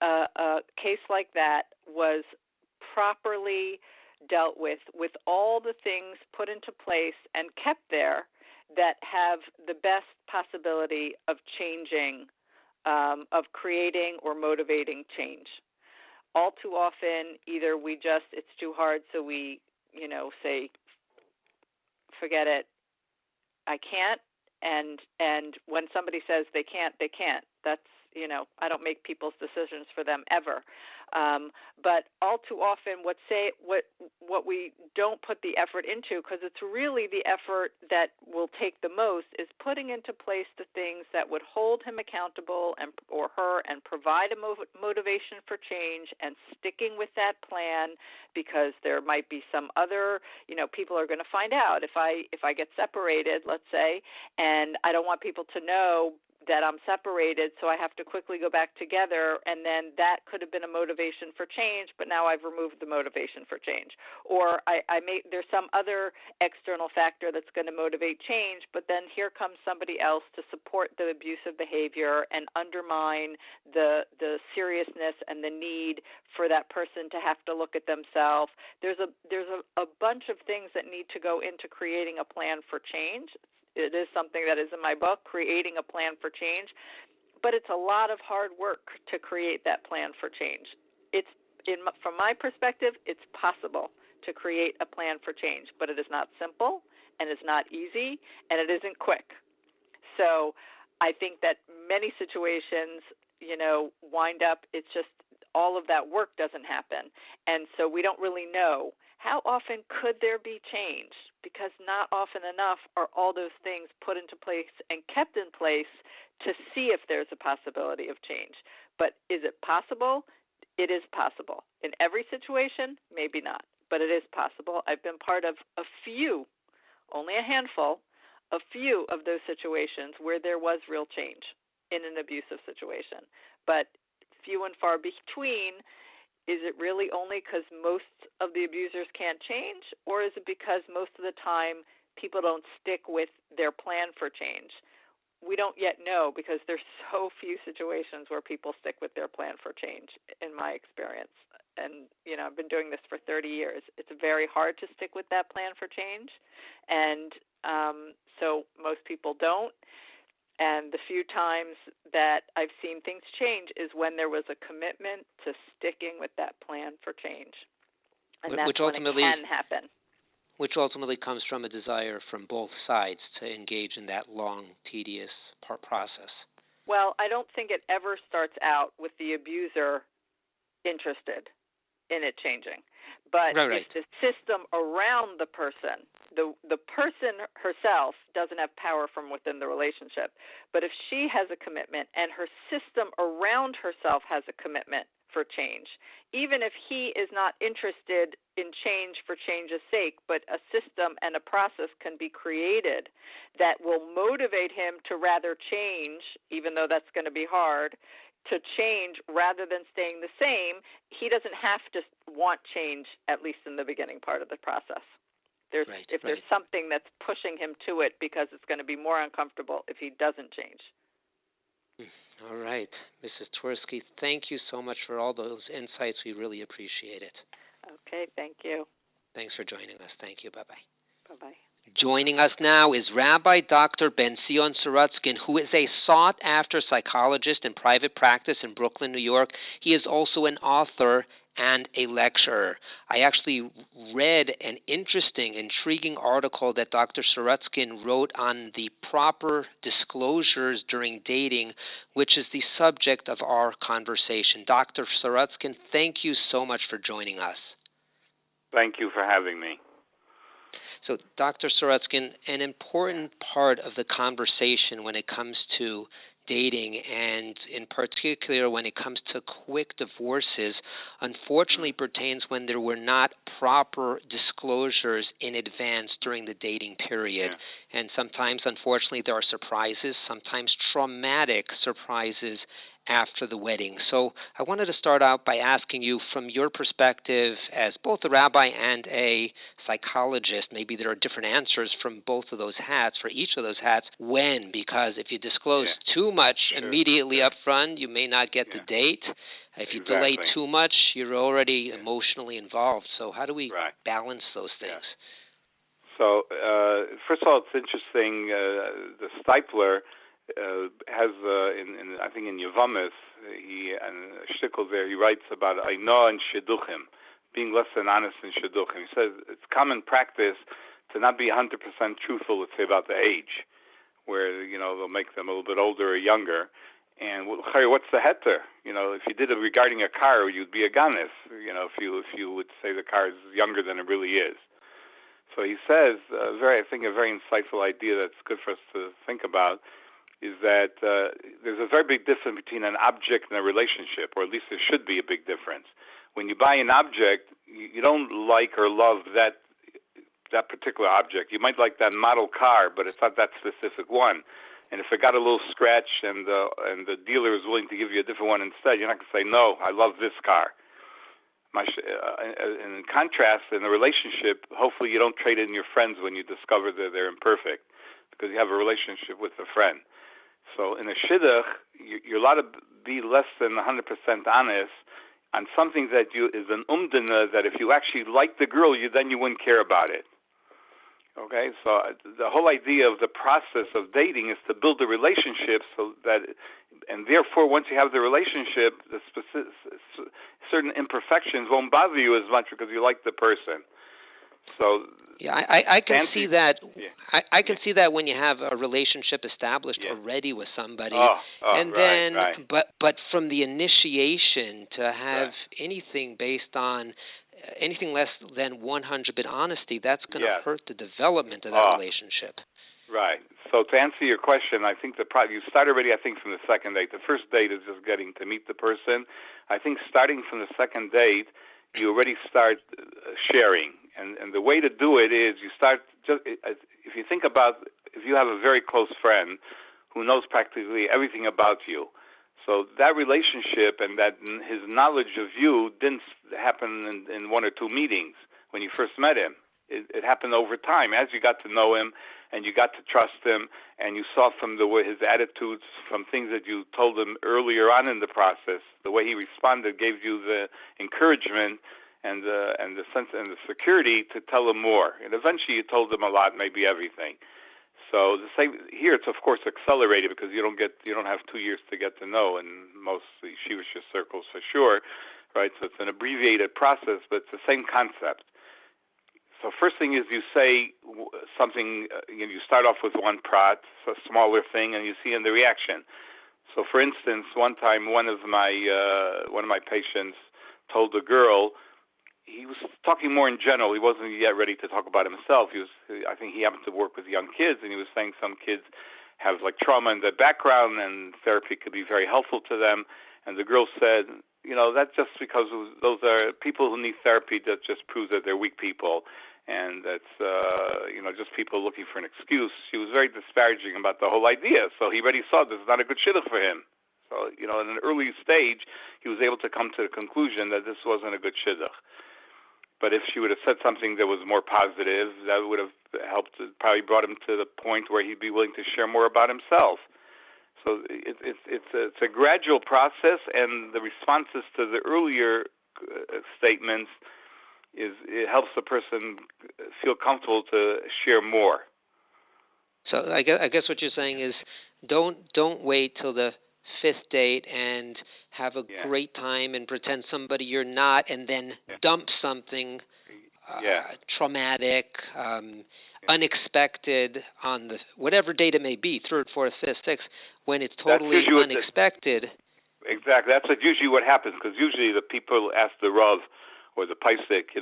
a case like that was properly dealt with all the things put into place and kept there that have the best possibility of changing, of creating or motivating change. All too often, either it's too hard, so we, say, forget it, I can't, And when somebody says they can't, they can't. That's, I don't make people's decisions for them ever. But all too often what we don't put the effort into, because it's really the effort that will take the most, is putting into place the things that would hold him accountable or her and provide a motivation for change, and sticking with that plan, because there might be some other, people are going to find out if I get separated, let's say, and I don't want people to know that I'm separated, so I have to quickly go back together, and then that could have been a motivation for change, but now I've removed the motivation for change. Or there's some other external factor that's going to motivate change, but then here comes somebody else to support the abusive behavior and undermine the seriousness and the need for that person to have to look at themselves. There's a bunch of things that need to go into creating a plan for change. It is something that is in my book, Creating a Plan for Change, but it's a lot of hard work to create that plan for change. From my perspective, it's possible to create a plan for change, but it is not simple, and it's not easy, and it isn't quick. So I think that many situations, wind up, it's just all of that work doesn't happen, and so we don't really know. How often could there be change? Because not often enough are all those things put into place and kept in place to see if there's a possibility of change. But is it possible? It is possible. In every situation, maybe not, but it is possible. I've been part of a few, only a handful, a few of those situations where there was real change in an abusive situation. But few and far between. Is it really only because most of the abusers can't change, or is it because most of the time people don't stick with their plan for change? We don't yet know, because there's so few situations where people stick with their plan for change, in my experience. And, I've been doing this for 30 years. It's very hard to stick with that plan for change, and so most people don't. And the few times that I've seen things change is when there was a commitment to sticking with that plan for change. And that's when it can happen. Which ultimately comes from a desire from both sides to engage in that long, tedious process. Well, I don't think it ever starts out with the abuser interested in it changing. But right. If the system around the person, the person herself doesn't have power from within the relationship, but if she has a commitment and her system around herself has a commitment for change, even if he is not interested in change for change's sake, but a system and a process can be created that will motivate him to rather change, even though that's going to be hard, to change rather than staying the same, he doesn't have to want change, at least in the beginning part of the process. There's something that's pushing him to it, because it's going to be more uncomfortable if he doesn't change. All right. Mrs. Twerski, thank you so much for all those insights. We really appreciate it. Okay, thank you. Thanks for joining us. Thank you. Bye-bye. Bye-bye. Joining us now is Rabbi Dr. Benzion Sorotzkin, who is a sought-after psychologist in private practice in Brooklyn, New York. He is also an author and a lecturer. I actually read an interesting, intriguing article that Dr. Sorotzkin wrote on the proper disclosures during dating, which is the subject of our conversation. Dr. Sorotzkin, thank you so much for joining us. Thank you for having me. So, Dr. Sorotzkin, an important part of the conversation when it comes to dating, and in particular when it comes to quick divorces, unfortunately pertains when there were not proper disclosures in advance during the dating period. Yeah. And sometimes, unfortunately, there are surprises, sometimes traumatic surprises after the wedding. So I wanted to start out by asking you, from your perspective as both a rabbi and a psychologist, maybe there are different answers from both of those hats, for each of those hats, when? Because if you disclose too much immediately up front, you may not get the date. If you delay too much, you're already emotionally involved. So how do we balance those things? So, first of all, it's interesting, the Stipler has I think in Yevamis, and Shtickle there, he writes about Aino and Shidduchim, being less than honest in Shidduchim. He says it's common practice to not be 100% truthful, let's say, about the age. where, they'll make them a little bit older or younger. And what's the heter? If you did it regarding a car, you'd be a ganis. If you would say the car is younger than it really is. So he says, a very insightful idea that's good for us to think about is that there's a very big difference between an object and a relationship, or at least there should be a big difference. When you buy an object, you don't like or love that particular object. You might like that model car, but it's not that specific one. And if it got a little scratch and the dealer is willing to give you a different one instead, you're not going to say, no, I love this car. In contrast, in a relationship, hopefully you don't trade in your friends when you discover that they're imperfect, because you have a relationship with a friend. So in a shidduch, you're allowed to be less than 100% honest on something that is an umdana, that if you actually like the girl, then you wouldn't care about it. Okay, so the whole idea of the process of dating is to build a relationship, and therefore once you have the relationship, the certain imperfections won't bother you as much because you like the person. So yeah, I can see that. Yeah. I can see that when you have a relationship established already with somebody, and then but from the initiation to have anything based on anything less than 100% honesty, that's going to hurt the development of that relationship. Right. So to answer your question, I think you start already, I think, from the second date. The first date is just getting to meet the person. I think starting from the second date, you already start sharing. And the way to do it is you start, if you think about, if you have a very close friend who knows practically everything about you, so that relationship and that his knowledge of you didn't happen in one or two meetings when you first met him. It happened over time as you got to know him and you got to trust him, and you saw from the way his attitudes, from things that you told him earlier on in the process, the way he responded gave you the encouragement and the sense and the security to tell him more. And eventually you told him a lot, maybe everything. So the same here, it's of course accelerated because you don't have 2 years to get to know in most Shiur circles for sure, right? So it's an abbreviated process, but it's the same concept. So first thing is you say something, you start off with one prat, a smaller thing, and you see in the reaction. So for instance, one time one of my patients told a girl, he was talking more in general. He wasn't yet ready to talk about himself. I think he happened to work with young kids, and he was saying some kids have like trauma in their background, and therapy could be very helpful to them. And the girl said, that's just because those are people who need therapy. That just proves that they're weak people, and that's just people looking for an excuse. She was very disparaging about the whole idea. So he already saw this is not a good shidduch for him. So in an early stage, he was able to come to the conclusion that this wasn't a good shidduch. But if she would have said something that was more positive, that would have helped, probably brought him to the point where he'd be willing to share more about himself. So it's a gradual process, and the responses to the earlier statements it helps the person feel comfortable to share more. So I guess what you're saying is don't wait till the fifth date and have a great time and pretend somebody you're not, and then dump something traumatic, unexpected on the whatever date it may be, third, fourth, fifth, sixth, when it's totally unexpected. Exactly. That's usually what happens, because usually the people ask the Rav or the Paisik,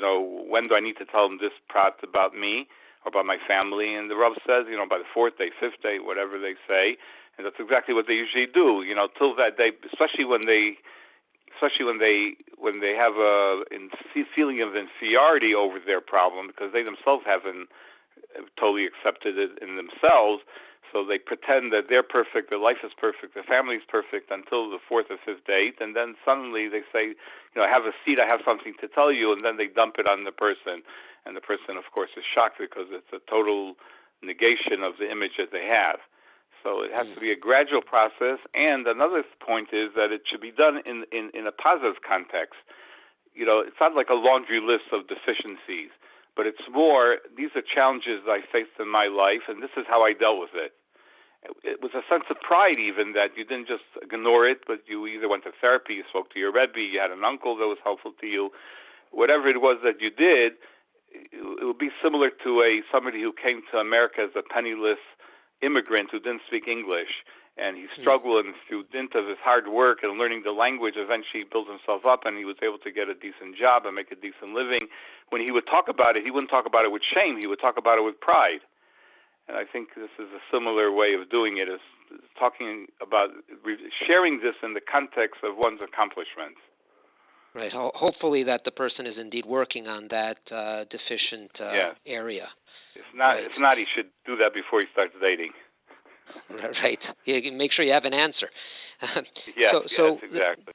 when do I need to tell them this prat about me or about my family? And the Rav says, by the fourth day, fifth day, whatever they say. And that's exactly what they usually do, till that day, especially when they have a feeling of inferiority over their problem, because they themselves haven't totally accepted it in themselves. So they pretend that they're perfect, their life is perfect, their family is perfect until the fourth or fifth date, and then suddenly they say, have a seat, I have something to tell you, and then they dump it on the person, and the person, of course, is shocked because it's a total negation of the image that they have. So it has to be a gradual process. And another point is that it should be done in a positive context. It's not like a laundry list of deficiencies, but it's more, these are challenges I faced in my life, and this is how I dealt with it. It was a sense of pride even that you didn't just ignore it, but you either went to therapy, you spoke to your Rabbi, you had an uncle that was helpful to you. Whatever it was that you did, it would be similar to somebody who came to America as a penniless immigrant who didn't speak English, and he struggled, and through dint of his hard work and learning the language, eventually he built himself up, and he was able to get a decent job and make a decent living. When he would talk about it, he wouldn't talk about it with shame. He would talk about it with pride. And I think this is a similar way of doing it, is talking about sharing this in the context of one's accomplishments. Right. Hopefully that the person is indeed working on that deficient area. If not, he should do that before he starts dating. Right. Make sure you have an answer. Yes, exactly.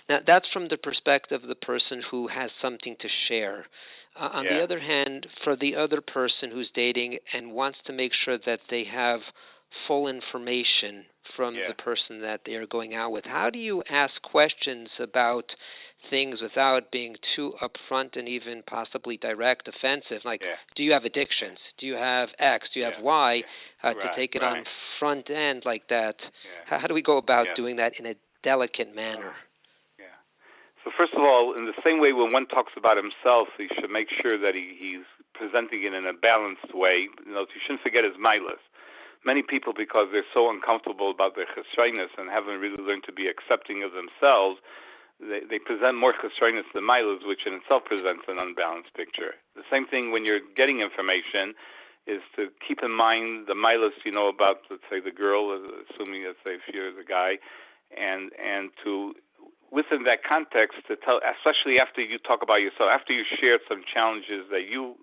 Now, that's from the perspective of the person who has something to share. On the other hand, for the other person who's dating and wants to make sure that they have full information from the person that they are going out with, how do you ask questions about things without being too upfront and even possibly direct, offensive? Like, do you have addictions? Do you have X? Do you have Y? To take it on front end like that. How do we go about doing that in a delicate manner? So first of all, in the same way when one talks about himself, he should make sure that he's presenting it in a balanced way. You shouldn't forget his milas. Many people, because they're so uncomfortable about their chesroinus and haven't really learned to be accepting of themselves, they present more chesroinus than milas, which in itself presents an unbalanced picture. The same thing when you're getting information is to keep in mind the milas you know about, let's say, the girl, assuming, let's say, if you're the guy, and to, within that context, to tell, especially after you talk about yourself, after you shared some challenges that you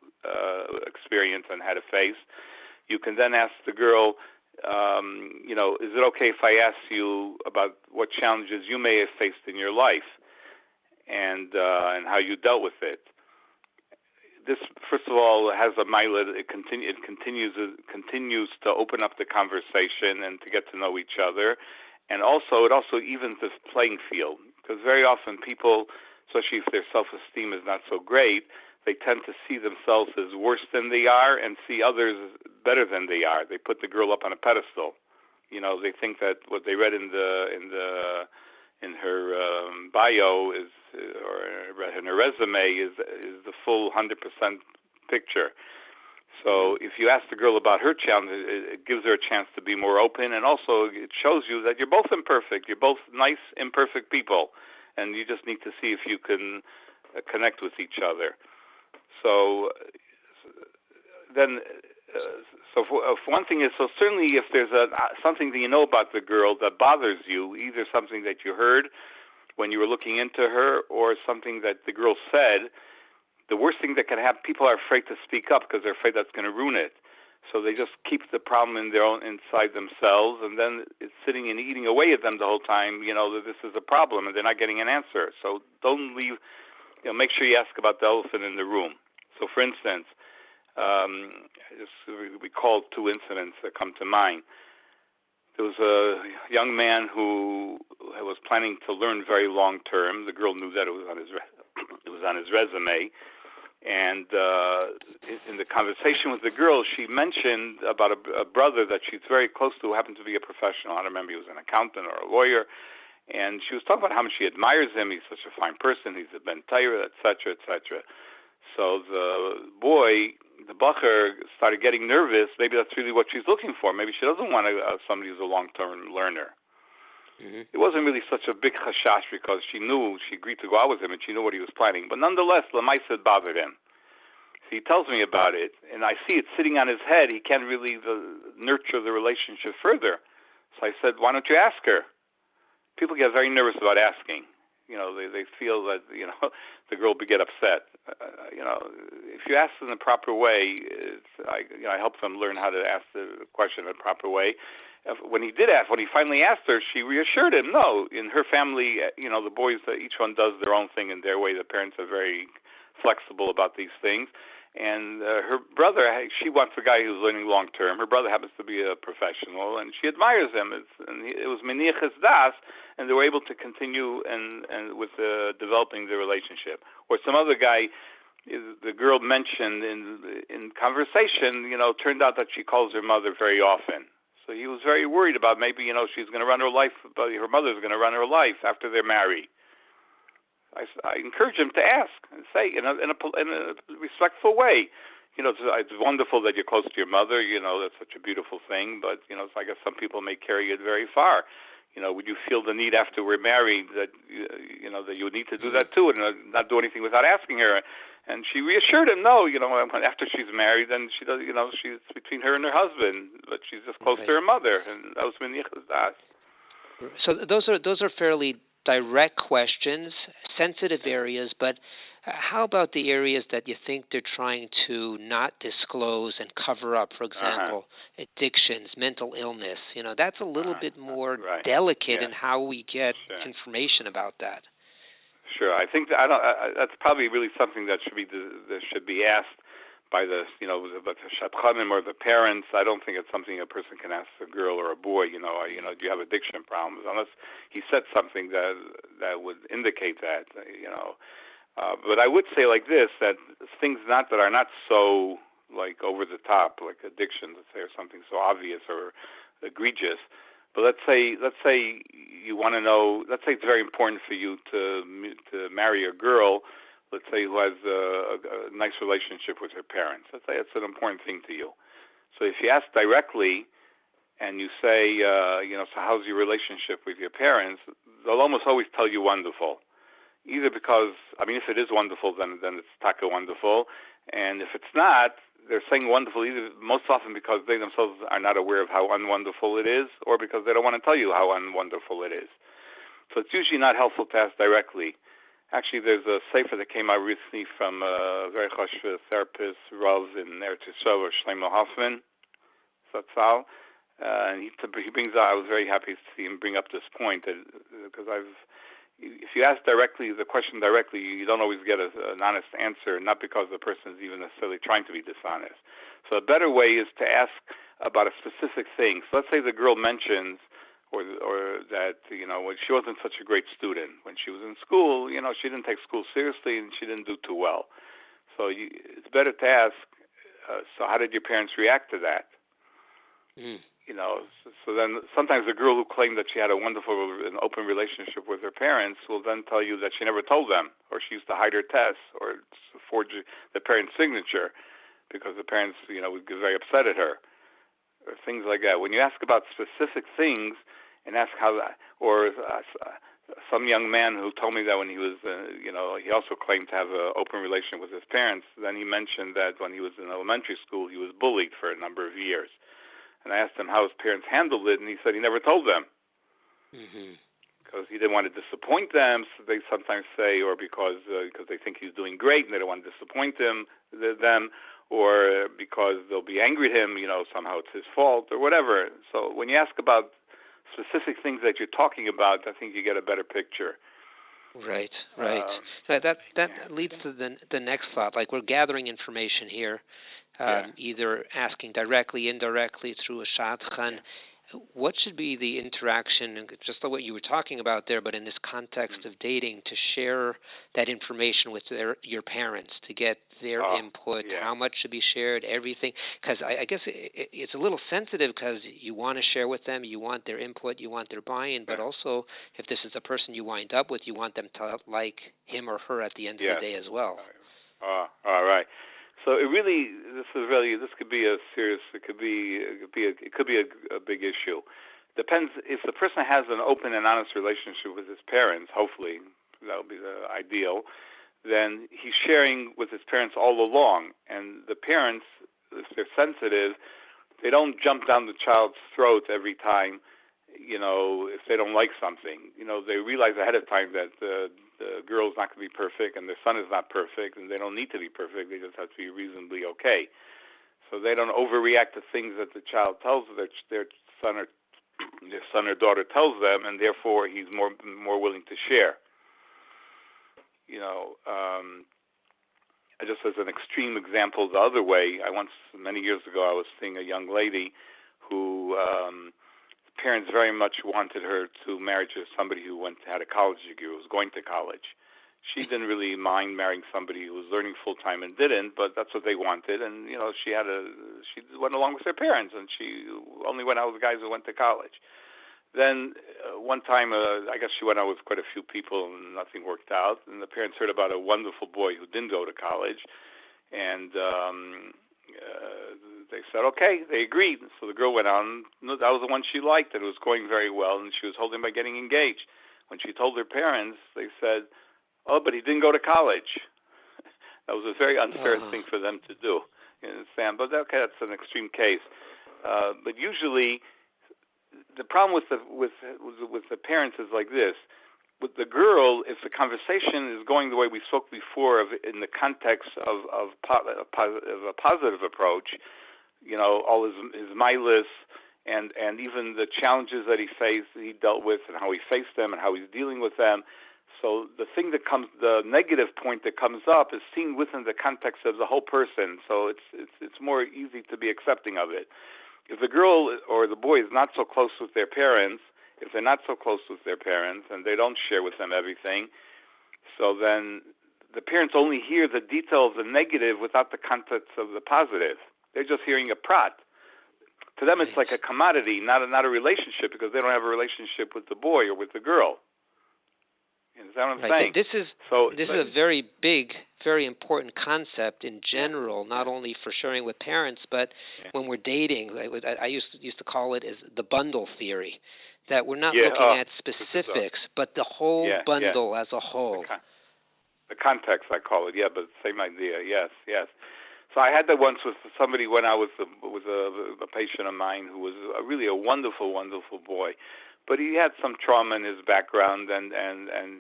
experienced and had to face, you can then ask the girl, is it okay if I ask you about what challenges you may have faced in your life and how you dealt with it? This, first of all, has a milah. It continues to open up the conversation and to get to know each other, and it also evens the playing field, because very often people, especially if their self-esteem is not so great, they tend to see themselves as worse than they are and see others better than they are. They put the girl up on a pedestal. They think that what they read in her bio or in her resume is the full 100% picture. So if you ask the girl about her challenge, it gives her a chance to be more open, and also it shows you that you're both imperfect. You're both nice, imperfect people, and you just need to see if you can connect with each other. So then, one thing is, so certainly if there's something that you know about the girl that bothers you, either something that you heard when you were looking into her or something that the girl said, the worst thing that can happen, people are afraid to speak up because they're afraid that's going to ruin it. So they just keep the problem inside themselves, and then it's sitting and eating away at them the whole time, that this is a problem, and they're not getting an answer. So don't leave, make sure you ask about the elephant in the room. So for instance, we call two incidents that come to mind. There was a young man who was planning to learn very long term. The girl knew that it was on his resume. And in the conversation with the girl, she mentioned about a brother that she's very close to who happened to be a professional. I don't remember, he was an accountant or a lawyer. And she was talking about how much she admires him. He's such a fine person. He's a ben Torah, et cetera, et cetera. So the bacher, started getting nervous. Maybe that's really what she's looking for. Maybe she doesn't want somebody who's a long-term learner. Mm-hmm. It wasn't really such a big chashash because she agreed to go out with him and she knew what he was planning. But nonetheless, Lamaisa bothered him. So he tells me about it, and I see it sitting on his head. He can't really nurture the relationship further. So I said, why don't you ask her? People get very nervous about asking. They feel that, the girl will get upset. If you ask in the proper way, I help them learn how to ask the question in a proper way. When he finally asked her, she reassured him, no, in her family, the boys, each one does their own thing in their way. The parents are very flexible about these things. And her brother, she wants a guy who's learning long term. Her brother happens to be a professional, and she admires him. It was meniachas das, and they were able to continue and with developing the relationship. Or some other guy, the girl mentioned in conversation, turned out that she calls her mother very often. So he was very worried about maybe she's going to run her life, but her mother's going to run her life after they're married. I encourage him to ask and say in a respectful way, it's wonderful that you're close to your mother. That's such a beautiful thing. But I guess some people may carry it very far. Would you feel the need after we're married that that you would need to do that too, and not do anything without asking her? And she reassured him, no, after she's married, then she does, she's between her and her husband, but she's just close to her mother, and that was minichas das. So those are fairly direct questions, sensitive areas, but how about the areas that you think they're trying to not disclose and cover up? For example, addictions, mental illness. That's a little bit more delicate in how we get information about that. Sure, I think that's probably really something that should be asked by the shadchanim or the parents. I don't think it's something a person can ask a girl or a boy. Do you have addiction problems? Unless he said something that would indicate that. But I would say like this, that things that are not so like over the top, like addiction, let's say, or something so obvious or egregious. But let's say you want to know. Let's say it's very important for you to marry a girl, let's say, who has a nice relationship with her parents. Let's say it's an important thing to you. So if you ask directly, and you say, so how's your relationship with your parents? They'll almost always tell you wonderful. Either because, if it is wonderful, then it's taka wonderful, and if it's not, they're saying wonderful either most often because they themselves are not aware of how unwonderful it is, or because they don't want to tell you how unwonderful it is. So it's usually not helpful to ask directly. Actually, there's a sefer that came out recently from a very chashuv therapist, Rav in Eretz Yisrael, Shlomo Hoffman, Zatzal, and he brings out. I was very happy to see him bring up this point because if you ask the question directly, you don't always get an honest answer, not because the person is even necessarily trying to be dishonest. So a better way is to ask about a specific thing. So let's say the girl mentions or that, when she wasn't such a great student. When she was in school, she didn't take school seriously and she didn't do too well. So it's better to ask, so how did your parents react to that? So then sometimes the girl who claimed that she had a wonderful and open relationship with her parents will then tell you that she never told them, or she used to hide her tests, or forge the parents' signature because the parents, would get very upset at her, or things like that. When you ask about specific things and ask how that, or some young man who told me that when he was, he also claimed to have an open relationship with his parents. Then he mentioned that when he was in elementary school, he was bullied for a number of years. And I asked him how his parents handled it, and he said he never told them. Because he didn't want to disappoint them, so they sometimes say, or because they think he's doing great and they don't want to disappoint them, or because they'll be angry at him, somehow it's his fault, or whatever. So when you ask about specific things that you're talking about, I think you get a better picture. Right. So that leads to the next thought. Like, we're gathering information here. Either asking directly, indirectly, through a shadchan. What should be the interaction, just like what you were talking about there, but in this context of dating, to share that information with your parents, to get their input, how much should be shared, everything? Because I guess it's a little sensitive because you want to share with them, you want their input, you want their buy-in, but also if this is a person you wind up with, you want them to like him or her at the end of the day as well. All right. So this could be a serious. It could be a big issue. Depends if the person has an open and honest relationship with his parents. Hopefully, that would be the ideal. Then he's sharing with his parents all along, and the parents, if they're sensitive, they don't jump down the child's throat every time. If they don't like something, they realize ahead of time that the girl's not going to be perfect and their son is not perfect, and they don't need to be perfect. They just have to be reasonably okay. So they don't overreact to things that the child tells their son or daughter tells them, and therefore he's more willing to share. Just as an extreme example, the other way, many years ago, I was seeing a young lady who parents very much wanted her to marry to somebody who had a college degree, who was going to college. She didn't really mind marrying somebody who was learning full time and didn't, but that's what they wanted. And she went along with her parents, and she only went out with guys who went to college. Then one time, I guess she went out with quite a few people, and nothing worked out. And the parents heard about a wonderful boy who didn't go to college, And they said, okay, they agreed. So the girl went on. That was the one she liked, and it was going very well, and she was holding by getting engaged. When she told her parents, they said, oh, but he didn't go to college. That was a very unfair thing for them to do. You understand? But okay, that's an extreme case. But usually, the problem with the parents is like this. With the girl, if the conversation is going the way we spoke before, in the context of a positive approach, all his milas and even the challenges that he dealt with, and how he faced them, and how he's dealing with them. So the negative point that comes up is seen within the context of the whole person. So it's more easy to be accepting of it. If the girl or the boy is not so close with their parents, if they're not so close with their parents and they don't share with them everything, so then the parents only hear the detail of the negative without the context of the positive. They're just hearing a prat. To them, it's like a commodity, not a relationship, because they don't have a relationship with the boy or with the girl. Is that what I'm saying? This is a very big, very important concept in general, not only for sharing with parents, but when we're dating. I used to call it as the bundle theory, that we're not looking at specifics, but the whole bundle as a whole. The context, I call it, but same idea, yes. So I had that once with somebody when I was a patient of mine who was really a wonderful, wonderful boy. But he had some trauma in his background, and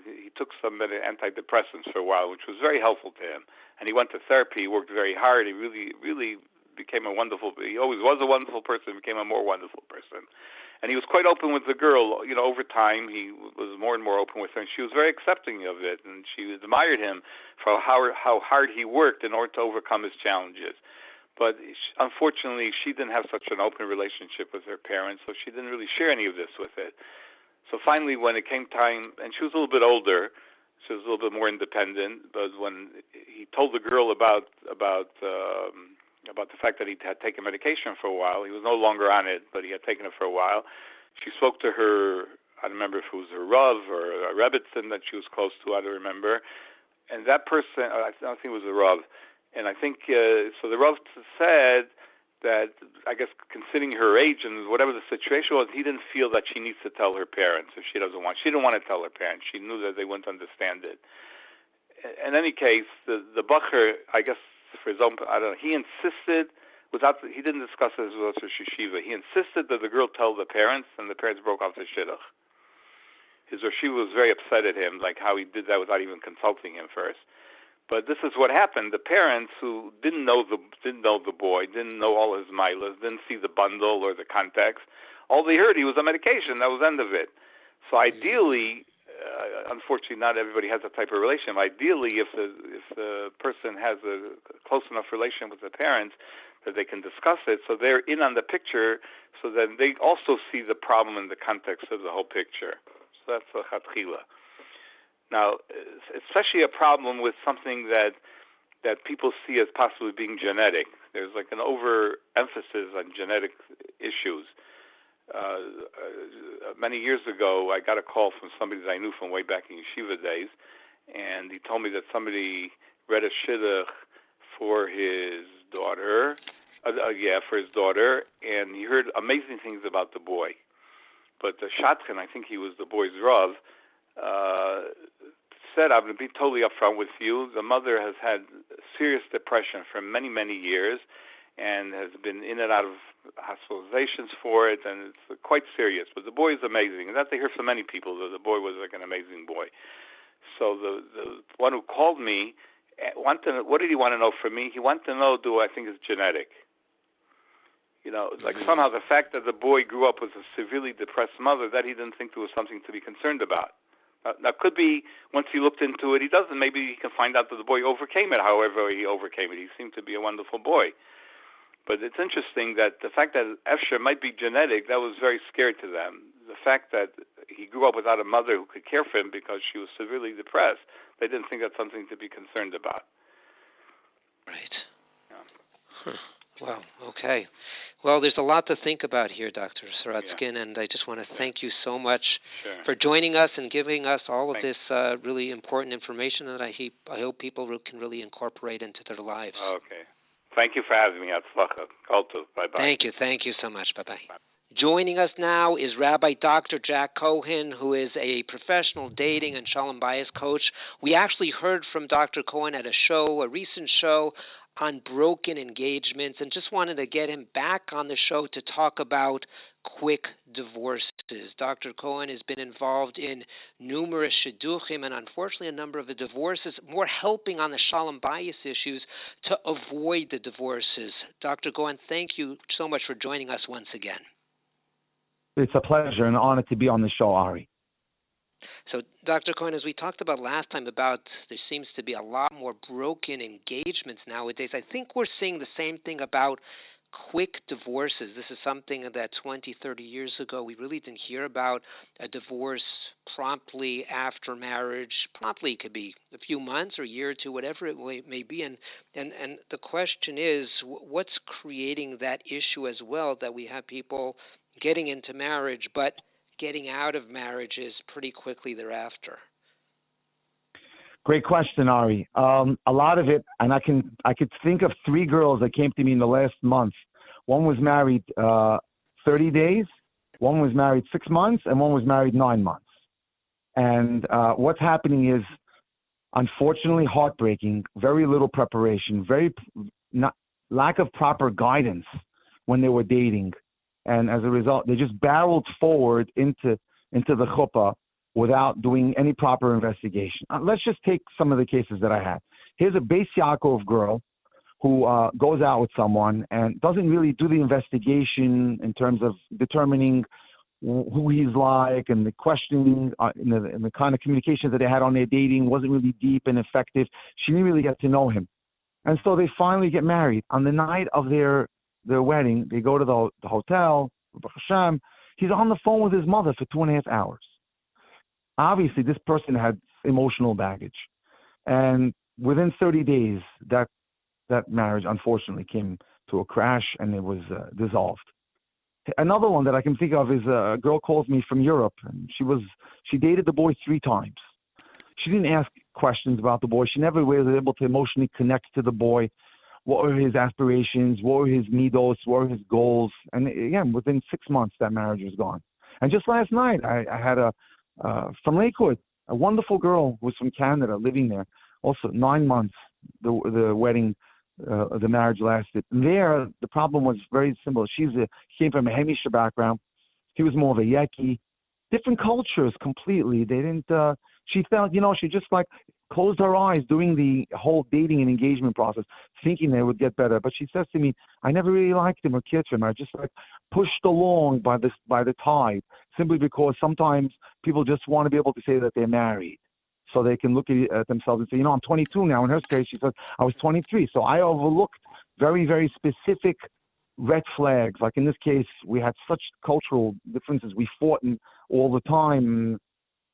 he took some antidepressants for a while, which was very helpful to him. And he went to therapy. He worked very hard. He really, really became he always was a wonderful person, became a more wonderful person. And he was quite open with the girl. Over time, he was more and more open with her, and she was very accepting of it. And she admired him for how hard he worked in order to overcome his challenges. But unfortunately, she didn't have such an open relationship with her parents, so she didn't really share any of this with it. So finally, when it came time, and she was a little bit older, she was a little bit more independent, but when he told the girl about the fact that he had taken medication for a while, he was no longer on it, but he had taken it for a while, she spoke to her, I don't remember if it was her Rav or a Rebbitzin that she was close to, I don't remember, and that person, I think it was a Rav, and I think, so the Rav said that, I guess, considering her age and whatever the situation was, he didn't feel that she needs to tell her parents if she didn't want to tell her parents. She knew that they wouldn't understand it. In any case, the Bacher, I guess, for his own, I don't know, he insisted, he didn't discuss this with Rosh Yeshiva, he insisted that the girl tell the parents, and the parents broke off the Shidduch. His Rosh Yeshiva was very upset at him, like how he did that without even consulting him first. But this is what happened. The parents who didn't know the boy, didn't know all his milas, didn't see the bundle or the context, all they heard, he was on medication. That was the end of it. So ideally, unfortunately, not everybody has that type of relation. Ideally, if the person has a close enough relation with the parents that they can discuss it, so they're in on the picture, so then they also see the problem in the context of the whole picture. So that's a chatchila. Now, especially a problem with something that people see as possibly being genetic. There's like an overemphasis on genetic issues. Many years ago, I got a call from somebody that I knew from way back in yeshiva days, and he told me that somebody read a Shidduch for his daughter, and he heard amazing things about the boy. But the Shadchan, I think he was the boy's Rav, said, I'm going to be totally upfront with you, the mother has had serious depression for many, many years and has been in and out of hospitalizations for it, and it's quite serious. But the boy is amazing, and that they hear from many people, that the boy was like an amazing boy. So the one who called me, what did he want to know from me? He wanted to know, do I think it's genetic? Like somehow the fact that the boy grew up with a severely depressed mother, that he didn't think there was something to be concerned about. Now, could be, once he looked into it, he doesn't. Maybe he can find out that the boy overcame it, however he overcame it. He seemed to be a wonderful boy. But it's interesting that the fact that Efsher might be genetic, that was very scary to them. The fact that he grew up without a mother who could care for him because she was severely depressed, they didn't think that's something to be concerned about. Right. Well, okay. Well, there's a lot to think about here, Dr. Sorotzkin, and I just want to thank you so much for joining us and giving us all of this really important information that I hope people can really incorporate into their lives. Okay. Thank you for having me. Bye-bye. Thank you so much. Bye-bye. Joining us now is Rabbi Dr. Jack Cohen, who is a professional dating and Shalom Bayis coach. We actually heard from Dr. Cohen at a recent show on broken engagements, and just wanted to get him back on the show to talk about quick divorces. Dr. Cohen has been involved in numerous Shidduchim and unfortunately a number of the divorces, more helping on the Shalom Bayis issues to avoid the divorces. Dr. Cohen, thank you so much for joining us once again. It's a pleasure and an honor to be on the show, Ari. So, Dr. Cohen, as we talked about last time there seems to be a lot more broken engagements nowadays. I think we're seeing the same thing about quick divorces. This is something that 20, 30 years ago we really didn't hear about. A divorce promptly after marriage. Promptly could be a few months or a year or two, whatever it may be. And the question is, what's creating that issue as well, that we have people getting into marriage but getting out of marriages pretty quickly thereafter? Great question, Ari. A lot of it, and I could think of 3 girls that came to me in the last month. One was married 30 days, one was married 6 months, and one was married 9 months. And what's happening is, unfortunately, heartbreaking, very little preparation, lack of proper guidance when they were dating. And as a result, they just barreled forward into the chuppah without doing any proper investigation. Let's just take some of the cases that I had. Here's a Bais Yaakov girl who goes out with someone and doesn't really do the investigation in terms of determining who he's like, and the questioning and the kind of communications that they had on their dating wasn't really deep and effective. She didn't really get to know him. And so they finally get married. On the night of their wedding, they go to the hotel, Hashem. He's on the phone with his mother for 2.5 hours. Obviously, this person had emotional baggage. And within 30 days, that marriage, unfortunately, came to a crash, and it was dissolved. Another one that I can think of is a girl calls me from Europe, and she dated the boy 3 times. She didn't ask questions about the boy. She never was able to emotionally connect to the boy. What were his aspirations? What were his midos? What were his goals? And again, within 6 months, that marriage was gone. And just last night, I had from Lakewood, a wonderful girl who was from Canada living there. Also, 9 months, the wedding, the marriage lasted. And there, the problem was very simple. She came from a Hemisha background. He was more of a Yeki. Different cultures completely. They didn't, she felt, she just closed her eyes during the whole dating and engagement process, thinking they would get better. But she says to me, I never really liked him or cared for him. I just pushed along by the tide, simply because sometimes people just want to be able to say that they're married, so they can look at themselves and say, I'm 22 now. In her case, she says, I was 23. So I overlooked very, very specific red flags. Like in this case, we had such cultural differences. We fought all the time.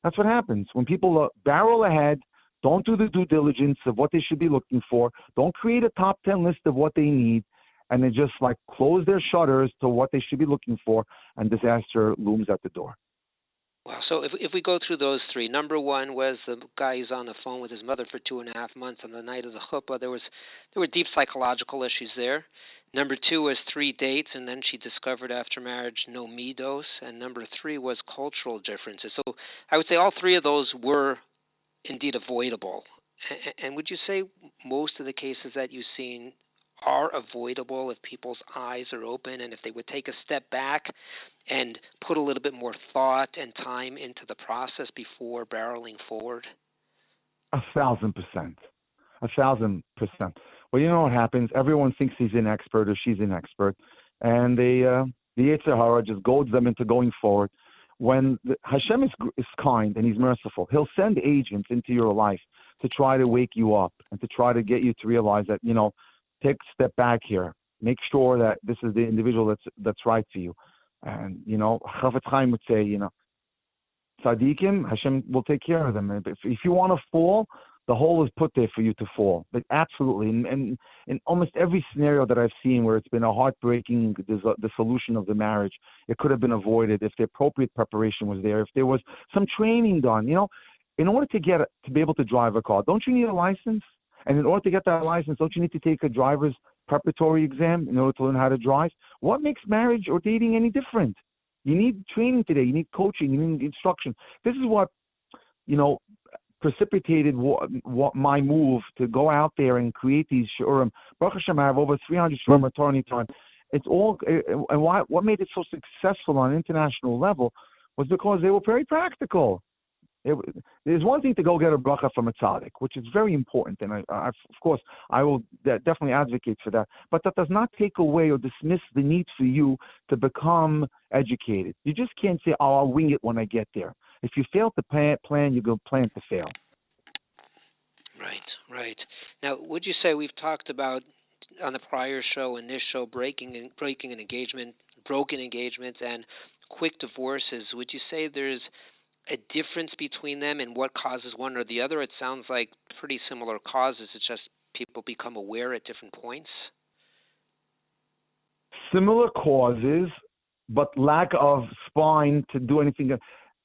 That's what happens when people barrel ahead. Don't do the due diligence of what they should be looking for. Don't create a top 10 list of what they need, and they just close their shutters to what they should be looking for, and disaster looms at the door. Wow. So if we go through those 3, number 1 was the guy who's on the phone with his mother for 2.5 months on the night of the chuppah. There were deep psychological issues there. Number 2 was 3 dates, and then she discovered after marriage no midos. And number 3 was cultural differences. So I would say all 3 of those were indeed avoidable. And would you say most of the cases that you've seen are avoidable if people's eyes are open and if they would take a step back and put a little bit more thought and time into the process before barreling forward? 1,000%. 1,000%. Well, you know what happens? Everyone thinks he's an expert or she's an expert, and the Zecharya just goads them into going forward. When Hashem is kind and he's merciful, he'll send agents into your life to try to wake you up and to try to get you to realize that, take a step back here. Make sure that this is the individual that's right for you. And, Chafetz Chaim would say, tzaddikim, Hashem will take care of them. If you want to fall, The hole is put there for you to fall. But absolutely, and in almost every scenario that I've seen where it's been a heartbreaking dissolution of the marriage, it could have been avoided if the appropriate preparation was there, if there was some training done. In order to be able to drive a car, don't you need a license? And in order to get that license, don't you need to take a driver's preparatory exam in order to learn how to drive? What makes marriage or dating any different? You need training today. You need coaching. You need instruction. This is what, precipitated what my move to go out there and create these shiurim. Baruch Hashem, I have over 300 shiurim attorney time. It's all, and what made it so successful on an international level was because they were very practical. There's one thing to go get a bracha from a tzaddik, which is very important, and I of course, I will definitely advocate for that. But that does not take away or dismiss the need for you to become educated. You just can't say, "Oh, I'll wing it when I get there." If you fail to plan, you go plan to fail. Right. Now, would you say we've talked about on the prior show and this show breaking an engagement, broken engagements, and quick divorces? Would you say there's a difference between them and what causes one or the other? It sounds like pretty similar causes. It's just people become aware at different points. Similar causes, but lack of spine to do anything.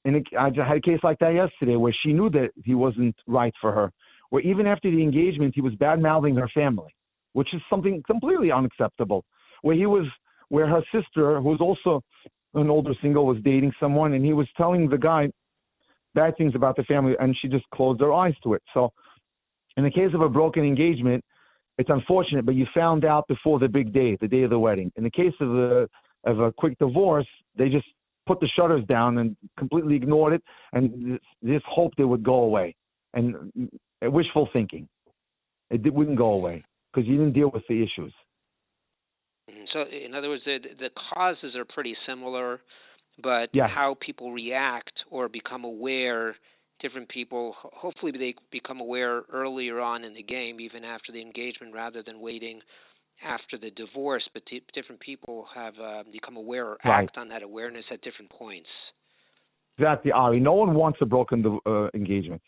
And I had a case like that yesterday where she knew that he wasn't right for her, where even after the engagement, he was bad-mouthing her family, which is something completely unacceptable, where her sister, who was also an older single, was dating someone, and he was telling the guy bad things about the family, and she just closed her eyes to it. So in the case of a broken engagement, it's unfortunate, but you found out before the big day, the day of the wedding. In the case of a quick divorce, they just put the shutters down and completely ignored it, and just hoped it would go away. And wishful thinking. It wouldn't go away because you didn't deal with the issues. So, in other words, the causes are pretty similar, but how people react or become aware, different people, hopefully they become aware earlier on in the game, even after the engagement, rather than waiting after the divorce. But different people have become aware or act on that awareness at different points. Exactly, Ari. No one wants a broken engagement.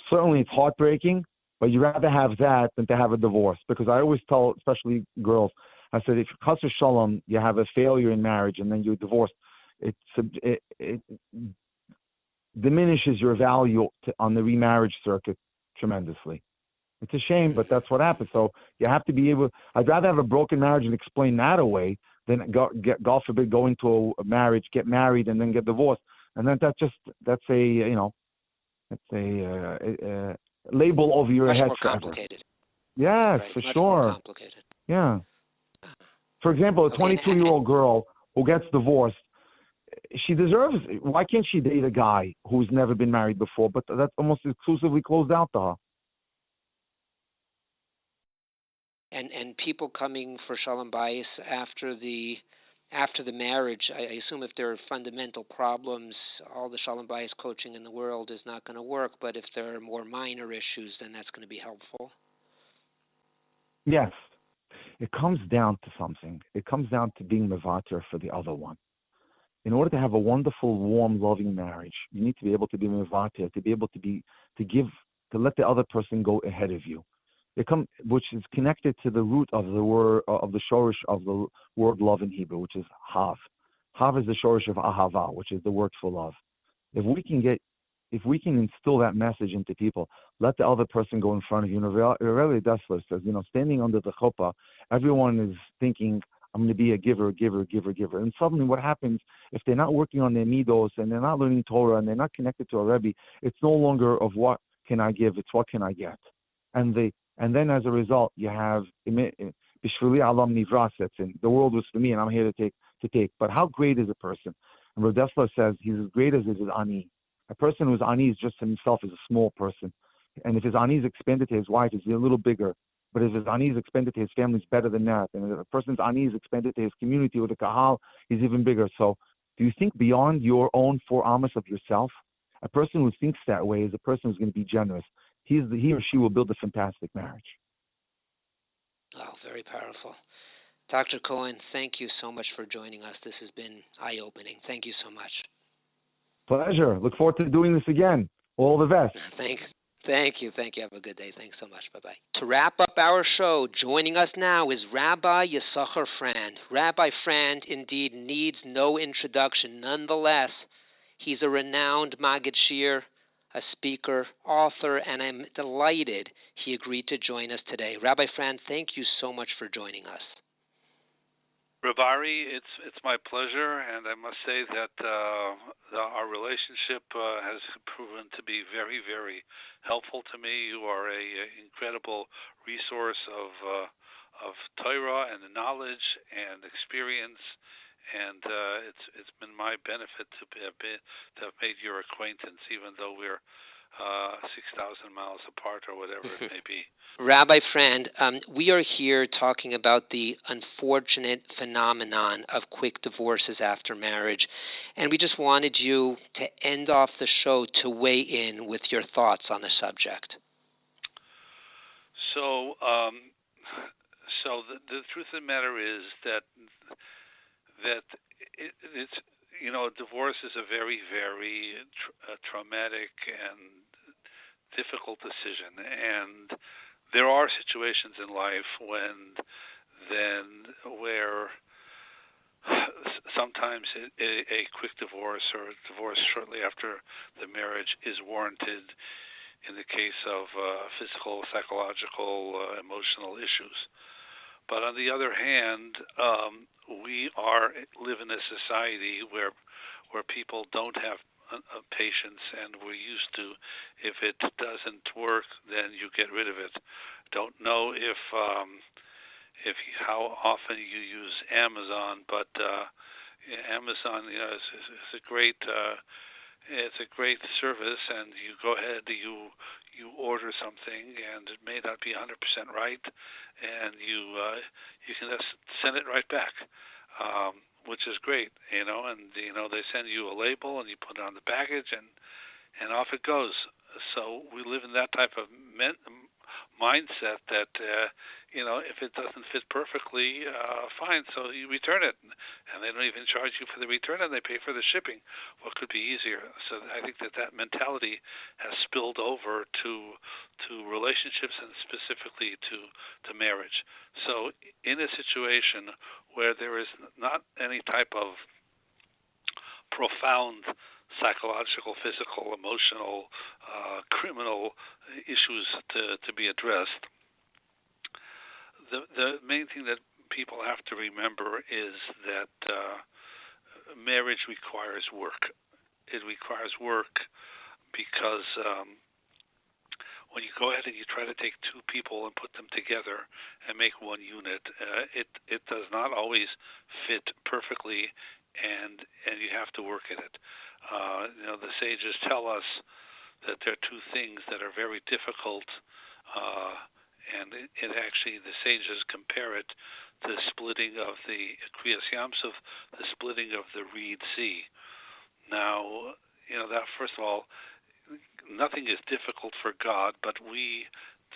Certainly it's heartbreaking, but you'd rather have that than to have a divorce. Because I always tell, especially girls, I said, if Chas Shalom, you have a failure in marriage and then you're divorced, it diminishes your value on the remarriage circuit tremendously. It's a shame, but that's what happens. So you have to be able, I'd rather have a broken marriage and explain that away than God forbid, go into a marriage, get married, and then get divorced. And then that's a label over your head. Much more complicated. Yes, for much sure. More complicated. Yeah. For example, a 22-year-old girl who gets divorced, she deserves. Why can't she date a guy who's never been married before? But that's almost exclusively closed out to her. And people coming for Shalom Bais after the marriage, I assume if there are fundamental problems, all the Shalom Bais coaching in the world is not going to work. But if there are more minor issues, then that's going to be helpful. Yes. It comes down to something. It comes down to being mevater for the other one. In order to have a wonderful, warm, loving marriage, you need to be able to be mevater, to be able to let the other person go ahead of you. Which is connected to the root of the word of the shorish of the word love in Hebrew, which is hav. Hav is the shorish of ahava, which is the word for love. If we can instill that message into people, let the other person go in front of you. Really, Dessler says, standing under the chuppah, everyone is thinking, I'm going to be a giver. And suddenly what happens, if they're not working on their midos and they're not learning Torah and they're not connected to a Rebbe, it's no longer of what can I give, it's what can I get. And then as a result, you have, Bishvili alam nivraset, and the world was for me and I'm here to take. But how great is a person? And Rav Dessler says he's as great as his ani. A person who's ani is just himself is a small person. And if his ani is expanded to his wife, he's a little bigger. But if his ani is expanded to his family, it's better than that. And if a person's ani is expanded to his community or the kahal, he's even bigger. So do you think beyond your own 4 amas of yourself? A person who thinks that way is a person who's going to be generous. He or she will build a fantastic marriage. Oh, very powerful. Dr. Cohen, thank you so much for joining us. This has been eye-opening. Thank you so much. Pleasure. Look forward to doing this again. All the best. Thank you. Have a good day. Thanks so much. Bye-bye. To wrap up our show, joining us now is Rabbi Yisachar Frand. Rabbi Frand indeed needs no introduction. Nonetheless, he's a renowned Maggid Shiur, a speaker, author, and I'm delighted he agreed to join us today. Rabbi Frand, thank you so much for joining us. Rabbi, it's my pleasure, and I must say that our relationship has proven to be very, very helpful to me. You are an incredible resource of Torah and knowledge and experience, and it's been my benefit to have made your acquaintance, even though we're 6,000 miles apart or whatever it may be. Rabbi Frand, we are here talking about the unfortunate phenomenon of quick divorces after marriage, and we just wanted you to end off the show to weigh in with your thoughts on the subject. So the truth of the matter is that it's, you know, divorce is a very, very traumatic and difficult decision, and there are situations in life where sometimes a quick divorce or a divorce shortly after the marriage is warranted in the case of physical, psychological, emotional issues. But on the other hand, we live in a society where people don't have patience, and we're used to, if it doesn't work, then you get rid of it. Don't know if how often you use Amazon, but Amazon, you know, is a great it's a great service, and you go ahead, you order something, and it may not be 100% right, and you can just send it right back. Which is great, you know, and, you know, they send you a label and you put it on the baggage and off it goes. So we live in that type of mindset that, you know, if it doesn't fit perfectly, fine, so you return it. And they don't even charge you for the return, and they pay for the shipping. What could be easier? So I think that mentality has spilled over to relationships and specifically to marriage. So in a situation where there is not any type of profound psychological, physical, emotional, criminal issues to be addressed, the main thing that people have to remember is that marriage requires work. It requires work because when you go ahead and you try to take two people and put them together and make one unit, it does not always fit perfectly, and you have to work at it. You know, the sages tell us that there are two things that are very difficult, and it actually, the sages compare it to the splitting of the Kriyas Yamsuf, the splitting of the Reed Sea. Now, you know, that first of all, nothing is difficult for God, but we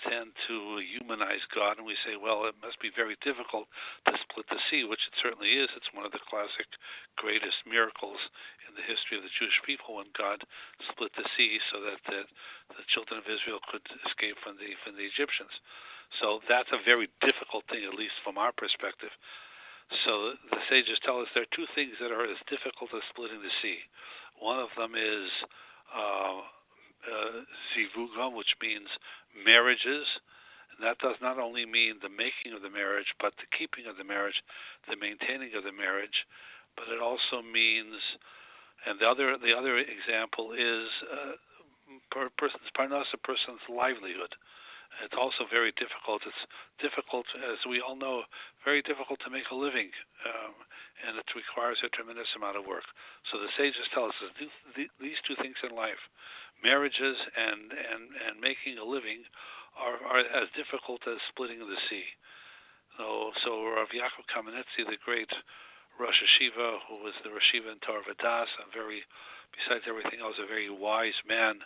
tend to humanize God, and we say, well, it must be very difficult to split the sea, which it certainly is. It's one of the classic greatest miracles in the history of the Jewish people, when God split the sea so that the children of Israel could escape from the Egyptians. So that's a very difficult thing, at least from our perspective. So the sages tell us there are two things that are as difficult as splitting the sea. One of them is zivugam, which means marriages, and that does not only mean the making of the marriage, but the keeping of the marriage, the maintaining of the marriage, but it also means, and the other example is a person's livelihood. It's also very difficult. It's difficult, as we all know, very difficult to make a living, and it requires a tremendous amount of work. So the sages tell us that these two things in life, marriages and making a living, are as difficult as splitting the sea. So Rav Yaakov Kamenetsky, the great Rosh Hashiva, who was the Rosh Hashiva in Torah V'das, besides everything else, a very wise man,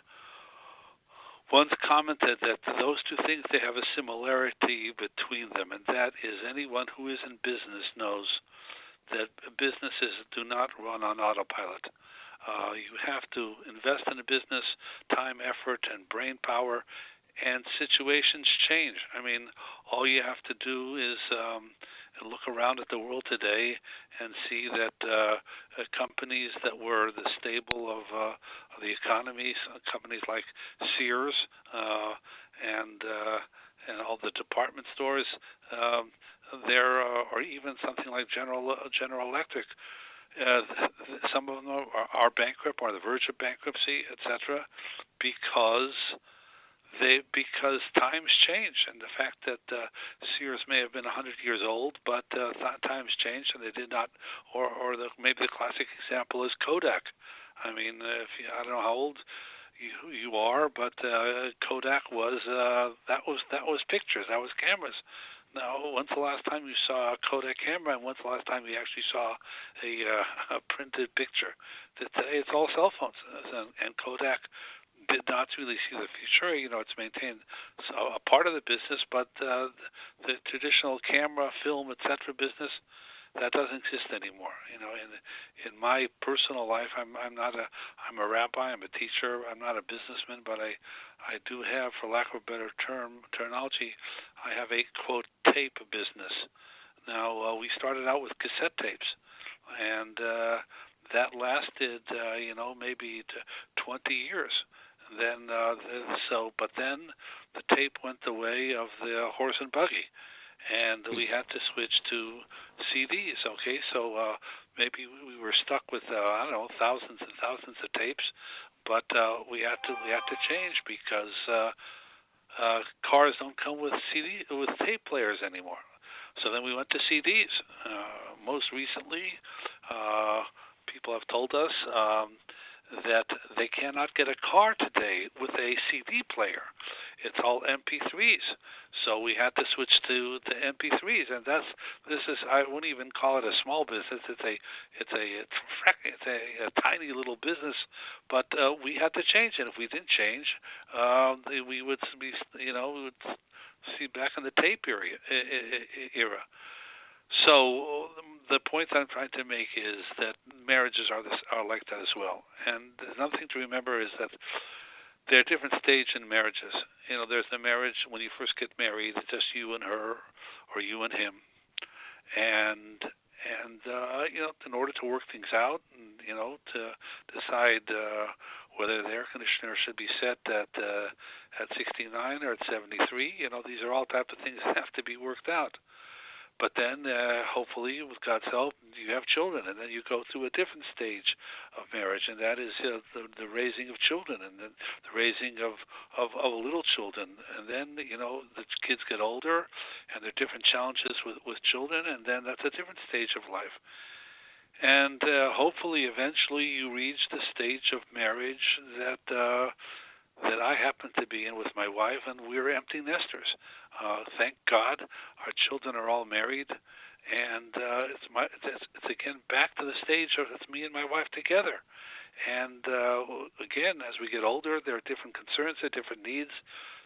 once commented that those two things, they have a similarity between them, and that is, anyone who is in business knows that businesses do not run on autopilot. You have to invest in a business, time, effort, and brain power, and situations change. I mean, all you have to do is look around at the world today and see that companies that were the stable of the economy, companies like Sears and all the department stores, there or even something like General Electric. Some of them are bankrupt, or on the verge of bankruptcy, etc., because times change, and the fact that Sears may have been 100 years old, but times changed, and they did not. Maybe the classic example is Kodak. I mean, I don't know how old you are, but Kodak was that was pictures, that was cameras. Now, when's the last time you saw a Kodak camera, and when's the last time you actually saw a printed picture? Today it's all cell phones, and Kodak did not really see the future. It's maintained a part of the business, but the traditional camera, film, etc. business, that doesn't exist anymore. In my personal life, I'm a rabbi, I'm a teacher, I'm not a businessman, but I do have, for lack of a better terminology, I have a quote tape business. Now we started out with cassette tapes, and that lasted maybe 20 years. But then the tape went the way of the horse and buggy, and we had to switch to CDs. Okay, so maybe we were stuck with thousands and thousands of tapes, but we had to change because cars don't come with tape players anymore. So then we went to CDs. Most recently, people have told us that they cannot get a car today with a CD player. It's all MP3s. So we had to switch to the MP3s, and this is I wouldn't even call it a small business. It's a tiny little business, but we had to change, and if we didn't change, we would be we would see back in the tape era. So the point I'm trying to make is that marriages are like that as well. And another thing to remember is that there are different stages in marriages. There's the marriage when you first get married, it's just you and her or you and him. And in order to work things out, and, to decide whether the air conditioner should be set at 69 or at 73, these are all types of things that have to be worked out. But then, hopefully, with God's help, you have children, and then you go through a different stage of marriage, and that is the raising of children, and then the raising of little children. And then, the kids get older, and there are different challenges with children, and then that's a different stage of life. And hopefully, eventually, you reach the stage of marriage that I happen to be in with my wife, and we're empty nesters. Thank God, our children are all married, and it's again back to the stage of it's me and my wife together. And again, as we get older, there are different concerns, there are different needs,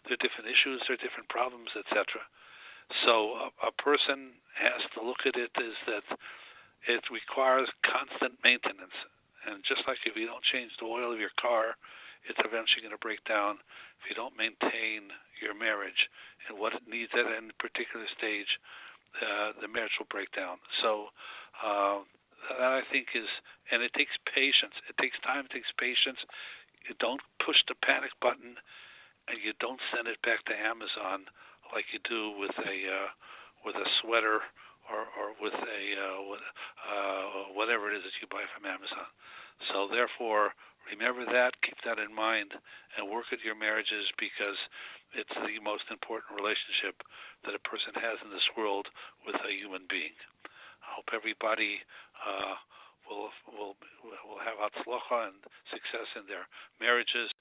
there are different issues, there are different problems, etc. So a person has to look at it as that it requires constant maintenance, and just like if you don't change the oil of your car, it's eventually going to break down. If you don't maintain your marriage and what it needs at any particular stage, the marriage will break down. So that I think is, and it takes patience. It takes time. It takes patience. You don't push the panic button, and you don't send it back to Amazon like you do with a sweater or with whatever it is that you buy from Amazon. So therefore, remember that, keep that in mind, and work at your marriages, because it's the most important relationship that a person has in this world with a human being. I hope everybody will have hatzlacha and success in their marriages,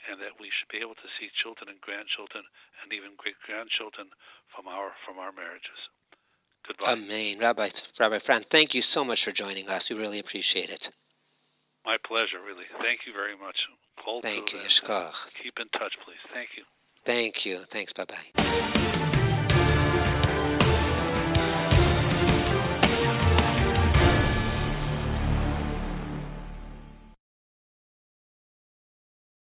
and that we should be able to see children and grandchildren and even great-grandchildren from our marriages. Goodbye. Amen. Rabbi Franz, thank you so much for joining us. We really appreciate it. My pleasure, really. Thank you very much. Thank you. Keep in touch, please. Thank you. Thank you. Thanks. Bye-bye.